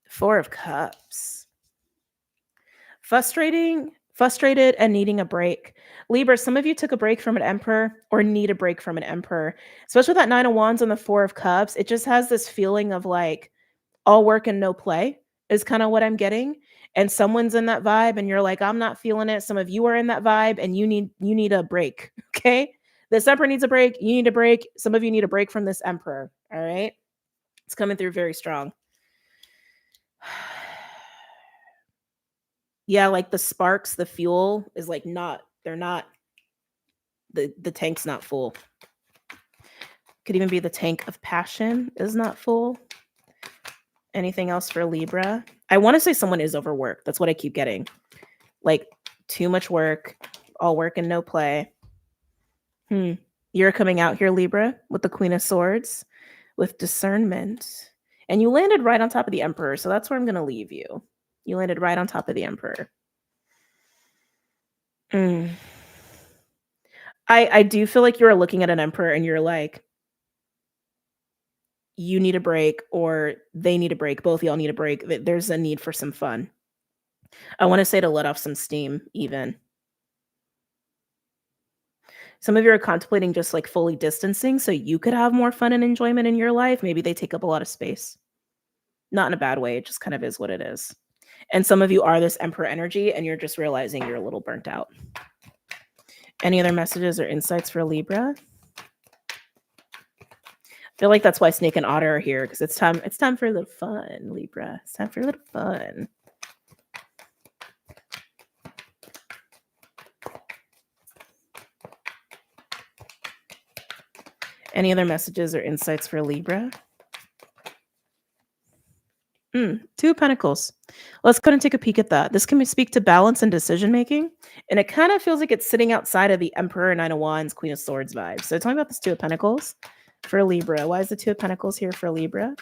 Four of Cups. Frustrated and needing a break. Libra, some of you took a break from an Emperor or need a break from an Emperor. Especially with that Nine of Wands and the Four of Cups. It just has this feeling of like all work and no play is kind of what I'm getting. And someone's in that vibe and you're like, I'm not feeling it. Some of you are in that vibe and you need a break. Okay. This Emperor needs a break. You need a break. Some of you need a break from this Emperor. All right. It's coming through very strong. Yeah, like the sparks, the fuel is like the tank's not full. Could even be the tank of passion is not full. Anything else for Libra? I want to say someone is overworked. That's what I keep getting. Like too much work, all work and no play. You're coming out here, Libra, with the Queen of Swords, with discernment. And you landed right on top of the Emperor. So that's where I'm going to leave you. You landed right on top of the Emperor. I do feel like you're looking at an Emperor and you're like, you need a break or they need a break. Both of y'all need a break. There's a need for some fun. I want to say to let off some steam even. Some of you are contemplating just like fully distancing so you could have more fun and enjoyment in your life. Maybe they take up a lot of space. Not in a bad way. It just kind of is what it is. And some of you are this Emperor energy and you're just realizing you're a little burnt out. Any other messages or insights for Libra? I feel like that's why Snake and Otter are here because it's time for a little fun, Libra. It's time for a little fun. Any other messages or insights for Libra? Two of Pentacles. Let's go and take a peek at that. This can speak to balance and decision making, and it kind of feels like it's sitting outside of the Emperor, Nine of Wands, Queen of Swords vibe. So tell me about this Two of Pentacles for Libra. Why is the Two of Pentacles here for Libra?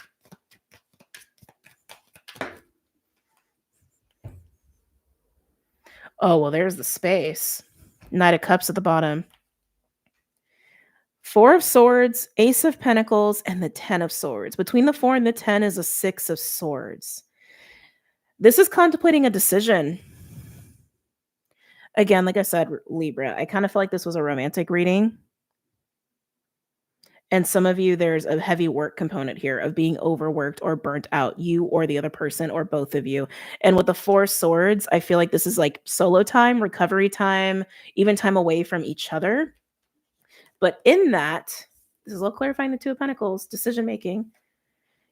Oh, well, there's the space. Knight of Cups at the bottom. Four of Swords, Ace of Pentacles, and the 10 of Swords. Between the 4 and the 10 is a 6 of Swords. This is contemplating a decision. Again, like I said, Libra, I kind of feel like this was a romantic reading. And some of you, there's a heavy work component here of being overworked or burnt out, you or the other person or both of you. And with the 4 swords, I feel like this is like solo time, recovery time, even time away from each other. But in that, this is a little clarifying the 2 of Pentacles, decision making.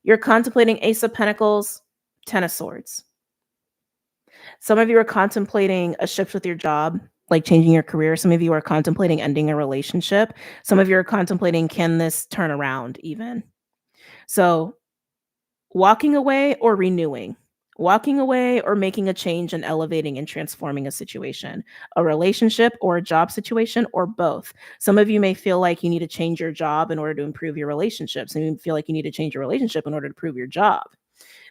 You're contemplating Ace of Pentacles, 10 of Swords. Some of you are contemplating a shift with your job, like changing your career. Some of you are contemplating ending a relationship. Some of you are contemplating, can this turn around even? So walking away or renewing, walking away or making a change and elevating and transforming a situation, a relationship or a job situation, or both. Some of you may feel like you need to change your job in order to improve your relationship. Some of you feel like you need to change your relationship in order to improve your job.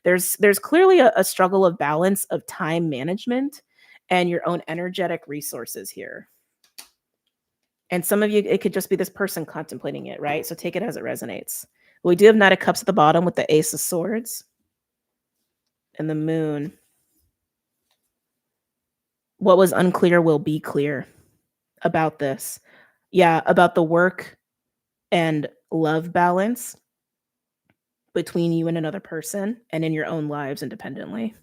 There's clearly a struggle of balance of time management and your own energetic resources here. And some of you, it could just be this person contemplating it, right? So take it as it resonates. We do have Knight of Cups at the bottom with the Ace of Swords and the Moon. What was unclear will be clear about this. Yeah, about the work and love balance between you and another person and in your own lives independently.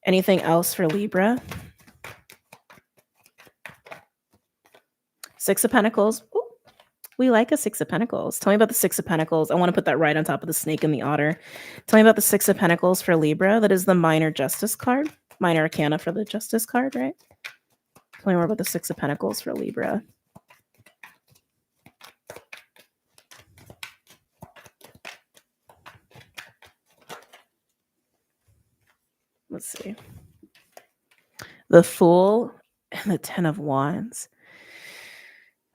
Anything else for Libra? 6 of Pentacles. Ooh, we like a 6 of Pentacles. Tell me about the 6 of Pentacles. I want to put that right on top of the Snake and the Otter. Tell me about the 6 of Pentacles for Libra. That is the Minor Justice card. Minor Arcana for the Justice card, right? Tell me more about the 6 of Pentacles for Libra. Let's see. The Fool and the 10 of Wands.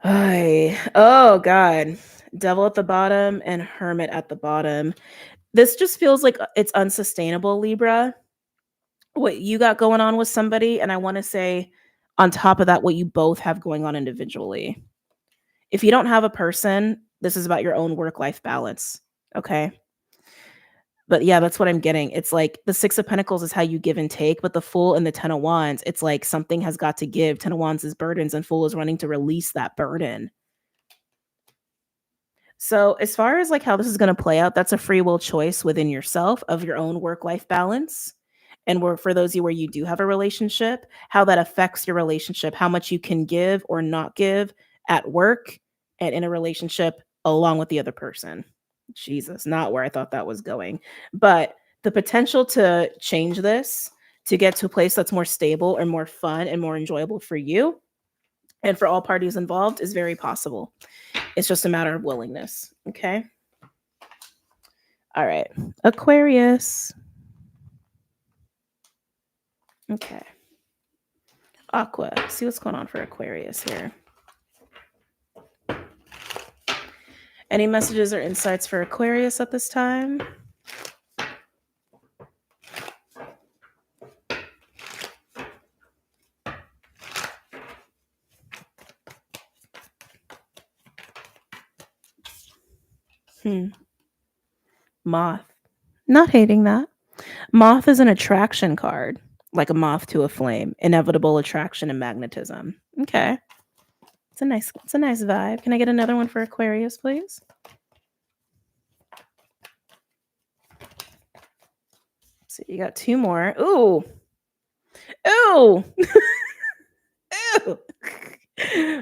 Oh, God. Devil at the bottom and Hermit at the bottom. This just feels like it's unsustainable, Libra. What you got going on with somebody, and I want to say on top of that, what you both have going on individually. If you don't have a person, this is about your own work-life balance, okay? But yeah, that's what I'm getting. It's like the 6 of Pentacles is how you give and take, but the Fool and the 10 of Wands, it's like something has got to give. 10 of Wands is burdens, and Fool is running to release that burden. So as far as like how this is going to play out, that's a free will choice within yourself of your own work-life balance. And for those of you where you do have a relationship, how that affects your relationship, how much you can give or not give at work and in a relationship along with the other person. Jesus, not where I thought that was going. But the potential to change this, to get to a place that's more stable and more fun and more enjoyable for you and for all parties involved is very possible. It's just a matter of willingness. Okay. All right. Aquarius. Okay. Aqua. See what's going on for Aquarius here. Any messages or insights for Aquarius at this time? Moth. Not hating that. Moth is an attraction card, like a moth to a flame. Inevitable attraction and magnetism. Okay. It's a nice vibe. Can I get another one for Aquarius, please? So you got 2 more. Ooh. Ooh. Ew.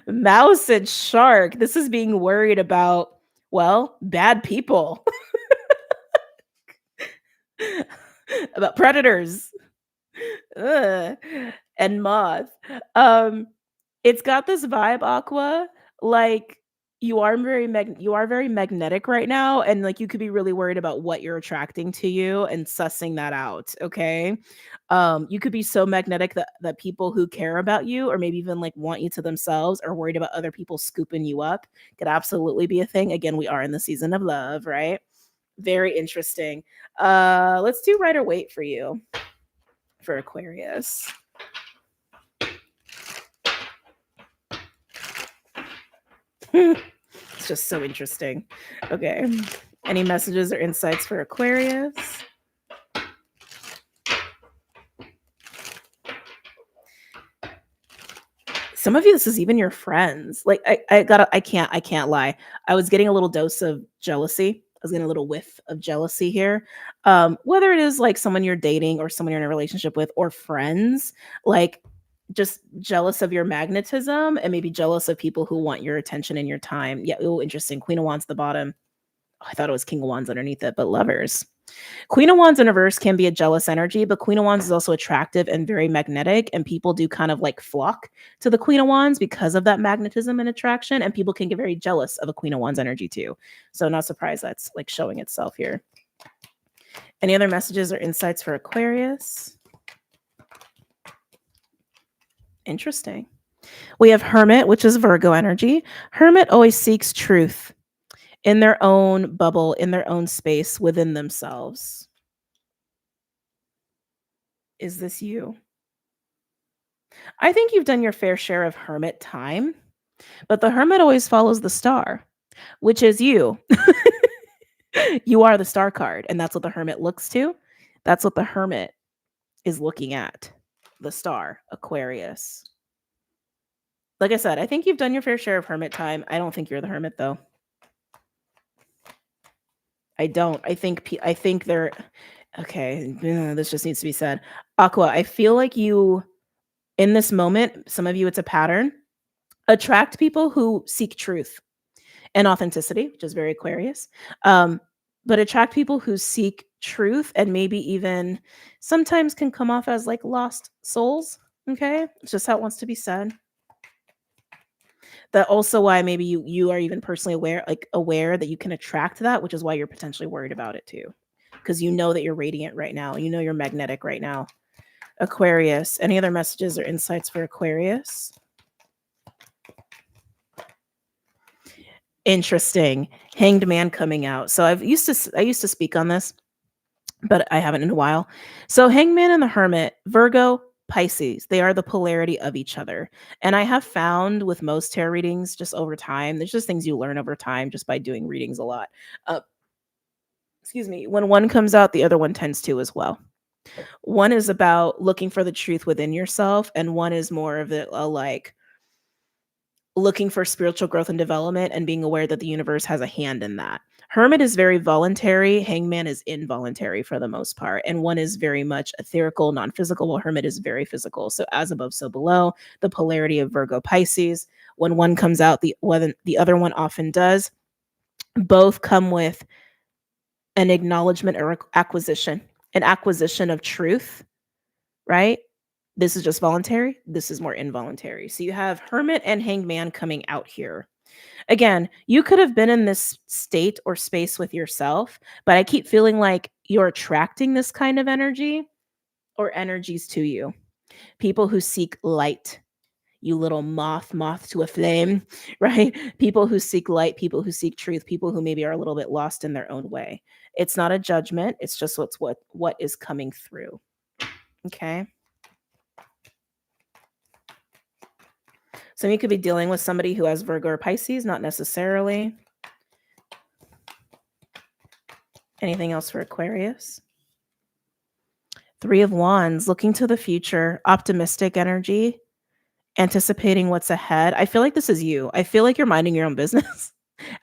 Mouse and shark. This is being worried about, well, bad people. About predators. Ugh. And moth. It's got this vibe, Aqua, like you are very magnetic right now, and like you could be really worried about what you're attracting to you and sussing that out. Okay. You could be so magnetic that people who care about you or maybe even like want you to themselves are worried about other people scooping you up. Could absolutely be a thing. Again, we are in the season of love, right? Very interesting. Let's do Rider Waite for you for Aquarius. It's just so interesting. Okay. Any messages or insights for Aquarius? Some of you, this is even your friends. Like I can't lie. I was getting a little dose of jealousy. I was getting a little whiff of jealousy here. Whether it is like someone you're dating or someone you're in a relationship with or friends, like just jealous of your magnetism and maybe jealous of people who want your attention and your time. Yeah, oh, interesting. Queen of Wands at the bottom. Oh, I thought it was King of Wands underneath it, but Lovers. Queen of Wands in reverse can be a jealous energy, but Queen of Wands is also attractive and very magnetic, and people do kind of like flock to the Queen of Wands because of that magnetism and attraction, and people can get very jealous of a Queen of Wands energy too. So not surprised that's like showing itself here. Any other messages or insights for Aquarius? Interesting. We have Hermit, which is Virgo energy. Hermit always seeks truth in their own bubble, in their own space within themselves. Is this you? I think you've done your fair share of hermit time, but the hermit always follows the star, which is you. You are the star card, and that's what the hermit looks to. That's what the hermit is looking at. The star, Aquarius. Like I said, I think you've done your fair share of hermit time. I don't think you're the hermit though. I don't. I think they're okay. This just needs to be said. Aqua, I feel like you in this moment, some of you it's a pattern. Attract people who seek truth and authenticity, which is very Aquarius. But attract people who seek truth and maybe even sometimes can come off as like lost souls. Okay. It's just how it wants to be said. That also why maybe you are even personally aware that you can attract that, which is why you're potentially worried about it too. Because you know that you're radiant right now. You know you're magnetic right now. Aquarius. Any other messages or insights for Aquarius? Interesting. Hanged Man coming out. So I used to speak on this, but I haven't in a while. So Hanged Man and the Hermit, Virgo, Pisces, they are the polarity of each other. And I have found with most tarot readings just over time, there's just things you learn over time just by doing readings a lot. Excuse me. When one comes out, the other one tends to as well. One is about looking for the truth within yourself, and one is more of it like looking for spiritual growth and development and being aware that the universe has a hand in that. Hermit is very voluntary. Hangman is involuntary for the most part. And one is very much etherical, non-physical, while Hermit is very physical. So as above, so below, the polarity of Virgo Pisces. When one comes out, the other one often does. Both come with an acknowledgement or acquisition, an acquisition of truth, right? This is just voluntary. This is more involuntary. So you have Hermit and Hanged Man coming out here. Again, you could have been in this state or space with yourself, but I keep feeling like you're attracting this kind of energy or energies to you. People who seek light, you little moth to a flame, right? People who seek light, people who seek truth, people who maybe are a little bit lost in their own way. It's not a judgment. It's just what is coming through. Okay. So you could be dealing with somebody who has Virgo or Pisces, not necessarily. Anything else for Aquarius? Three of Wands, looking to the future, optimistic energy, anticipating what's ahead. I feel like this is you. I feel like you're minding your own business,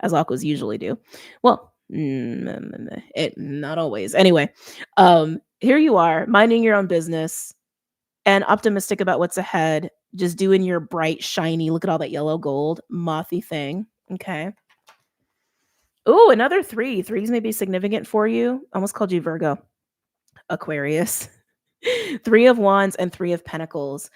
as Aquas usually do. Well, not always. Anyway, here you are, minding your own business and optimistic about what's ahead, just doing your bright, shiny, look at all that yellow gold, mothy thing. Okay. Ooh, another three. Threes may be significant for you. Almost called you Virgo. Aquarius. Three of Wands and Three of Pentacles.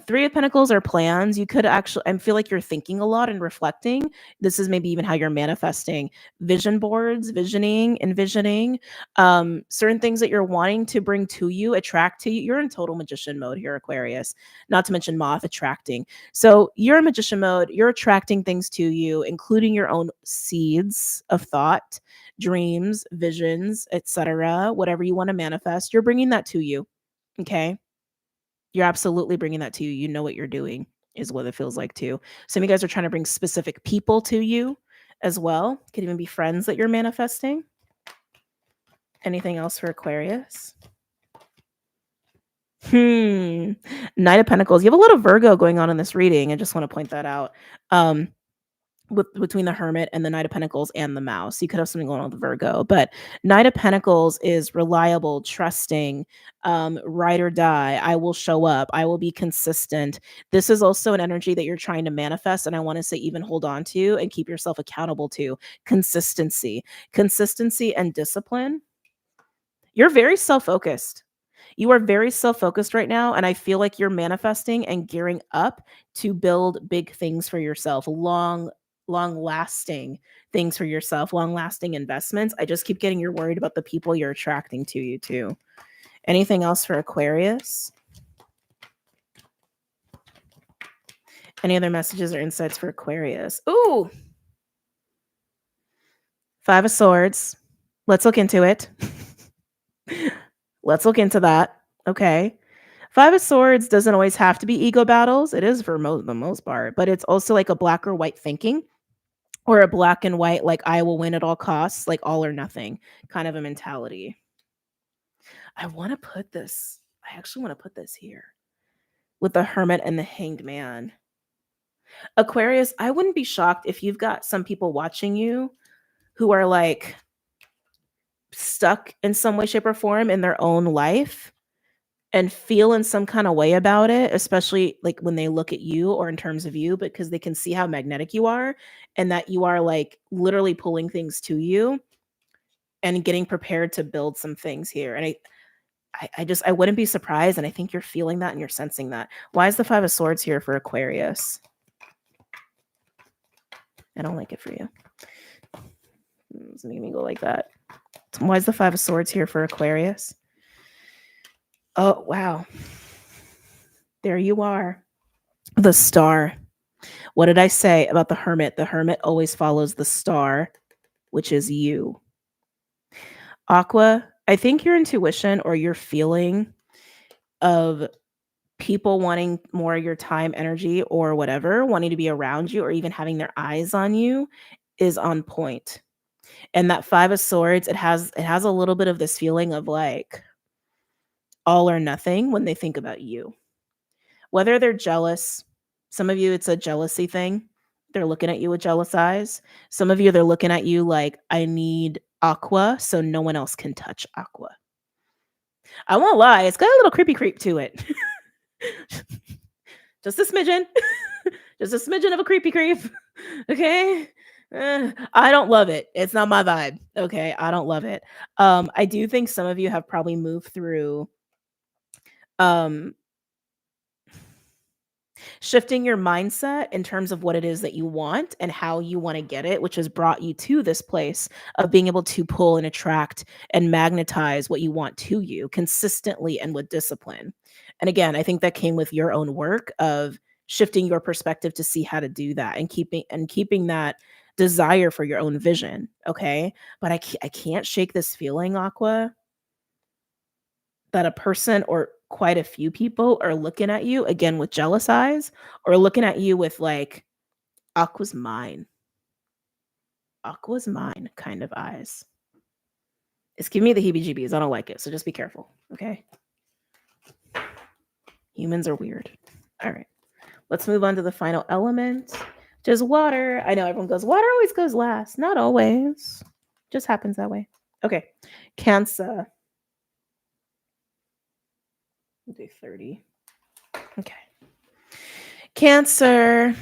Three of Pentacles are plans. You could actually, I feel like you're thinking a lot and reflecting. This is maybe even how you're manifesting. Vision boards, envisioning, certain things that you're wanting to bring to you, attract to you. You're in total magician mode here, Aquarius. Not to mention moth attracting. So you're in magician mode. You're attracting things to you, including your own seeds of thought, dreams, visions, etc. Whatever you want to manifest, you're bringing that to you. Okay. You're absolutely bringing that to you. You know what you're doing is what it feels like too. Some of you guys are trying to bring specific people to you. as well. Could even be friends that you're manifesting. Anything else for Aquarius? Knight of Pentacles. You have a lot of Virgo going on in this reading. I just want to point that out. Between the Hermit and the Knight of Pentacles and the Mouse, you could have something going on with Virgo. But Knight of Pentacles is reliable, trusting, ride or die. I will show up. I will be consistent. This is also an energy that you're trying to manifest, and I want to say even hold on to and keep yourself accountable to. Consistency and discipline. You're very self-focused. You are very self-focused right now, and I feel like you're manifesting and gearing up to build big things for yourself, long-lasting things for yourself, long-lasting investments. I just keep getting you're worried about the people you're attracting to you too. Anything else for Aquarius? Any other messages or insights for Aquarius? Ooh! 5 of Swords. Let's look into it. Let's look into that. Okay. 5 of Swords doesn't always have to be ego battles. It is for the most part, but it's also like a black or white thinking, or a black and white, like I will win at all costs, like all or nothing kind of a mentality. I actually want to put this here with the Hermit and the Hanged Man. Aquarius, I wouldn't be shocked if you've got some people watching you who are like stuck in some way, shape, or form in their own life and feel in some kind of way about it, especially like when they look at you or in terms of you, because they can see how magnetic you are and that you are like literally pulling things to you and getting prepared to build some things here. And I wouldn't be surprised. And I think you're feeling that and you're sensing that. Why is the 5 of Swords here for Aquarius? I don't like it for you. It's making me go like that. Why is the 5 of Swords here for Aquarius? Oh, wow. There you are. The Star. What did I say about the Hermit? The Hermit always follows the star, which is you. Aqua, I think your intuition or your feeling of people wanting more of your time, energy, or whatever, wanting to be around you or even having their eyes on you is on point. And that 5 of Swords, it has a little bit of this feeling of like all or nothing when they think about you. Whether they're jealous, some of you, it's a jealousy thing. They're looking at you with jealous eyes. Some of you, they're looking at you like, I need Aqua, so no one else can touch Aqua. I won't lie, it's got a little creep to it. Just a smidgen. Just a smidgen of a creep. Okay? I don't love it. It's not my vibe. Okay? I don't love it. I do think some of you have probably moved through shifting your mindset in terms of what it is that you want and how you want to get it, which has brought you to this place of being able to pull and attract and magnetize what you want to you consistently and with discipline. And again, I think that came with your own work of shifting your perspective to see how to do that and keeping that desire for your own vision. Okay. But I can't shake this feeling, Aqua, that a person or quite a few people are looking at you again with jealous eyes or looking at you with like Aqua's mine kind of eyes. It's giving me the heebie-jeebies. I don't like it. So just be careful. Okay. Humans are weird. All right. Let's move on to the final element, which is water. I know everyone goes, water always goes last. Not always. Just happens that way. Okay. Cancer. Do 30. Okay. Cancer.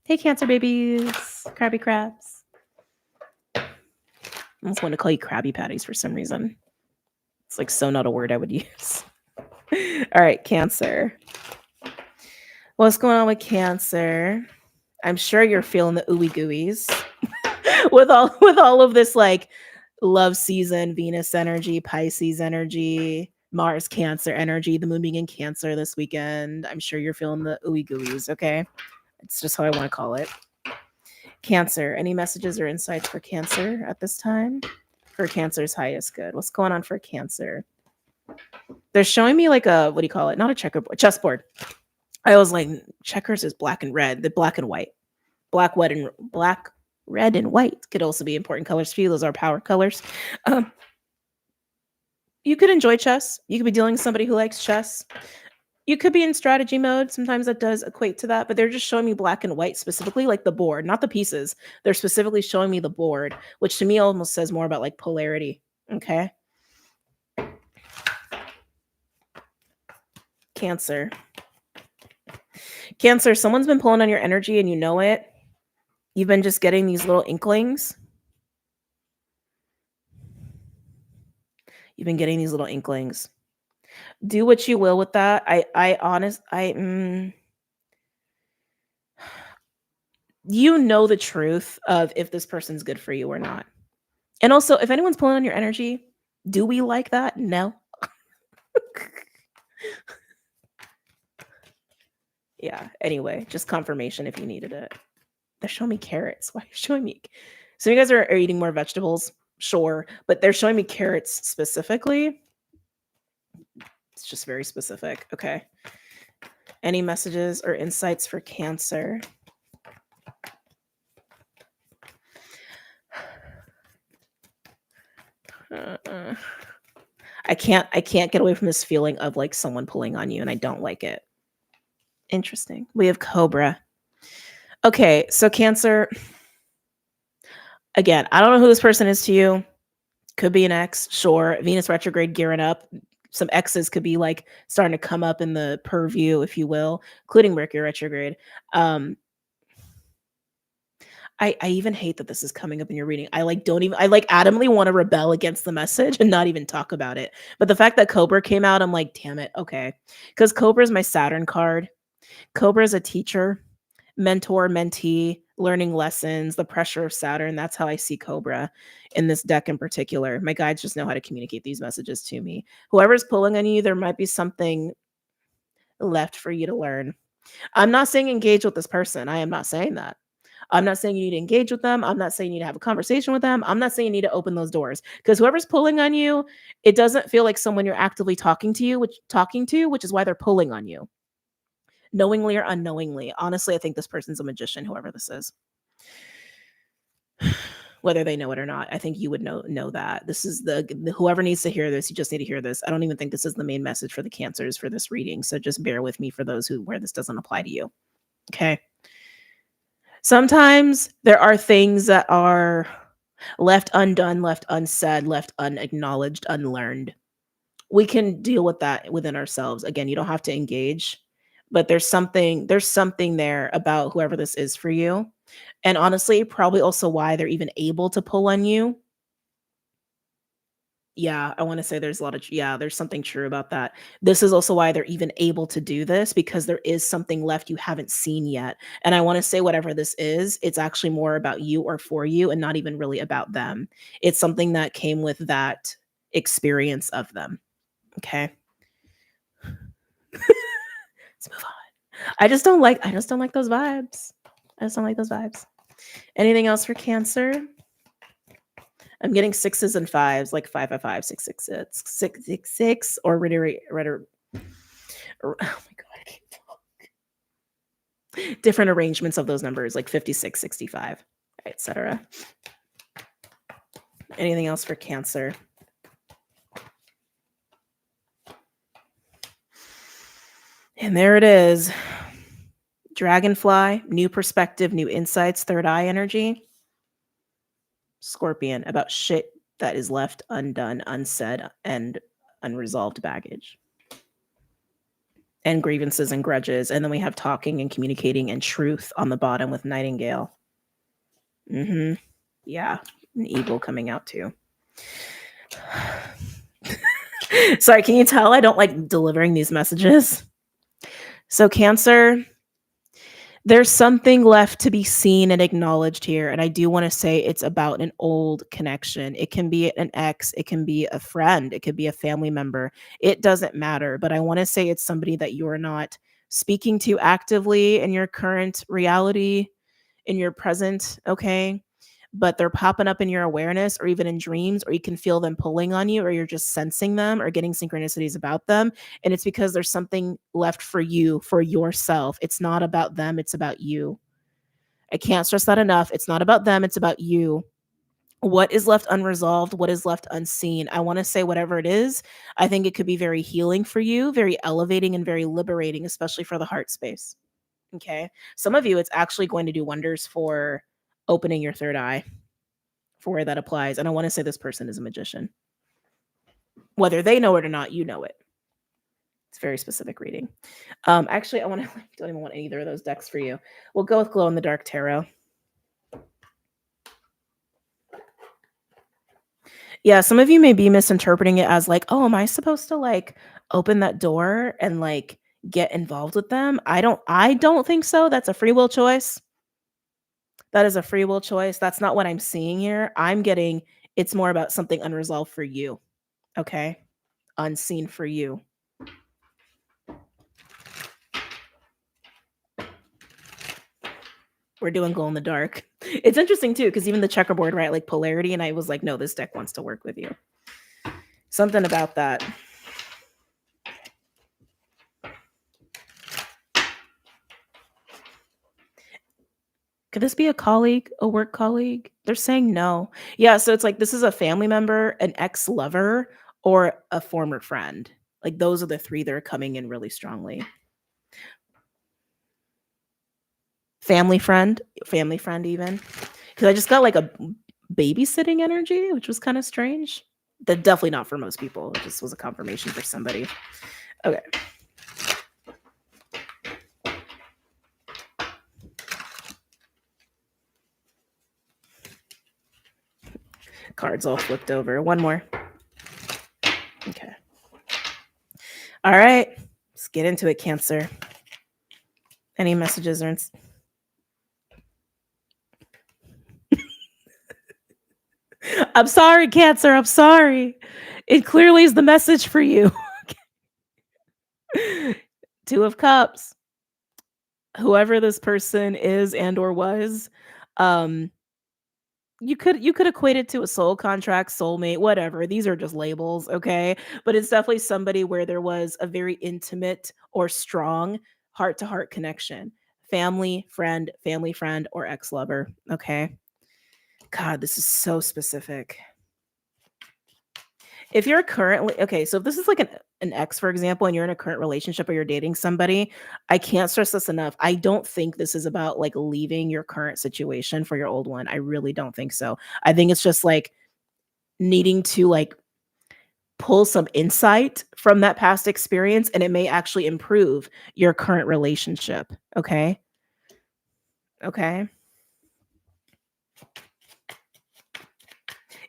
Hey, Cancer babies. Krabby crabs. I almost want to call you Krabby Patties for some reason. It's like so not a word I would use. All right, Cancer. What's going on with Cancer? I'm sure you're feeling the ooey gooeys with all of this like love season, Venus energy, Pisces energy, Mars Cancer energy, the moon being in Cancer this weekend. I'm sure you're feeling the ooey gooeys, okay? It's just how I want to call it. Cancer, any messages or insights for Cancer at this time? For Cancer's highest good. What's going on for Cancer? They're showing me like a, what do you call it? Not a checkerboard, chessboard. I was like, checkers is black and red, the black and white. Black, Red and white could also be important colors for you. Those are power colors. Um, you could enjoy chess. You could be dealing with somebody who likes chess. You could be in strategy mode. Sometimes that does equate to that, but they're just showing me black and white specifically, like the board, not the pieces. They're specifically showing me the board, which to me almost says more about like polarity. Okay. Cancer. Cancer, someone's been pulling on your energy and you know it. You've been just getting these little inklings. You've been getting these little inklings. Do what you will with that. You know the truth of if this person's good for you or not. And also, if anyone's pulling on your energy, do we like that? No. Yeah. Anyway, just confirmation if you needed it. They're showing me carrots. Why are you showing me? So you guys are eating more vegetables, sure, but they're showing me carrots specifically. It's just very specific. Okay. Any messages or insights for Cancer? I can't get away from this feeling of like someone pulling on you, and I don't like it. Interesting. We have Cobra. Okay, so Cancer. Again, I don't know who this person is to you. Could be an ex, sure. Venus retrograde gearing up. Some exes could be like starting to come up in the purview, if you will, including Mercury retrograde. I even hate that this is coming up in your reading. I adamantly want to rebel against the message and not even talk about it. But the fact that Cobra came out, I'm like, damn it. Okay. Because Cobra is my Saturn card. Cobra is a teacher, mentor, mentee, learning lessons, the pressure of Saturn. That's how I see Cobra in this deck in particular. My guides just know how to communicate these messages to me. Whoever's pulling on you, there might be something left for you to learn. I'm not saying engage with this person. I am not saying that. I'm not saying you need to engage with them. I'm not saying you need to have a conversation with them. I'm not saying you need to open those doors, because whoever's pulling on you, it doesn't feel like someone you're actively talking to, which is why they're pulling on you, knowingly or unknowingly. Honestly, I think this person's a magician, whoever this is. Whether they know it or not, I think you would know that. This is the whoever needs to hear this, you just need to hear this. I don't even think this is the main message for the Cancers for this reading, so just bear with me for those where this doesn't apply to you. Okay. Sometimes there are things that are left undone, left unsaid, left unacknowledged, unlearned. We can deal with that within ourselves. Again, you don't have to engage, but there's something there about whoever this is for you. And honestly, probably also why they're even able to pull on you. Yeah, I want to say there's there's something true about that. This is also why they're even able to do this, because there is something left you haven't seen yet. And I want to say whatever this is, it's actually more about you or for you and not even really about them. It's something that came with that experience of them. Okay. Let's move on. I just don't like those vibes. I just don't like those vibes. Anything else for Cancer? I'm getting 6s and 5s, like 555, 666, 666, or oh my god, I can't talk. Different arrangements of those numbers, like 56, 65, etc. Anything else for Cancer? And there it is. Dragonfly, new perspective, new insights, third eye energy. Scorpion, about shit that is left undone, unsaid, and unresolved baggage. And grievances and grudges. And then we have talking and communicating and truth on the bottom with Nightingale. Yeah, an eagle coming out too. Sorry, can you tell I don't like delivering these messages? So Cancer, there's something left to be seen and acknowledged here. And I do want to say it's about an old connection. It can be an ex, it can be a friend, it could be a family member. It doesn't matter. But I want to say it's somebody that you're not speaking to actively in your current reality, in your present, okay? But they're popping up in your awareness or even in dreams, or you can feel them pulling on you, or you're just sensing them or getting synchronicities about them. And it's because there's something left for you, for yourself. It's not about them, it's about you. I can't stress that enough. It's not about them, it's about you. What is left unresolved? What is left unseen? I want to say whatever it is, I think it could be very healing for you, very elevating and very liberating, especially for the heart space. Okay. Some of you, it's actually going to do wonders for opening your third eye for where that applies. And I want to say this person is a magician. Whether they know it or not, you know it. It's a very specific reading. Actually, I don't even want either of those decks for you. We'll go with Glow in the Dark Tarot. Yeah, some of you may be misinterpreting it as like, oh, am I supposed to like open that door and like get involved with them? I don't think so. That's a free will choice. That is a free will choice. That's not what I'm seeing here. I'm getting it's more about something unresolved for you. Okay? Unseen for you. We're doing glow in the dark. It's interesting too, because even the checkerboard, right? Like polarity, and I was like, no, this deck wants to work with you. Something about that. Could this be a colleague, a work colleague? They're saying no. Yeah, so it's like this is a family member, an ex-lover, or a former friend. Like those are the three that are coming in really strongly. Family friend even. Because I just got like a babysitting energy, which was kind of strange. That definitely not for most people. It just was a confirmation for somebody. Okay. Cards all flipped over. One more. Okay. All right. Let's get into it, Cancer. Any messages or I'm sorry, Cancer. I'm sorry. It clearly is the message for you. Two of Cups. Whoever this person is and or was, you could equate it to a soul contract, soulmate, whatever. These are just labels, okay? But it's definitely somebody where there was a very intimate or strong heart-to-heart connection. Family friend, or ex-lover, okay? God, this is so specific. If you're currently okay, so if this is like an ex, for example, and you're in a current relationship or you're dating somebody, I can't stress this enough. I don't think this is about like leaving your current situation for your old one. I really don't think so. I think it's just like needing to like pull some insight from that past experience, and it may actually improve your current relationship. Okay. Okay.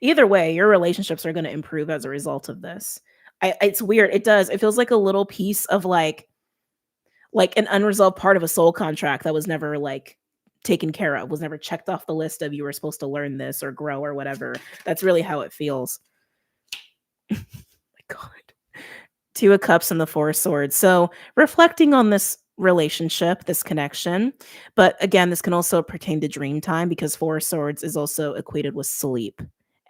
Either way, your relationships are going to improve as a result of this. It's weird. It does. It feels like a little piece of like an unresolved part of a soul contract that was never like taken care of, was never checked off the list of you were supposed to learn this or grow or whatever. That's really how it feels. My God. Two of Cups and the Four of Swords. So reflecting on this relationship, this connection, but again, this can also pertain to dream time because Four of Swords is also equated with sleep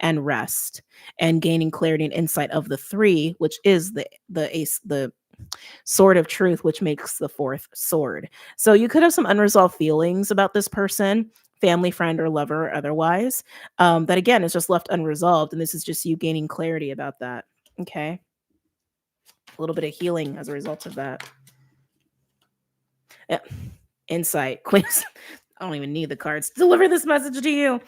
and rest and gaining clarity and insight of the three, which is the sword of truth, which makes the fourth sword. So you could have some unresolved feelings about this person, family, friend, or lover, or otherwise. That again is just left unresolved, and this is just you gaining clarity about that. Okay, a little bit of healing as a result of that. Yeah. Insight, Queen. I don't even need the cards to deliver this message to you.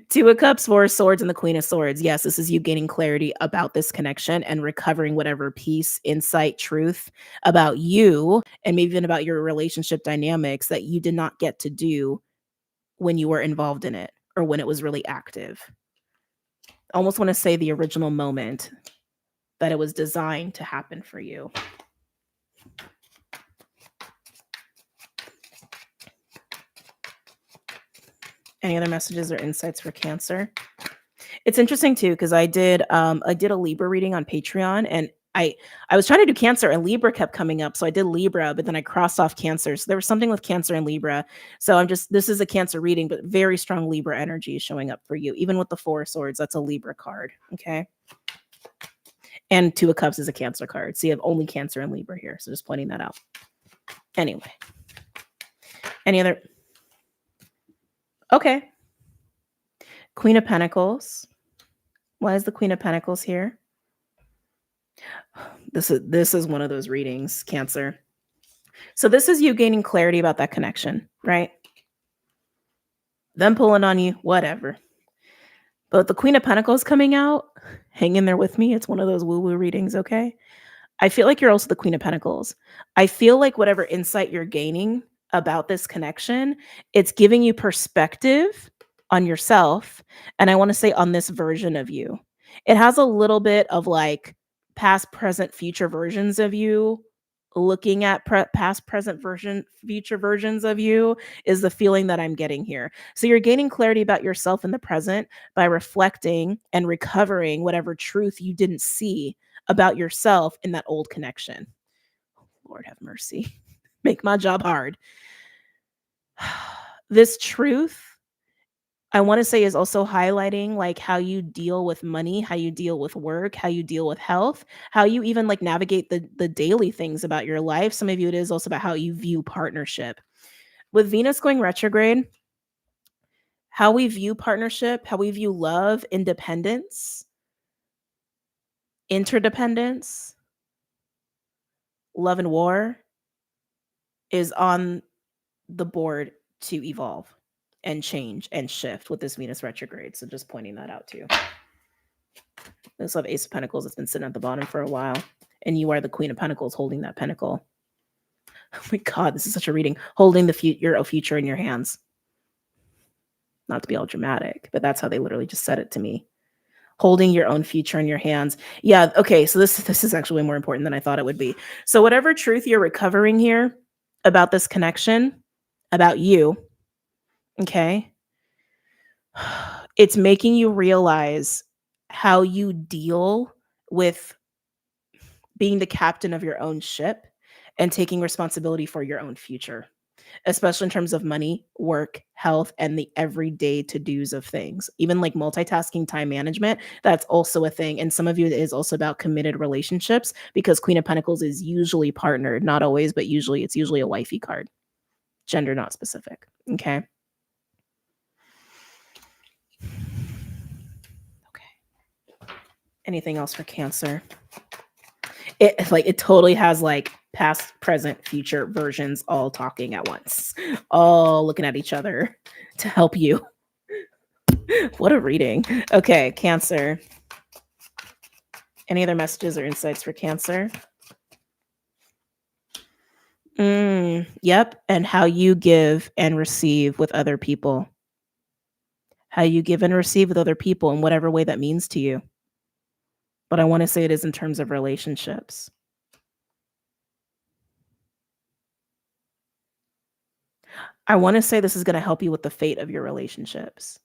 Two of Cups, Four of Swords, and the Queen of Swords. Yes, this is you gaining clarity about this connection and recovering whatever peace, insight, truth about you, and maybe even about your relationship dynamics that you did not get to do when you were involved in it or when it was really active. I almost want to say the original moment that it was designed to happen for you. Any other messages or insights for Cancer? It's interesting too because I did a Libra reading on Patreon, and I was trying to do Cancer and Libra kept coming up, so I did Libra, but then I crossed off Cancer. So there was something with Cancer and Libra. So this is a Cancer reading, but very strong Libra energy is showing up for you. Even with the Four of Swords, that's a Libra card. Okay. And Two of Cups is a Cancer card. So you have only Cancer and Libra here. So just pointing that out. Anyway. Any other? Okay. Queen of Pentacles. Why is the Queen of Pentacles here? This is one of those readings, Cancer. So this is you gaining clarity about that connection, right? Them pulling on you, whatever. But the Queen of Pentacles coming out, hang in there with me. It's one of those woo-woo readings, okay? I feel like you're also the Queen of Pentacles. I feel like whatever insight you're gaining about this connection, it's giving you perspective on yourself. And I want to say on this version of you. It has a little bit of like past, present, future versions of you. Looking at past, present, future versions of you is the feeling that I'm getting here. So you're gaining clarity about yourself in the present by reflecting and recovering whatever truth you didn't see about yourself in that old connection. Lord have mercy. Make my job hard. This truth, I want to say, is also highlighting like how you deal with money, how you deal with work, how you deal with health, how you even like navigate the daily things about your life. Some of you, it is also about how you view partnership. With Venus going retrograde, how we view partnership, how we view love, independence, interdependence, love and war is on the board to evolve and change and shift with this Venus retrograde. So just pointing that out too. We also have Ace of Pentacles that's been sitting at the bottom for a while. And you are the Queen of Pentacles holding that pentacle. Oh my God, this is such a reading. Holding your future in your hands. Not to be all dramatic, but that's how they literally just said it to me. Holding your own future in your hands. Yeah, okay, so this is actually way more important than I thought it would be. So whatever truth you're recovering here about this connection, about you, okay, it's making you realize how you deal with being the captain of your own ship and taking responsibility for your own future, especially in terms of money, work, health, and the everyday to-dos of things. Even like multitasking, time management, that's also a thing. And some of you, it is also about committed relationships because Queen of Pentacles is usually partnered, not always, but usually it's usually a wifey card, gender not specific. Okay. Okay. Anything else for Cancer? It totally has like past, present, future versions all talking at once, all looking at each other to help you. What a reading. Okay, Cancer. Any other messages or insights for Cancer? Yep. And how you give and receive with other people. How you give and receive with other people in whatever way that means to you. But I want to say it is in terms of relationships. I want to say this is going to help you with the fate of your relationships.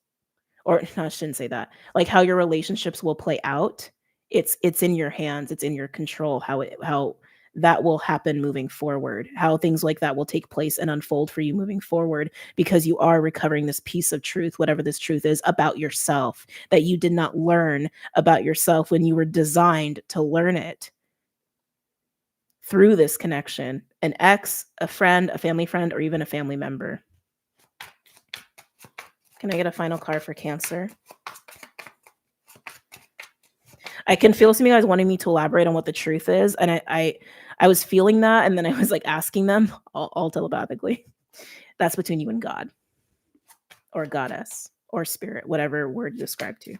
Or no, I shouldn't say that. Like how your relationships will play out. It's in your hands, it's in your control how that will happen moving forward. How things like that will take place and unfold for you moving forward because you are recovering this piece of truth, whatever this truth is about yourself that you did not learn about yourself when you were designed to learn it through this connection, an ex, a friend, a family friend, or even a family member. Can I get a final card for Cancer? I can feel some of you guys wanting me to elaborate on what the truth is. And I was feeling that. And then I was like asking them all telepathically. That's between you and God or goddess or spirit, whatever word described to you.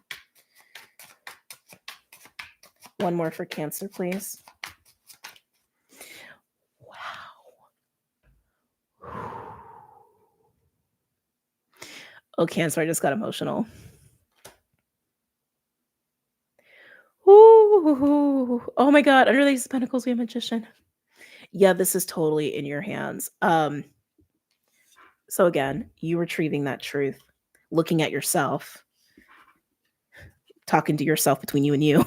One more for Cancer, please. Wow. Oh, Cancer, I just got emotional. Ooh, oh my God, under these pentacles, we have Magician. Yeah, this is totally in your hands. So again, you retrieving that truth, looking at yourself, talking to yourself between you and you.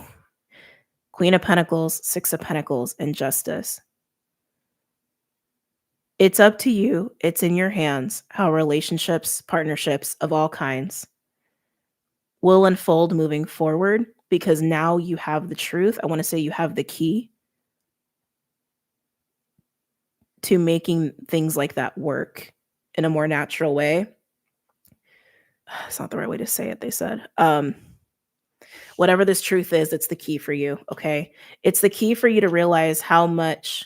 Queen of Pentacles, Six of Pentacles, and Justice. It's up to you. It's in your hands how relationships, partnerships of all kinds will unfold moving forward because now you have the truth. I want to say you have the key to making things like that work in a more natural way. it's not the right way to say it, they said. Whatever this truth is, it's the key for you, okay? It's the key for you to realize how much,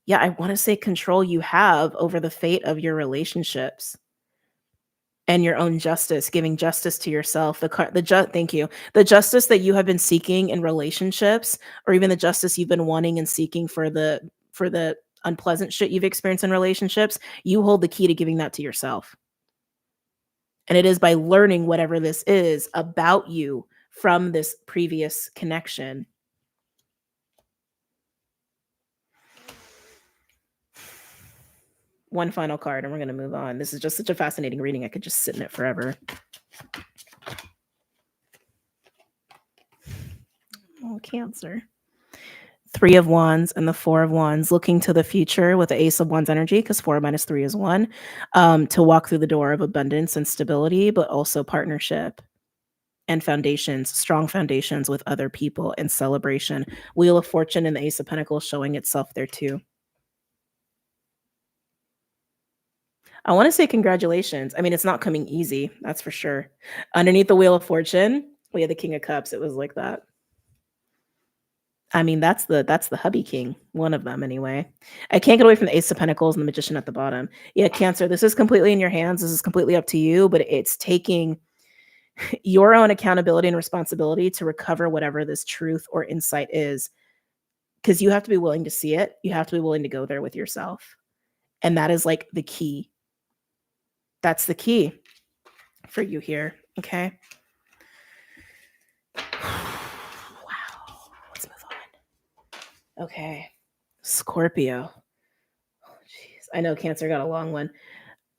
yeah, I want to say control you have over the fate of your relationships and your own justice, giving justice to yourself. Thank you. The justice that you have been seeking in relationships, or even the justice you've been wanting and seeking for the unpleasant shit you've experienced in relationships, you hold the key to giving that to yourself. And it is by learning whatever this is about you from this previous connection. One final card, and we're going to move on. This is just such a fascinating reading. I could just sit in it forever. Oh, Cancer. 3 of Wands and the 4 of Wands, looking to the future with the Ace of Wands energy, because 4 minus 3 is 1, to walk through the door of abundance and stability, but also partnership and foundations, strong foundations with other people and celebration. Wheel of Fortune and the Ace of Pentacles showing itself there too. I want to say congratulations. I mean, it's not coming easy, that's for sure. Underneath the Wheel of Fortune, we had the King of Cups. It was like that. I mean, that's the hubby king, one of them anyway. I can't get away from the Ace of Pentacles and the Magician at the bottom. Yeah, Cancer, this is completely in your hands. This is completely up to you, but it's taking your own accountability and responsibility to recover whatever this truth or insight is, because you have to be willing to see it. You have to be willing to go there with yourself. And that is like the key. That's the key for you here. Okay. Wow. Let's move on. Okay. Scorpio. Oh, jeez. I know Cancer got a long one.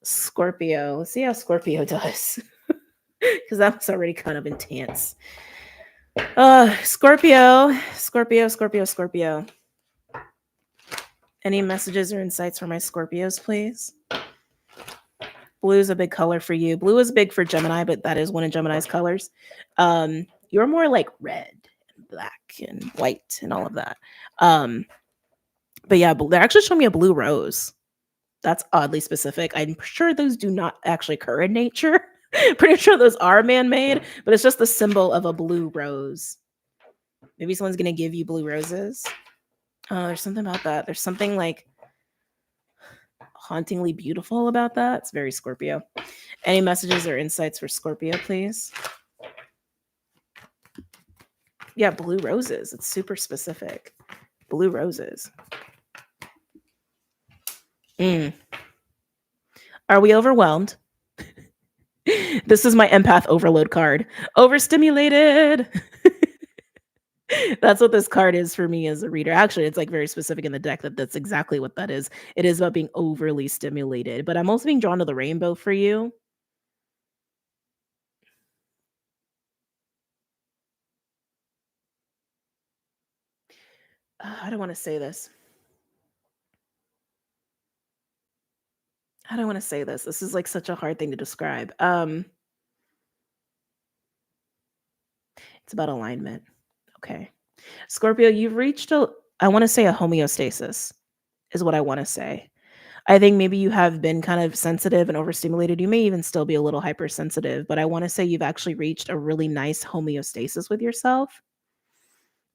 Scorpio. Let's see how Scorpio does. Because that was already kind of intense. Scorpio. Any messages or insights for my Scorpios, please? Blue is a big color for you. Blue is big for Gemini, but that is one of Gemini's colors. You're more like red and black and white and all of that. But yeah, they're actually showing me a blue rose. That's oddly specific. I'm sure those do not actually occur in nature. Pretty sure those are man-made, but it's just the symbol of a blue rose. Maybe someone's going to give you blue roses. Oh, there's something about that. There's something like hauntingly beautiful about that. It's very Scorpio. Any messages or insights for Scorpio, please? Yeah, blue roses. It's super specific. Blue roses. Are we overwhelmed? This is my empath overload card. Overstimulated. That's what this card is for me as a reader. Actually, it's like very specific in the deck that's exactly what that is. It is about being overly stimulated, but I'm also being drawn to the rainbow for you. I don't want to say this. I don't want to say this. This is like such a hard thing to describe. It's about alignment. Okay. Scorpio, you've reached I want to say a homeostasis is what I want to say. I think maybe you have been kind of sensitive and overstimulated. You may even still be a little hypersensitive, but I want to say you've actually reached a really nice homeostasis with yourself.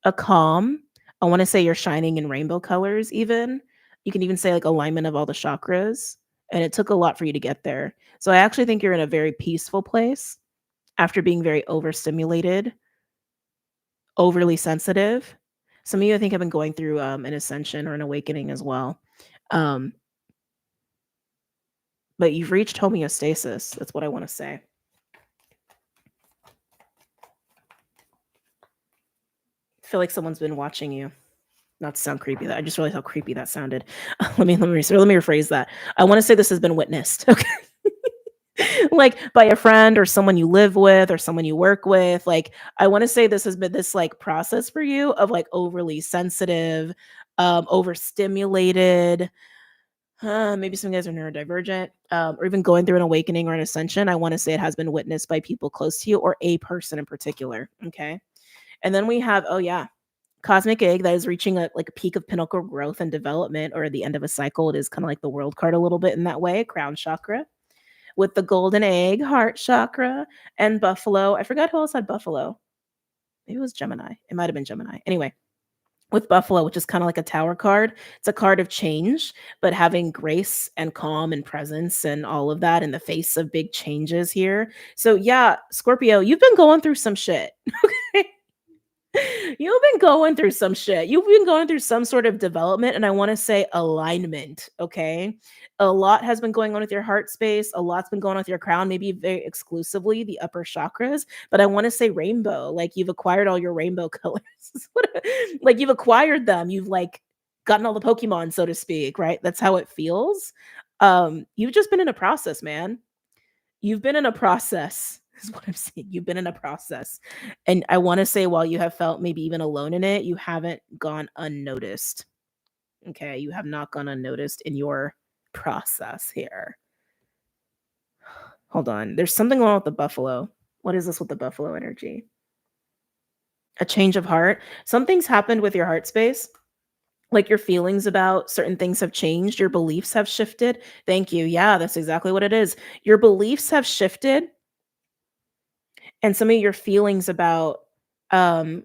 A calm. I want to say you're shining in rainbow colors even. You can even say like alignment of all the chakras. And it took a lot for you to get there. So I actually think you're in a very peaceful place after being very overstimulated, overly sensitive. Some of you, I think, have been going through an ascension or an awakening as well. But you've reached homeostasis. That's what I want to say. I feel like someone's been watching you. Not to sound creepy. I just realized how creepy that sounded. Let me rephrase that. I want to say this has been witnessed. Okay. Like by a friend or someone you live with or someone you work with. Like, I want to say this has been this like process for you of like overly sensitive, overstimulated. Maybe some guys are neurodivergent, or even going through an awakening or an ascension. I want to say it has been witnessed by people close to you or a person in particular. Okay. And then we have, Cosmic Egg that is reaching a peak of pinnacle growth and development, or at the end of a cycle. It is kind of like the world card a little bit in that way. Crown chakra. with the golden egg, heart chakra, and buffalo. I forgot who else had buffalo. Maybe it was Gemini. It might have been Gemini. Anyway, with buffalo, which is kind of like a tower card. It's a card of change, but having grace and calm and presence and all of that in the face of big changes here. So yeah, Scorpio, you've been going through some shit. Okay. You've been going through some shit. You've been going through some sort of development, and I want to say alignment. Okay. A lot has been going on with your heart space. A lot's been going on with your crown, maybe very exclusively the upper chakras. But I want to say rainbow. Like you've acquired all your rainbow colors. Like you've acquired them. You've like gotten all the Pokemon, so to speak, right? That's how it feels. You've just been in a process, man. You've been in a process, is what I'm saying. You've been in a process. And I want to say, while you have felt maybe even alone in it, you haven't gone unnoticed. Okay. You have not gone unnoticed in your process here. Hold on. There's something wrong with the buffalo. What is this with the buffalo energy? A change of heart. Something's happened with your heart space. Like your feelings about certain things have changed. Your beliefs have shifted. Thank you. Yeah, that's exactly what it is. Your beliefs have shifted, and some of your feelings about um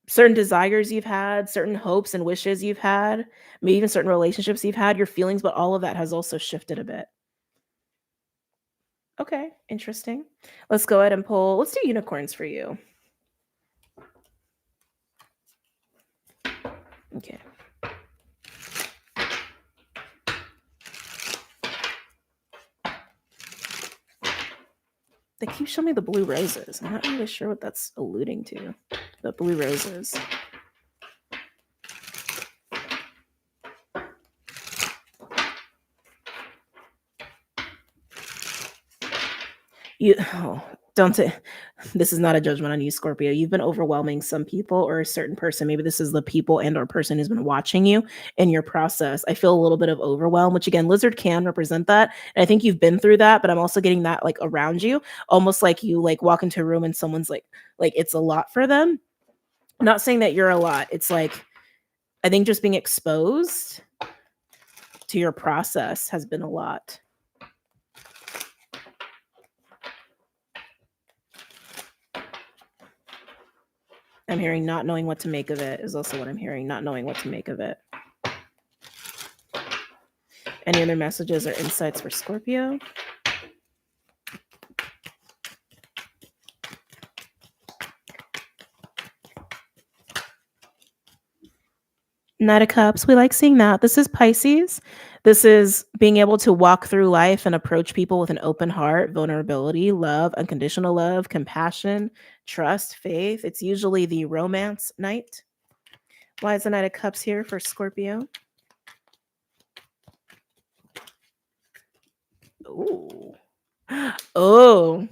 certain desires you've had, certain hopes and wishes you've had, maybe even certain relationships you've had, your feelings, but all of that has also shifted a bit. Okay, interesting. Let's go ahead and pull. Let's do unicorns for you. Okay. They keep showing me the blue roses. I'm not really sure what that's alluding to. The blue roses. You don't say this is not a judgment on you, Scorpio. You've been overwhelming some people or a certain person. Maybe this is the people and or person who's been watching you in your process. I feel a little bit of overwhelm, which again, lizard can represent that. And I think you've been through that, but I'm also getting that like around you, almost like you like walk into a room and someone's like it's a lot for them. I'm not saying that you're a lot. It's like I think just being exposed to your process has been a lot. I'm hearing not knowing what to make of it is also what I'm hearing, not knowing what to make of it. Any other messages or insights for Scorpio? Knight of Cups, we like seeing that. This is Pisces. This is being able to walk through life and approach people with an open heart, vulnerability, love, unconditional love, compassion, trust, faith. It's usually the romance night. Why is the Knight of Cups here for Scorpio? Ooh. Oh,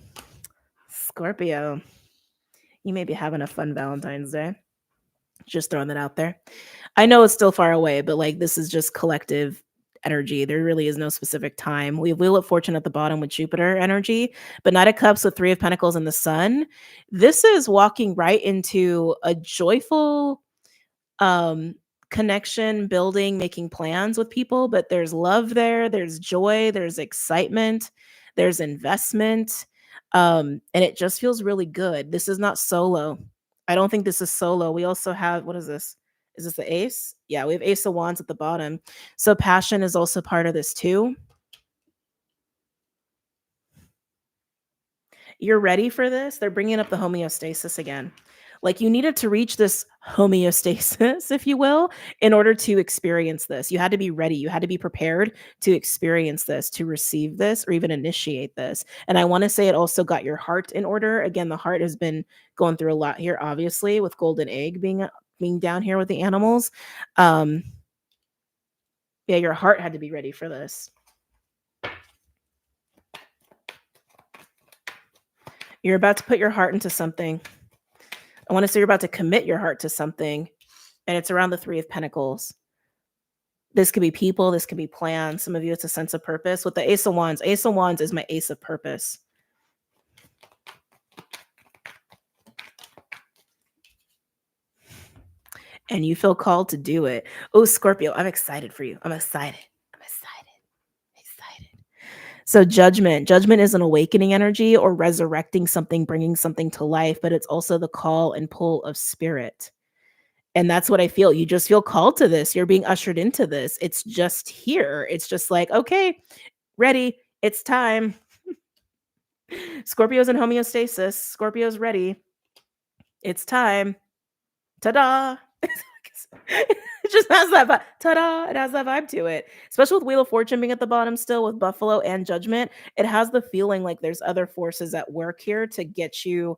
Scorpio. You may be having a fun Valentine's Day. Just throwing that out there. I know it's still far away, but like this is just collective energy. There really is no specific time. We have Wheel of Fortune at the bottom with Jupiter energy, but Knight of Cups with Three of Pentacles and the Sun. This is walking right into a joyful um connection, building, making plans with people, but there's love there, there's joy, there's excitement, there's investment. And it just feels really good. This is not solo. I don't think this is solo. We also have, what is this? Is this the ace? Yeah, we have Ace of Wands at the bottom. So passion is also part of this too. You're ready for this. They're bringing up the homeostasis again. Like you needed to reach this homeostasis, if you will, in order to experience this. You had to be ready. You had to be prepared to experience this, to receive this, or even initiate this. And I want to say it also got your heart in order. Again, the heart has been going through a lot here, obviously, with golden egg being down here with the animals. Yeah, your heart had to be ready for this. You're about to put your heart into something. I want to say you're about to commit your heart to something, and it's around the Three of Pentacles. This could be people, this could be plans. Some of you, it's a sense of purpose. With the Ace of Wands is my ace of purpose. And you feel called to do it. Oh, Scorpio, I'm excited for you. I'm excited. So judgment is an awakening energy or resurrecting something, bringing something to life, but it's also the call and pull of spirit. And that's what I feel. You just feel called to this. You're being ushered into this. It's just here. It's just like, okay, ready. It's time. Scorpio's in homeostasis. Scorpio's ready. It's time. Ta-da. It just has that vibe. Ta-da. It has that vibe to it. Especially with Wheel of Fortune being at the bottom still with Buffalo and Judgment. It has the feeling like there's other forces at work here to get you,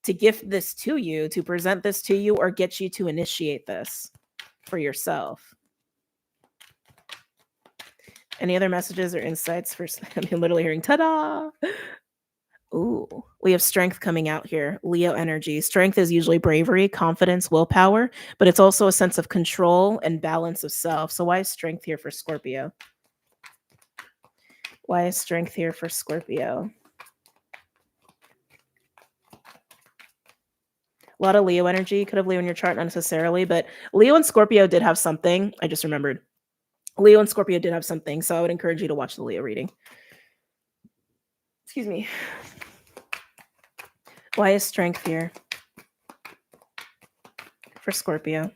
to gift this to you, to present this to you, or get you to initiate this for yourself. Any other messages or insights for, I'm literally hearing ta-da. Ooh, we have strength coming out here. Leo energy. Strength is usually bravery, confidence, willpower, but it's also a sense of control and balance of self. So why is strength here for Scorpio? Why is strength here for Scorpio? A lot of Leo energy. Could have Leo in your chart, not necessarily, but Leo and Scorpio did have something. I just remembered. Leo and Scorpio did have something, so I would encourage you to watch the Leo reading. Excuse me. Why is strength here for Scorpio?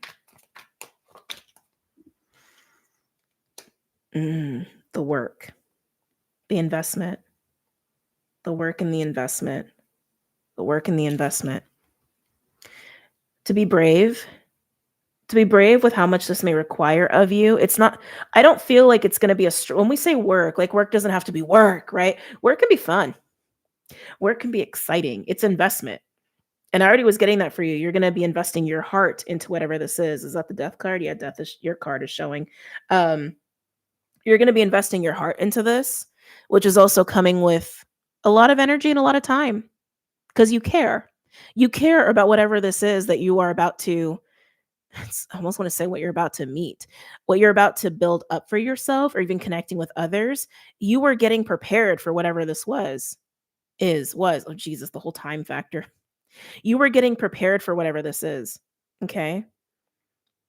The work, the investment, the work and the investment, the work and the investment. To be brave with how much this may require of you. It's not, I don't feel like it's going to be when we say work, like work doesn't have to be work, right? Work can be fun. Work can be exciting. It's investment. And I already was getting that for you. You're going to be investing your heart into whatever this is. Is that the death card? Yeah, death is, your card is showing. You're going to be investing your heart into this, which is also coming with a lot of energy and a lot of time because you care. You care about whatever this is that you are about to, I almost want to say what you're about to meet, what you're about to build up for yourself or even connecting with others. You were getting prepared for whatever this was. Oh Jesus, the whole time factor. You were getting prepared for whatever this is. Okay.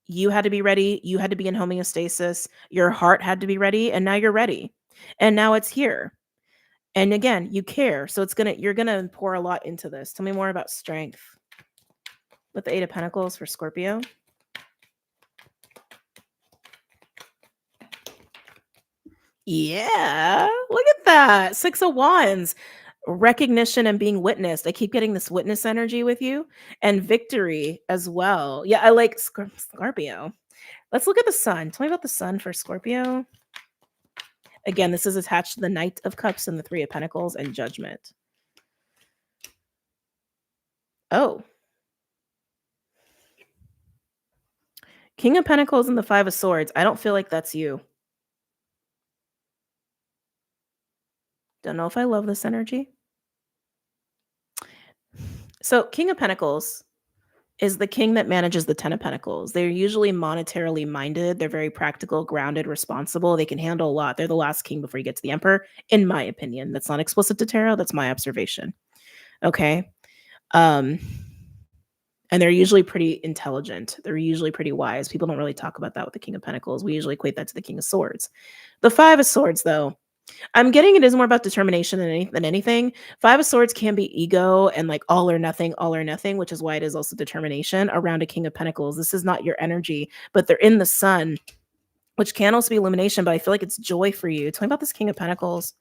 You had to be ready. You had to be in homeostasis. Your heart had to be ready. And now you're ready. And now it's here. And again, you care. So you're going to pour a lot into this. Tell me more about strength with the 8 of Pentacles for Scorpio. Yeah. Look at that. 6 of Wands. Recognition and being witnessed. I keep getting this witness energy with you and victory as well. Yeah, I like Scorpio. Let's look at the sun. Tell me about the sun for Scorpio. Again, this is attached to the Knight of Cups and the 3 of Pentacles and Judgment. Oh. King of Pentacles and the 5 of Swords. I don't feel like that's you. Don't know if I love this energy. So King of Pentacles is the king that manages the 10 of Pentacles. They're usually monetarily minded. They're very practical, grounded, responsible. They can handle a lot. They're the last king before you get to the Emperor, in my opinion. That's not explicit to tarot. That's my observation. Okay. And they're usually pretty intelligent. They're usually pretty wise. People don't really talk about that with the King of Pentacles. We usually equate that to the King of Swords. The 5 of Swords, though, I'm getting it is more about determination than anything. 5 of Swords can be ego and like all or nothing, which is why it is also determination around a King of Pentacles. This is not your energy, but they're in the sun, which can also be illumination, but I feel like it's joy for you. Tell me about this King of Pentacles.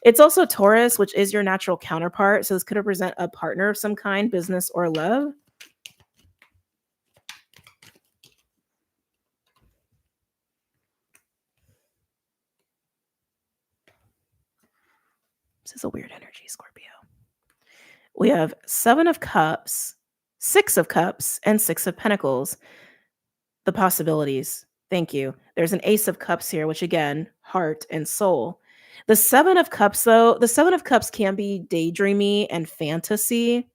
It's also Taurus, which is your natural counterpart. So this could represent a partner of some kind, business or love. This is a weird energy, Scorpio. We have 7 of Cups, 6 of Cups, and 6 of Pentacles. The possibilities. Thank you. There's an Ace of Cups here, which again, heart and soul. The 7 of Cups, though, the 7 of Cups can be daydreamy and fantasy,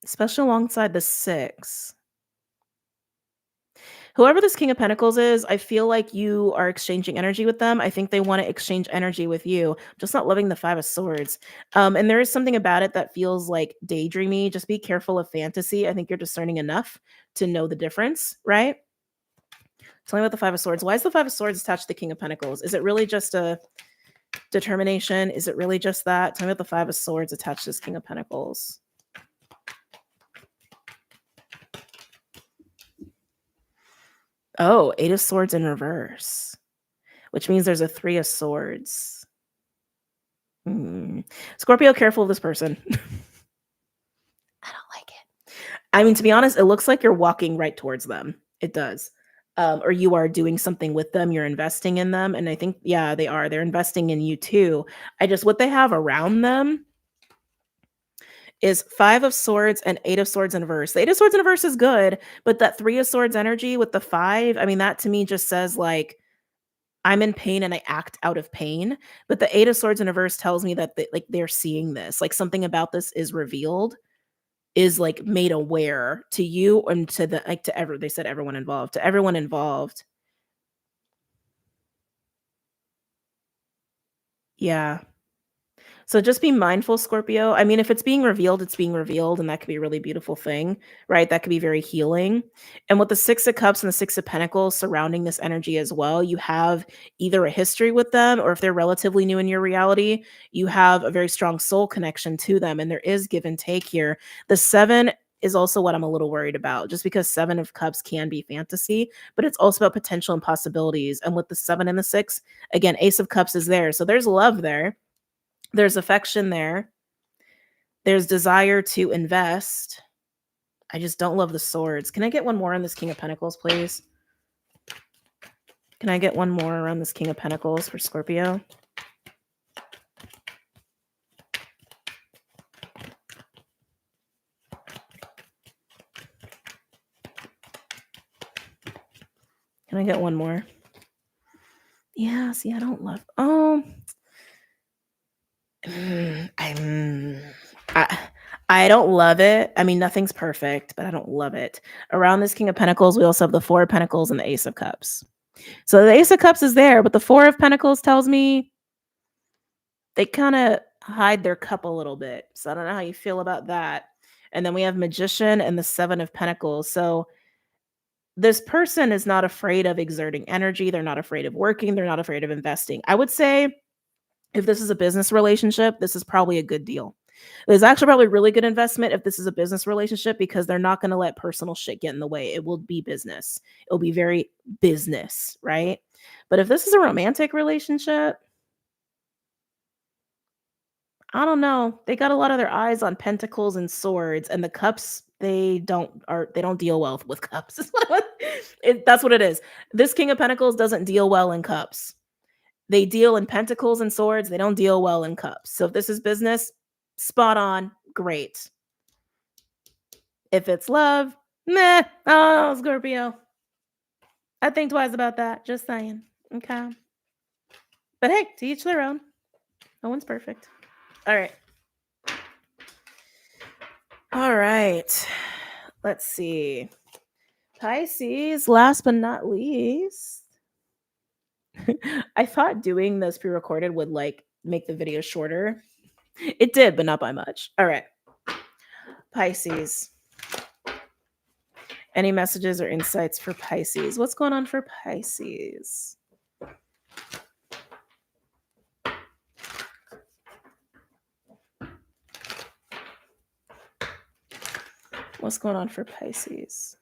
especially alongside the 6. Whoever this King of Pentacles is, I feel like you are exchanging energy with them. I think they want to exchange energy with you. I'm just not loving the 5 of Swords. And there is something about it that feels like daydreamy. Just be careful of fantasy. I think you're discerning enough to know the difference, right? Tell me about the 5 of Swords. Why is the 5 of Swords attached to the King of Pentacles? Is it really just a Determination. Is it really just that? Tell me about the Five of Swords attached to this King of Pentacles. Oh, Eight of Swords in reverse, which means there's a Three of Swords. Scorpio, careful of this person. I don't like it. I mean, to be honest, it looks like you're walking right towards them. It does. Or you are doing something with them. You're investing in them. And I think, yeah, they are. They're investing in you too. What they have around them is Five of Swords and Eight of Swords in reverse. The Eight of Swords in reverse is good, but that Three of Swords energy with the Five, I mean, that to me just says like, I'm in pain and I act out of pain. But the Eight of Swords in reverse tells me that they're seeing this, like something about this is revealed, is like made aware to you and to they said everyone involved, to everyone involved. Yeah. So just be mindful, Scorpio. I mean, if it's being revealed, it's being revealed, and that could be a really beautiful thing, right? That could be very healing. And with the Six of Cups and the Six of Pentacles surrounding this energy as well, you have either a history with them, or if they're relatively new in your reality, you have a very strong soul connection to them. And there is give and take here. The Seven is also what I'm a little worried about, just because Seven of Cups can be fantasy, but it's also about potential and possibilities. And with the Seven and the Six, again, Ace of Cups is there. So there's love there. There's affection there. There's desire to invest. I just don't love the swords. Can I get one more on this King of Pentacles, please? Can I get one more around this King of Pentacles for Scorpio? Can I get one more? Yeah, see, I don't love... Oh... I don't love it. I mean, nothing's perfect, but I don't love it. Around this King of Pentacles, we also have the Four of Pentacles and the Ace of Cups. So the Ace of Cups is there, but the Four of Pentacles tells me they kind of hide their cup a little bit. So I don't know how you feel about that. And then we have Magician and the Seven of Pentacles. So this person is not afraid of exerting energy. They're not afraid of working. They're not afraid of investing. I would say if this is a business relationship, this is probably a good deal. There's actually probably really good investment if this is a business relationship, because they're not going to let personal shit get in the way. It will be business. It'll be very business, right? But if this is a romantic relationship, I don't know. They got a lot of their eyes on pentacles and swords, and the cups, they don't deal well with cups. That's what it is. This King of Pentacles doesn't deal well in cups. They deal in pentacles and swords. They don't deal well in cups. So if this is business, spot on, great. If it's love, meh. Oh, Scorpio. I think twice about that. Just saying. Okay. But hey, to each their own. No one's perfect. All right. All right. Let's see. Pisces, last but not least. I thought doing this pre-recorded would like make the video shorter. It did, but not by much. All right. Pisces. Any messages or insights for Pisces? What's going on for Pisces? What's going on for Pisces?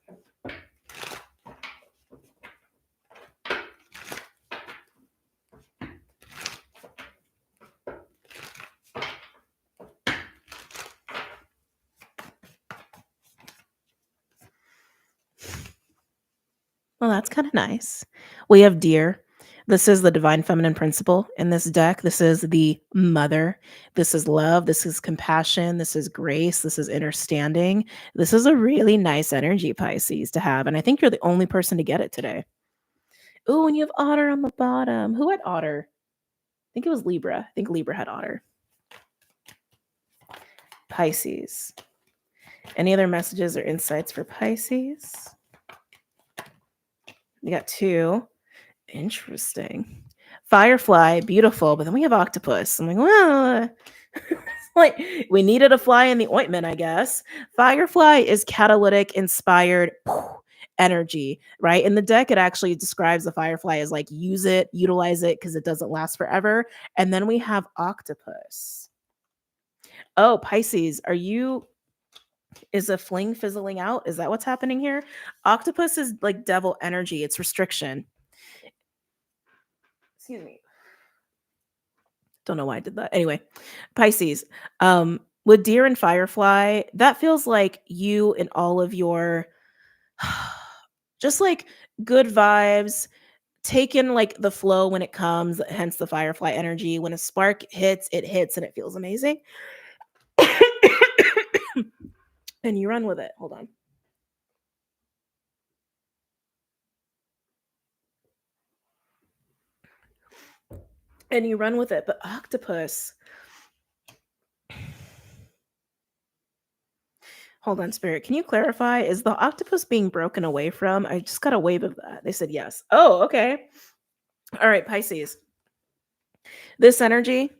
Well, that's kind of nice. We have Deer. This is the divine feminine principle in this deck. This is the mother. This is love. This is compassion. This is grace. This is understanding. This is a really nice energy, Pisces, to have. And I think you're the only person to get it today. Ooh, and you have Otter on the bottom. Who had Otter? I think it was Libra. I think Libra had Otter. Pisces. Any other messages or insights for Pisces? We got two. Interesting. Firefly, beautiful, but then we have octopus. I'm like, well, like we needed a fly in the ointment, I guess. Firefly is catalytic, inspired, energy, right? In the deck, it actually describes the firefly as like use it, utilize it because it doesn't last forever. And then we have octopus. Oh, Pisces, is a fling fizzling out? Is that what's happening here? Octopus is like devil energy, it's restriction. Excuse me. Don't know why I did that. Anyway, Pisces. With deer and firefly, that feels like you and all of your just like good vibes, taking like the flow when it comes, hence the firefly energy. When a spark hits, it hits and it feels amazing. And you run with it. Hold on. And you run with it. But octopus. Hold on, Spirit. Can you clarify? Is the octopus being broken away from? I just got a wave of that. They said yes. Oh, okay. All right, Pisces. This energy,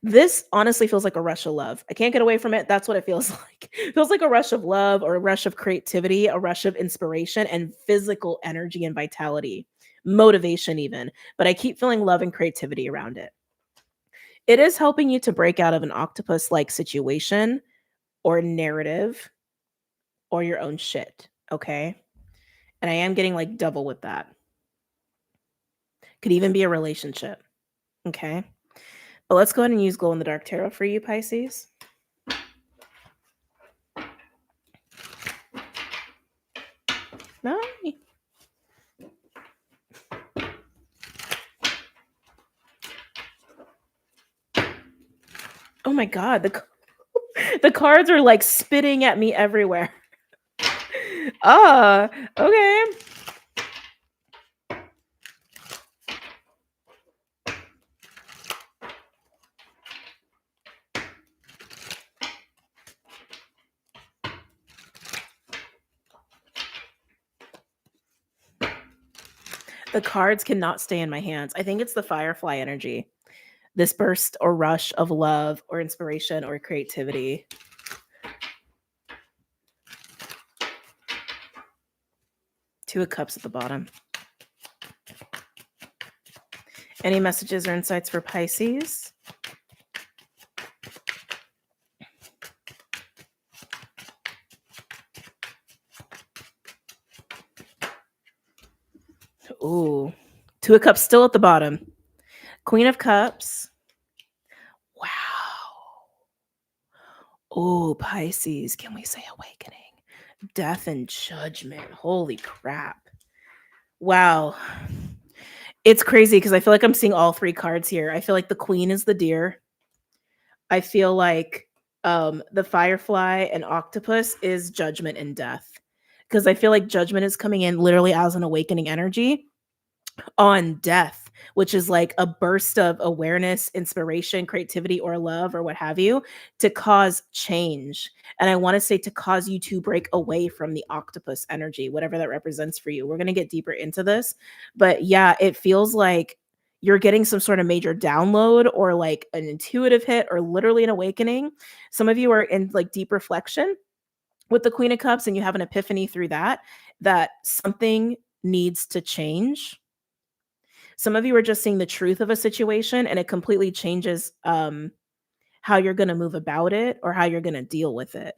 this honestly feels like a rush of love. I can't get away from it. That's what it feels like. It feels like a rush of love or a rush of creativity, a rush of inspiration and physical energy and vitality, motivation, even. But I keep feeling love and creativity around it. It is helping you to break out of an octopus like situation or narrative or your own shit. Okay. And I am getting like double with that. Could even be a relationship. Okay. But let's go ahead and use glow in the dark tarot for you, Pisces. No. Oh my God. The cards are like spitting at me everywhere. Okay. The cards cannot stay in my hands. I think it's the firefly energy. This burst or rush of love or inspiration or creativity. Two of Cups at the bottom. Any messages or insights for Pisces? Ooh. Two of Cups still at the bottom. Queen of Cups. Wow. Oh, Pisces. Can we say awakening? Death and judgment. Holy crap. Wow. It's crazy because I feel like I'm seeing all three cards here. I feel like the queen is the deer. I feel like the firefly and octopus is judgment and death. Because I feel like judgment is coming in literally as an awakening energy on death, which is like a burst of awareness, inspiration, creativity, or love, or what have you, to cause change. And I want to say to cause you to break away from the octopus energy, whatever that represents for you. We're going to get deeper into this. But yeah, it feels like you're getting some sort of major download or like an intuitive hit or literally an awakening. Some of you are in like deep reflection with the Queen of Cups and you have an epiphany through that something needs to change. Some of you are just seeing the truth of a situation and it completely changes how you're going to move about it or how you're going to deal with it.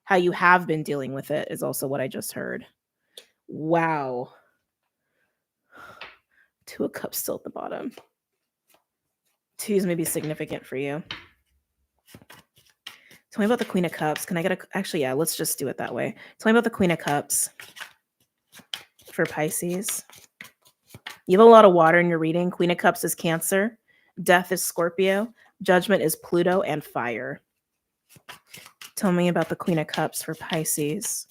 How you have been dealing with it is also what I just heard. Wow. Two of Cups still at the bottom. Twos may be significant for you. Tell me about the Queen of Cups. Can I get actually, yeah, let's just do it that way. Tell me about the Queen of Cups for Pisces. You have a lot of water in your reading. Queen of Cups is Cancer. Death is Scorpio. Judgment is Pluto and fire. Tell me about the Queen of Cups for Pisces.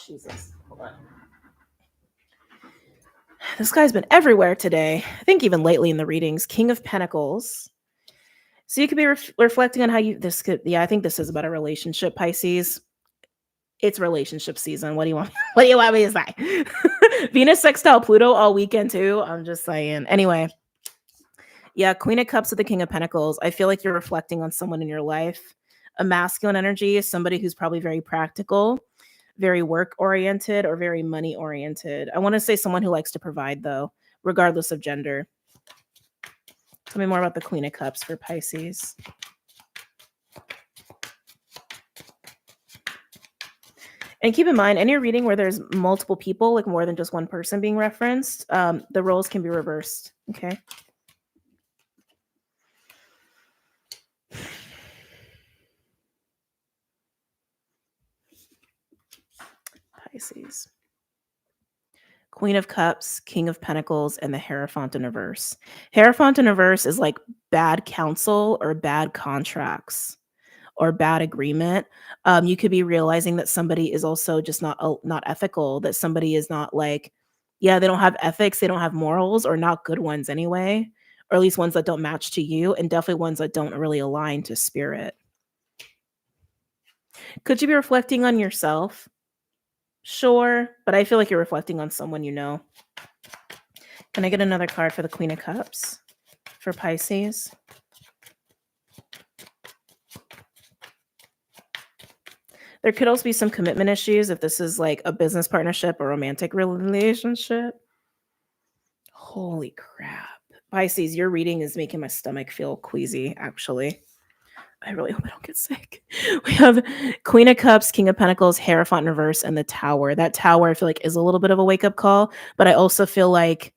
Jesus, hold on. This guy's been everywhere today. I think even lately in the readings. King of Pentacles. So you could be reflecting on how I think this is about a relationship, Pisces. It's relationship season. What do you want? What do you want me to say? Venus sextile Pluto all weekend too. I'm just saying. Anyway, yeah, Queen of Cups with the King of Pentacles. I feel like you're reflecting on someone in your life. A masculine energy is somebody who's probably very practical. very work oriented or very money oriented? I want to say someone who likes to provide, though, regardless of gender. Tell me more about the Queen of Cups for Pisces. And keep in mind, any reading where there's multiple people, like more than just one person being referenced, the roles can be reversed. Okay. Pisces. Queen of Cups, King of Pentacles, and the Hierophant in reverse. Hierophant in reverse is like bad counsel or bad contracts or bad agreement. You could be realizing that somebody is also just not ethical, that somebody is not like, yeah, they don't have ethics, they don't have morals, or not good ones anyway, or at least ones that don't match to you, and definitely ones that don't really align to spirit. Could you be reflecting on yourself? Sure, but I feel like you're reflecting on someone you know. Can I get another card for the Queen of Cups for Pisces? There could also be some commitment issues if this is like a business partnership or romantic relationship. Holy crap. Pisces, your reading is making my stomach feel queasy, actually. I really hope I don't get sick. We have Queen of Cups, King of Pentacles, Hierophant in reverse, and the Tower. That Tower, I feel like, is a little bit of a wake-up call, but I also feel like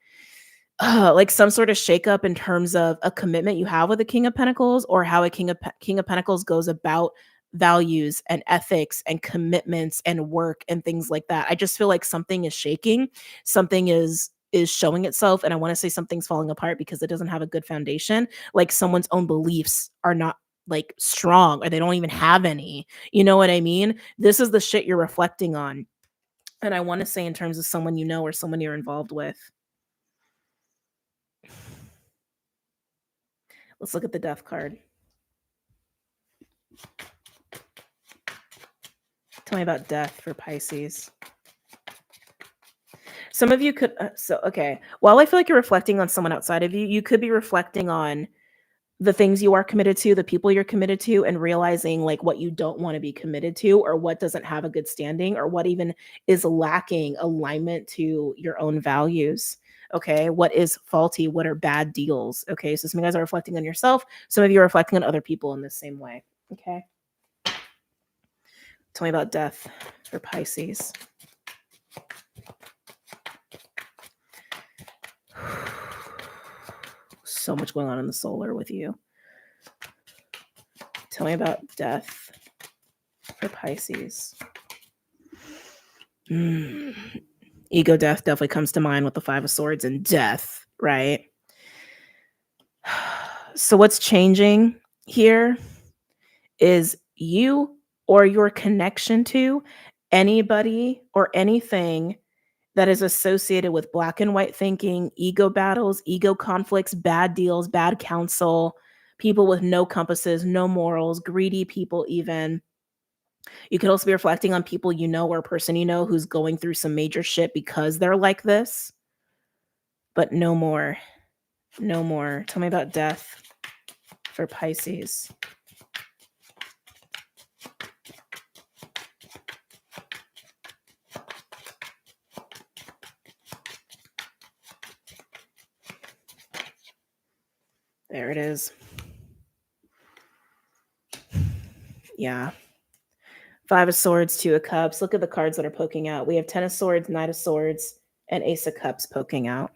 some sort of shakeup in terms of a commitment you have with the King of Pentacles, or how a King of Pentacles goes about values and ethics and commitments and work and things like that. I just feel like something is shaking, something is showing itself, and I want to say something's falling apart because it doesn't have a good foundation. Like someone's own beliefs are not like strong, or they don't even have any. You know what I mean? This is the shit you're reflecting on. And I want to say in terms of someone you know or someone you're involved with. Let's look at the Death card. Tell me about death for Pisces. Some of you could, okay. While I feel like you're reflecting on someone outside of you, you could be reflecting on the things you are committed to, the people you're committed to, and realizing like what you don't want to be committed to, or what doesn't have a good standing, or what even is lacking alignment to your own values. Okay. What is faulty? What are bad deals? Okay. So some of you guys are reflecting on yourself. Some of you are reflecting on other people in the same way. Okay. Tell me about death for Pisces. So much going on in the solar with you. Tell me about death for Pisces. Ego death definitely comes to mind with the Five of Swords and death, right? So what's changing here is you or your connection to anybody or anything that is associated with black and white thinking, ego battles, ego conflicts, bad deals, bad counsel, people with no compasses, no morals, greedy people even. You could also be reflecting on people you know, or a person you know who's going through some major shit because they're like this. But no more. No more. Tell me about death for Pisces. There it is. Yeah. Five of Swords, Two of Cups. Look at the cards that are poking out. We have Ten of Swords, Knight of Swords, and Ace of Cups poking out.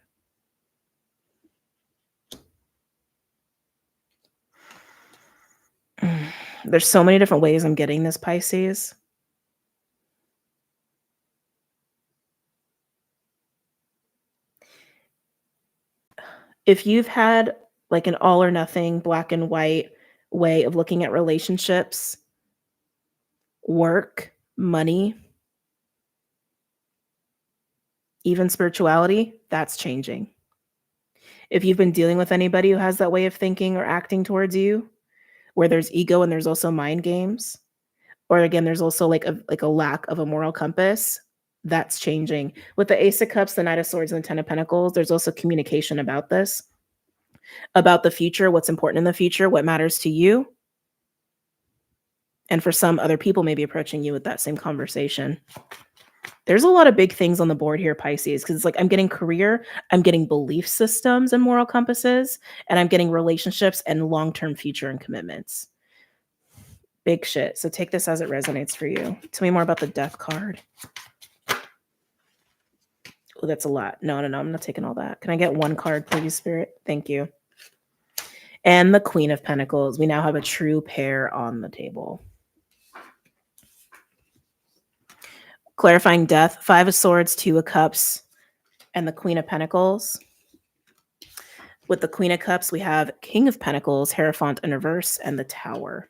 There's so many different ways I'm getting this, Pisces. If you've had like an all or nothing, black and white way of looking at relationships, work, money, even spirituality, that's changing. If you've been dealing with anybody who has that way of thinking or acting towards you, where there's ego and there's also mind games, or again, there's also like a lack of a moral compass, that's changing. With the Ace of Cups, the Knight of Swords, and the Ten of Pentacles, there's also communication about this, about the future, what's important in the future, what matters to you. And for some other people maybe approaching you with that same conversation. There's a lot of big things on the board here, Pisces, because it's like I'm getting career, I'm getting belief systems and moral compasses, and I'm getting relationships and long-term future and commitments. Big shit. So take this as it resonates for you. Tell me more about the Death card. Oh, that's a lot. No, I'm not taking all that. Can I get one card, please, Spirit? Thank you. And the Queen of Pentacles. We now have a true pair on the table. Clarifying Death, 5 of Swords, 2 of Cups, and the Queen of Pentacles. With the Queen of Cups, we have King of Pentacles, Hierophant in reverse, and the Tower.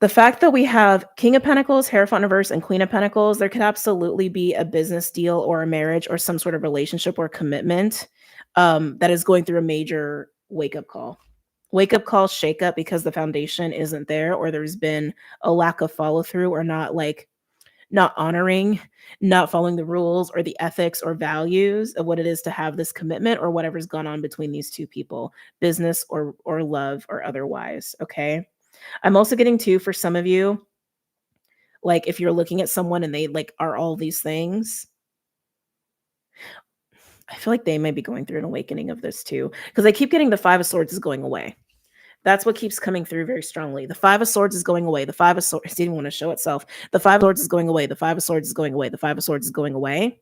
The fact that we have King of Pentacles, Hierophant in reverse, and Queen of Pentacles, there could absolutely be a business deal or a marriage or some sort of relationship or commitment that is going through a major wake-up call. Wake-up call, shake-up, because the foundation isn't there, or there's been a lack of follow-through, or not honoring, not following the rules or the ethics or values of what it is to have this commitment, or whatever's gone on between these two people, business or love or otherwise. Okay. I'm also getting too, for some of you, like if you're looking at someone and they like are all these things, I feel like they may be going through an awakening of this too, because I keep getting the 5 of Swords is going away. That's what keeps coming through very strongly. The 5 of Swords is going away. The 5 of Swords didn't want to show itself. The 5 of Swords is going away. The 5 of Swords is going away. The 5 of Swords is going away.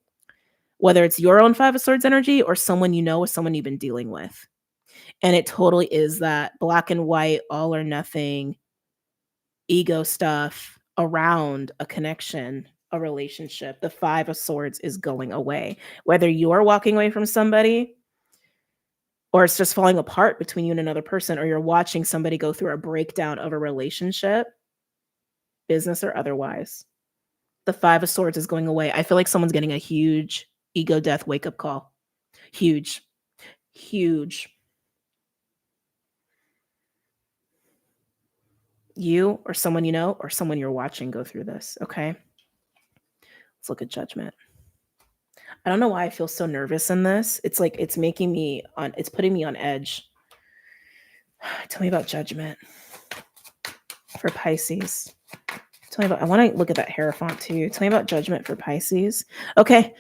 Whether it's your own 5 of Swords energy or someone you know or someone you've been dealing with. And it totally is that black and white, all or nothing, ego stuff around a connection, a relationship. The 5 of Swords is going away. Whether you're walking away from somebody, or it's just falling apart between you and another person, or you're watching somebody go through a breakdown of a relationship, business or otherwise, the 5 of Swords is going away. I feel like someone's getting a huge ego death wake-up call. Huge. You or someone you know or someone you're watching go through this, okay? Let's look at Judgment. I don't know why I feel so nervous in this. It's like it's putting me on edge. Tell me about Judgment for Pisces. I want to look at that Hierophant too. Tell me about Judgment for Pisces. Okay.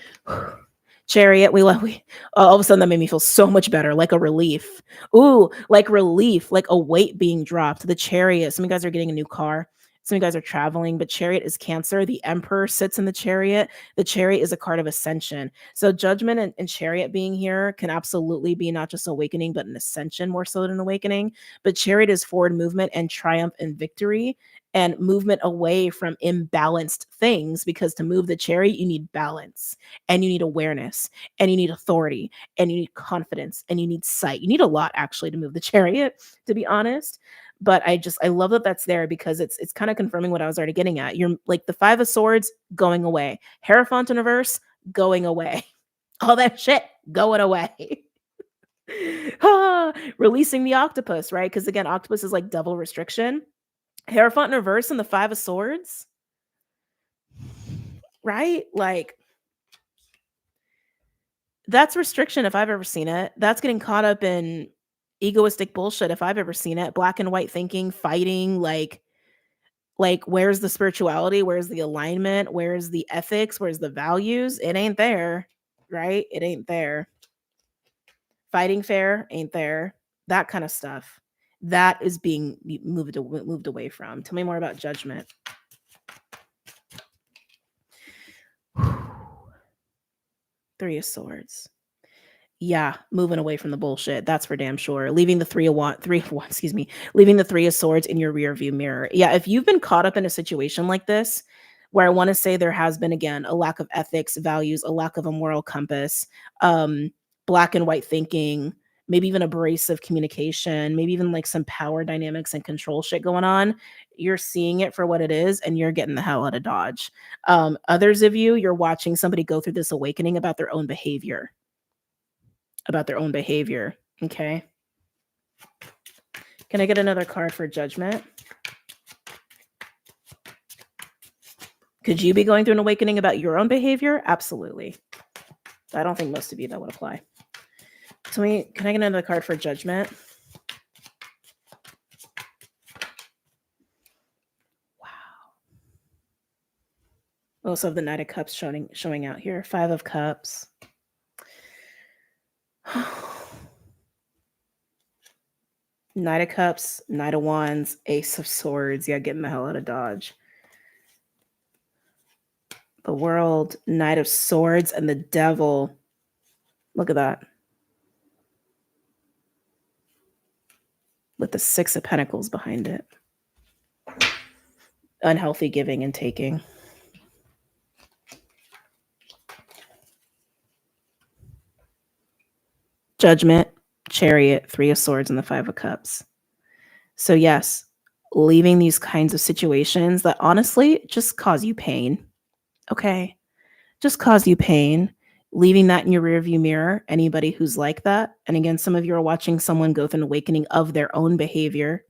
Chariot. All of a sudden that made me feel so much better, like a relief. Ooh, like relief, like a weight being dropped. The Chariot. Some of you guys are getting a new car. Some of you guys are traveling, but Chariot is Cancer. The Emperor sits in the Chariot. The Chariot is a card of ascension. So Judgment and Chariot being here can absolutely be not just awakening, but an ascension more so than an awakening. But Chariot is forward movement and triumph and victory, and movement away from imbalanced things, because to move the Chariot, you need balance, and you need awareness, and you need authority, and you need confidence, and you need sight. You need a lot actually to move the Chariot, to be honest. But I love that that's there, because it's kind of confirming what I was already getting at. You're like the 5 of Swords going away, Hierophant in reverse going away, all that shit going away. Releasing the octopus, right? Because again, octopus is like double restriction. Hierophant in reverse and the 5 of Swords, right? Like that's restriction if I've ever seen it. That's getting caught up in egoistic bullshit if I've ever seen it. Black and white thinking, fighting, like where's the spirituality? Where's the alignment? Where's the ethics? Where's the values? It ain't there, right? It ain't there. Fighting fair ain't there. That kind of stuff. That is being moved away from. Tell me more about Judgment. Three of Swords. Yeah, moving away from the bullshit. That's for damn sure. Leaving the leaving the 3 of Swords in your rear view mirror. Yeah, if you've been caught up in a situation like this, where I want to say there has been, again, a lack of ethics, values, a lack of a moral compass, black and white thinking, maybe even abrasive communication, maybe even like some power dynamics and control shit going on, you're seeing it for what it is and you're getting the hell out of Dodge. Others of you, you're watching somebody go through this awakening about their own behavior. Okay. Can I get another card for Judgment? Could you be going through an awakening about your own behavior? Absolutely. I don't think most of you that would apply. Can I get another card for Judgment? Also have the Knight of Cups showing out here. 5 of Cups. Knight of Cups, Knight of Wands, Ace of Swords. Yeah, getting the hell out of Dodge. The World, Knight of Swords, and the Devil. Look at that. With the 6 of Pentacles behind it. Unhealthy giving and taking. Judgment, Chariot, 3 of Swords, and the 5 of Cups. So yes, leaving these kinds of situations that honestly just cause you pain. Okay? Just cause you pain. Leaving that in your rearview mirror, anybody who's like that. And again, some of you are watching someone go through an awakening of their own behavior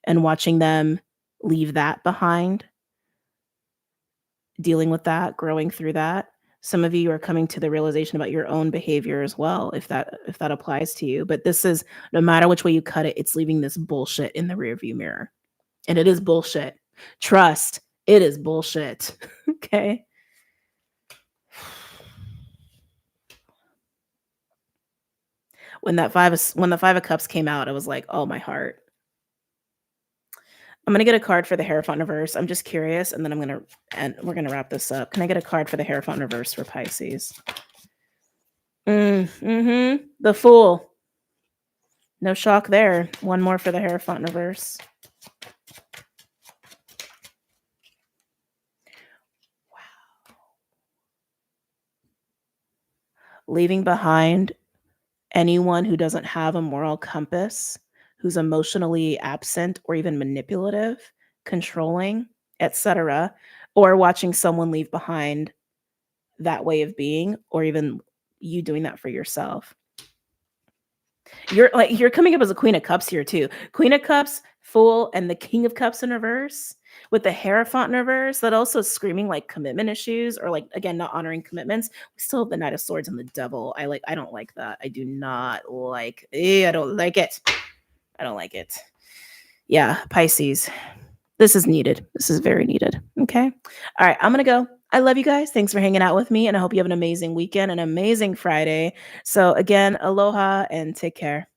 and watching them leave that behind, dealing with that, growing through that. Some of you are coming to the realization about your own behavior as well, if that applies to you. But this is, no matter which way you cut it, it's leaving this bullshit in the rearview mirror. And it is bullshit. Trust, it is bullshit. Okay? When the 5 of Cups came out, I was like, oh, my heart. I'm going to get a card for the Hierophant reverse. I'm just curious, and then we're going to wrap this up. Can I get a card for the Hierophant reverse for Pisces? The Fool. No shock there. One more for the Hierophant reverse. Wow. Leaving behind anyone who doesn't have a moral compass, who's emotionally absent or even manipulative, controlling, etc., or watching someone leave behind that way of being, or even you doing that for yourself. You're coming up as a Queen of Cups here too. Queen of Cups, Fool, and the King of Cups in reverse with the Hierophant in reverse. That also is screaming like commitment issues, or like, again, not honoring commitments. We still have the Knight of Swords and the Devil. I don't like that. I do not like. I don't like it. I don't like it. Yeah, Pisces. This is needed. This is very needed. Okay. All right. I'm gonna go. I love you guys. Thanks for hanging out with me, and I hope you have an amazing weekend, an amazing Friday. So again, aloha and take care.